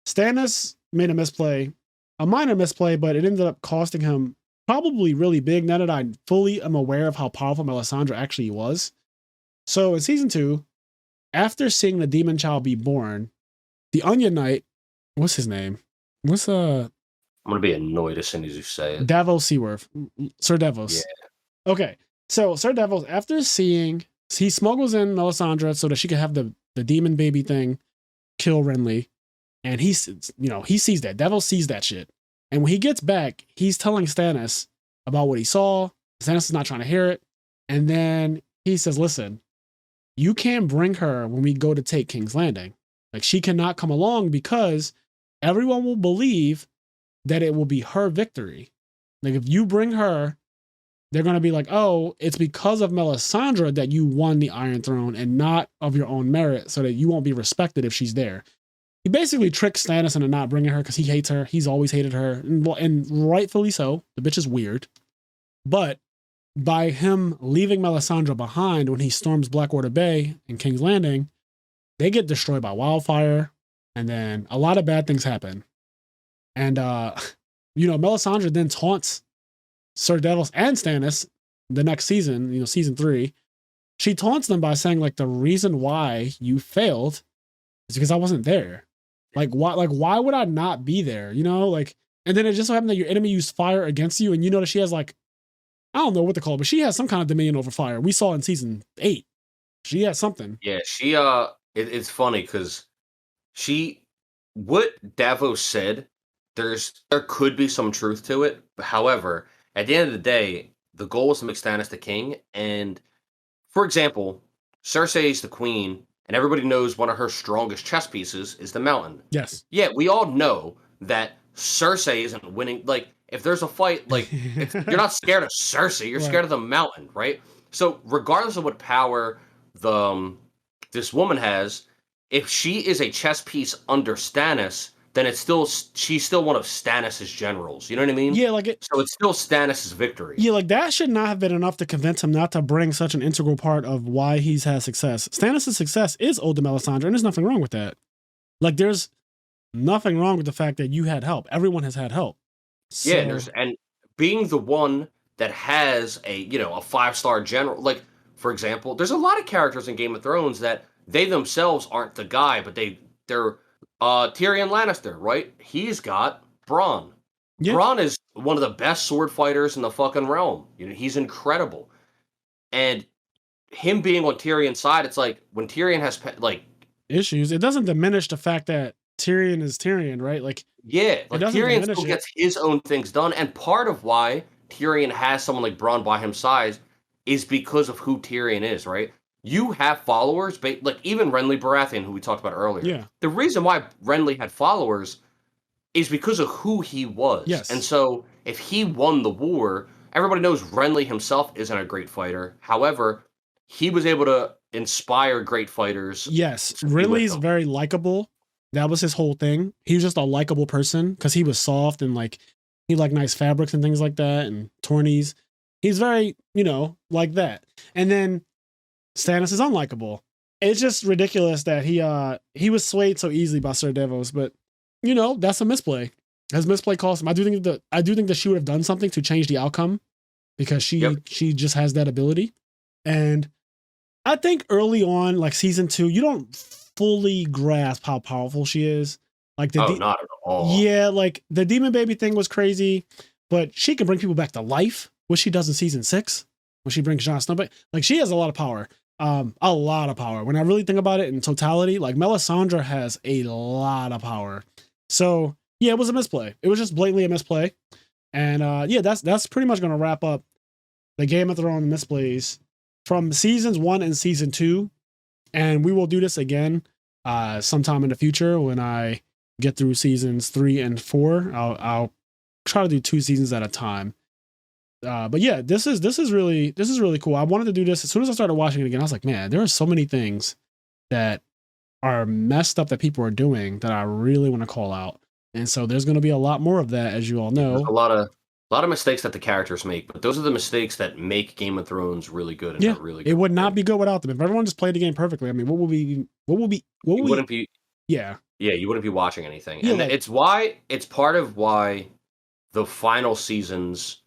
Stannis made a misplay, a minor misplay, but it ended up costing him probably really big now that I fully am aware of how powerful Melisandre actually was. So in season 2, after seeing the demon child be born, the Onion Knight, what's his name? I'm gonna be annoyed as soon as you say it. Davos Seaworth. Sir Davos. Yeah. Okay. So Sir Davos, after seeing, he smuggles in Melisandre so that she can have the demon baby thing, kill Renly. And he sees that. Davos sees that shit. And when he gets back, he's telling Stannis about what he saw. Stannis is not trying to hear it. And then he says, listen, you can't bring her when we go to take King's Landing. Like, she cannot come along because everyone will believe that it will be her victory. Like, if you bring her, they're going to be like, oh, it's because of Melisandre that you won the Iron Throne and not of your own merit, so that you won't be respected if she's there. He basically tricks Stannis into not bringing her because he hates her. He's always hated her, and rightfully so. The bitch is weird. But by him leaving Melisandre behind when he storms Blackwater Bay and King's Landing, they get destroyed by wildfire, and then a lot of bad things happen. And, Melisandre then taunts Sir Davos and Stannis the next season, season 3. She taunts them by saying, the reason why you failed is because I wasn't there. Why would I not be there? And then it just so happened that your enemy used fire against you, and you know that she has, I don't know what to call it, but she has some kind of dominion over fire. We saw in season 8. She has something. Yeah, she, it's funny because what Davos said, there could be some truth to it. However, at the end of the day, the goal was to make Stannis the king. And for example, Cersei's the queen, and everybody knows one of her strongest chess pieces is the mountain. Yes. Yeah, we all know that Cersei isn't winning. If there's a fight, you're not scared of Cersei, you're scared of the mountain, right? So regardless of what power this woman has, if she is a chess piece under Stannis, then she's still one of Stannis' generals. You know what I mean? Yeah, so it's still Stannis' victory. Yeah, that should not have been enough to convince him not to bring such an integral part of why he's had success. Stannis' success is owed to Melisandre, and there's nothing wrong with that. There's nothing wrong with the fact that you had help. Everyone has had help. So, yeah, and being the one that has a 5-star general, for example, there's a lot of characters in Game of Thrones that they themselves aren't the guy, but they're Tyrion Lannister, right? He's got Bronn. Yeah. Bronn is one of the best sword fighters in the fucking realm. He's incredible. And him being on Tyrion's side, it's when Tyrion has issues, it doesn't diminish the fact that Tyrion is Tyrion, right? Tyrion still gets his own things done, and part of why Tyrion has someone like Bronn by his side is because of who Tyrion is, right? You have followers, even Renly Baratheon, who we talked about earlier. Yeah. The reason why Renly had followers is because of who he was. Yes. And so if he won the war, everybody knows Renly himself isn't a great fighter. However, he was able to inspire great fighters. Yes. Renly's very likable. That was his whole thing. He was just a likable person because he was soft and he liked nice fabrics and things like that and tourneys. He's very, like that. And then Stannis is unlikable. It's just ridiculous that he was swayed so easily by Sir Davos, but that's a misplay. As misplay cost him. I do think that she would have done something to change the outcome because she just has that ability. And I think early on, like season 2, you don't fully grasp how powerful she is. Like not at all. Yeah, like the demon baby thing was crazy, but she can bring people back to life, which she does in season 6 when she brings Jon Snow back. Like she has a lot of power. A lot of power. When I really think about it in totality, like Melisandre has a lot of power. So yeah, it was a misplay. It was just blatantly a misplay. And that's pretty much gonna wrap up the Game of Thrones misplays from seasons 1 and season 2. And we will do this again sometime in the future when I get through seasons 3 and 4. I'll try to do 2 seasons at a time. But yeah, this is really cool. I wanted to do this as soon as I started watching it again. I was like, man, there are so many things that are messed up that people are doing that I really want to call out. And so there's going to be a lot more of that, as you all know. There's a lot of mistakes that the characters make, but those are the mistakes that make Game of Thrones really good. And really good. It would not be good without them. If everyone just played the game perfectly, I mean, what would be? Yeah, you wouldn't be watching anything. Yeah, and it's part of why the final seasons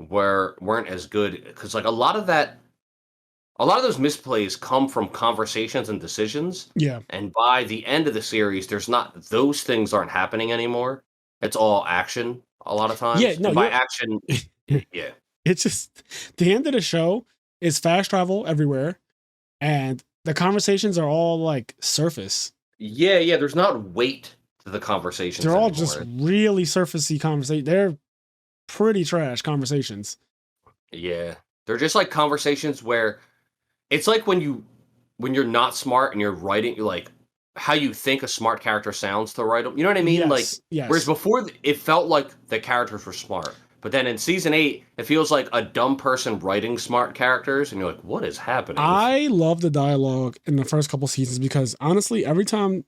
weren't as good, because like a lot of those misplays come from conversations and decisions. Yeah. And by the end of the series, those things aren't happening anymore. It's all action a lot of times. Yeah, no, and by action, yeah. It's just the end of the show is fast travel everywhere, and the conversations are all like surface. Yeah. There's not weight to the conversations. They're all just really surfacey conversations. They're pretty trash conversations. Yeah. They're just like conversations where it's like when you're not smart and you're writing, like how you think a smart character sounds to write them. You know what I mean? Yes. Whereas before it felt like the characters were smart. But then in season 8, it feels like a dumb person writing smart characters, and you're like, what is happening? I love the dialogue in the first couple seasons because honestly, every time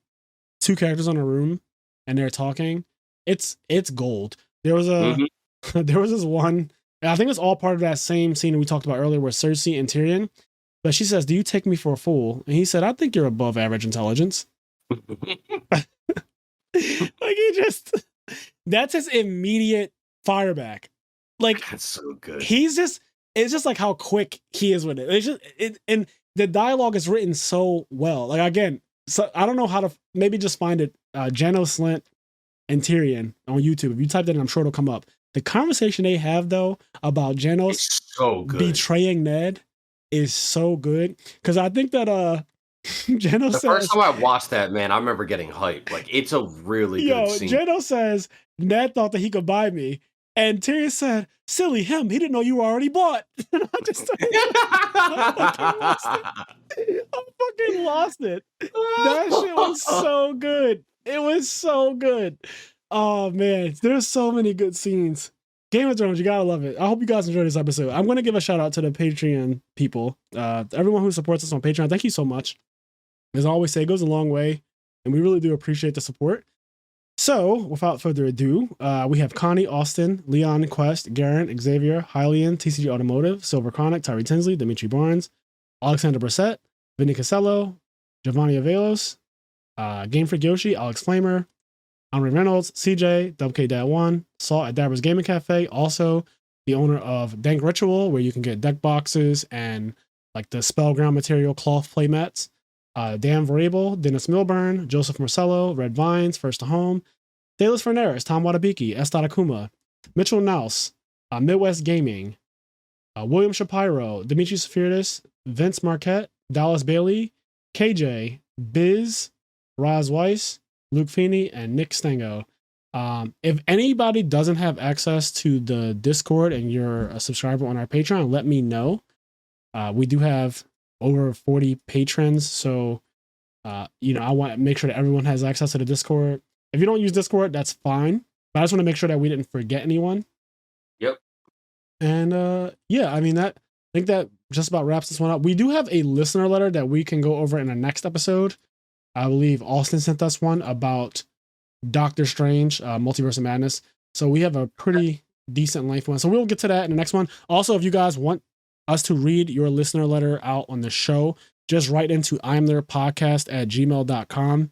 2 characters in a room and they're talking, it's gold. There was there was this one, and I think it's all part of that same scene we talked about earlier with Cersei and Tyrion. But she says, "Do you take me for a fool?" And he said, "I think you're above average intelligence." Like that's his immediate fireback. Like that's so good. It's just like how quick he is with it. It's just and the dialogue is written so well. Like again, so I don't know how to maybe just find it. Janos Slint and Tyrion on YouTube. If you type that in, I'm sure it'll come up. The conversation they have though about Janos betraying Ned is so good because I think that Janos says, first time I watched that, man, I remember getting hyped. Like it's a really good scene. Janos says Ned thought that he could buy me, and Tyrion said, "Silly him, he didn't know you were already bought." And I just I fucking lost it. That shit was so good. It was so good. Oh man, there's so many good scenes. Game of Thrones, you gotta love it. I hope you guys enjoyed this episode. I'm gonna give a shout out to the Patreon people. Everyone who supports us on Patreon, thank you so much. As I always say, it goes a long way, and we really do appreciate the support. So, without further ado, we have Connie, Austin, Leon Quest, Garen, Xavier, Hylian, TCG Automotive, Silver Chronic, Tyree Tinsley, Dimitri Barnes, Alexander Brissett, Vinny Casello, Giovanni Avelos, Game Freak Yoshi, Alex Flamer, Henry Reynolds, CJ, WK-1, Saul at Dabber's Gaming Cafe, also the owner of Dank Ritual, where you can get deck boxes and like the Spellground material cloth playmats. Dan Variable, Dennis Milburn, Joseph Marcello, Red Vines, First to Home, Dalis Fernandez, Tom Watabiki, S. Akuma, Mitchell Naus, Midwest Gaming, William Shapiro, Dimitri Safiridis, Vince Marquette, Dallas Bailey, KJ, Biz, Raz Weiss, Luke Feeney, and Nick Stango. If anybody doesn't have access to the Discord and you're a subscriber on our Patreon, let me know. We do have over 40 patrons, so I want to make sure that everyone has access to the Discord. If you don't use Discord, that's fine, but I just want to make sure that we didn't forget anyone. Yep. And I think that just about wraps this one up. We do have a listener letter that we can go over in the next episode. I believe Austin sent us one about Doctor Strange, Multiverse of Madness. So we have a pretty decent length one. So we'll get to that in the next one. Also, if you guys want us to read your listener letter out on the show, just write into imnerdpodcast@gmail.com.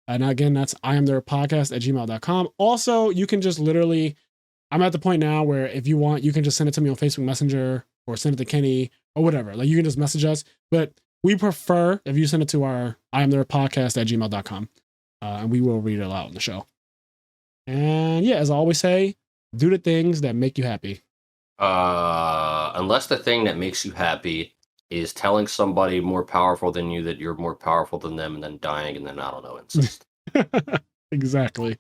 And again, that's imnerdpodcast@gmail.com. Also, you can just literally, I'm at the point now where if you want, you can just send it to me on Facebook Messenger or send it to Kenny or whatever. Like, you can just message us. But we prefer if you send it to our imnerdpodcast@gmail.com. And we will read it out on the show. And yeah, as I always say, do the things that make you happy. Unless the thing that makes you happy is telling somebody more powerful than you that you're more powerful than them and then dying and then, I don't know, incest. Exactly.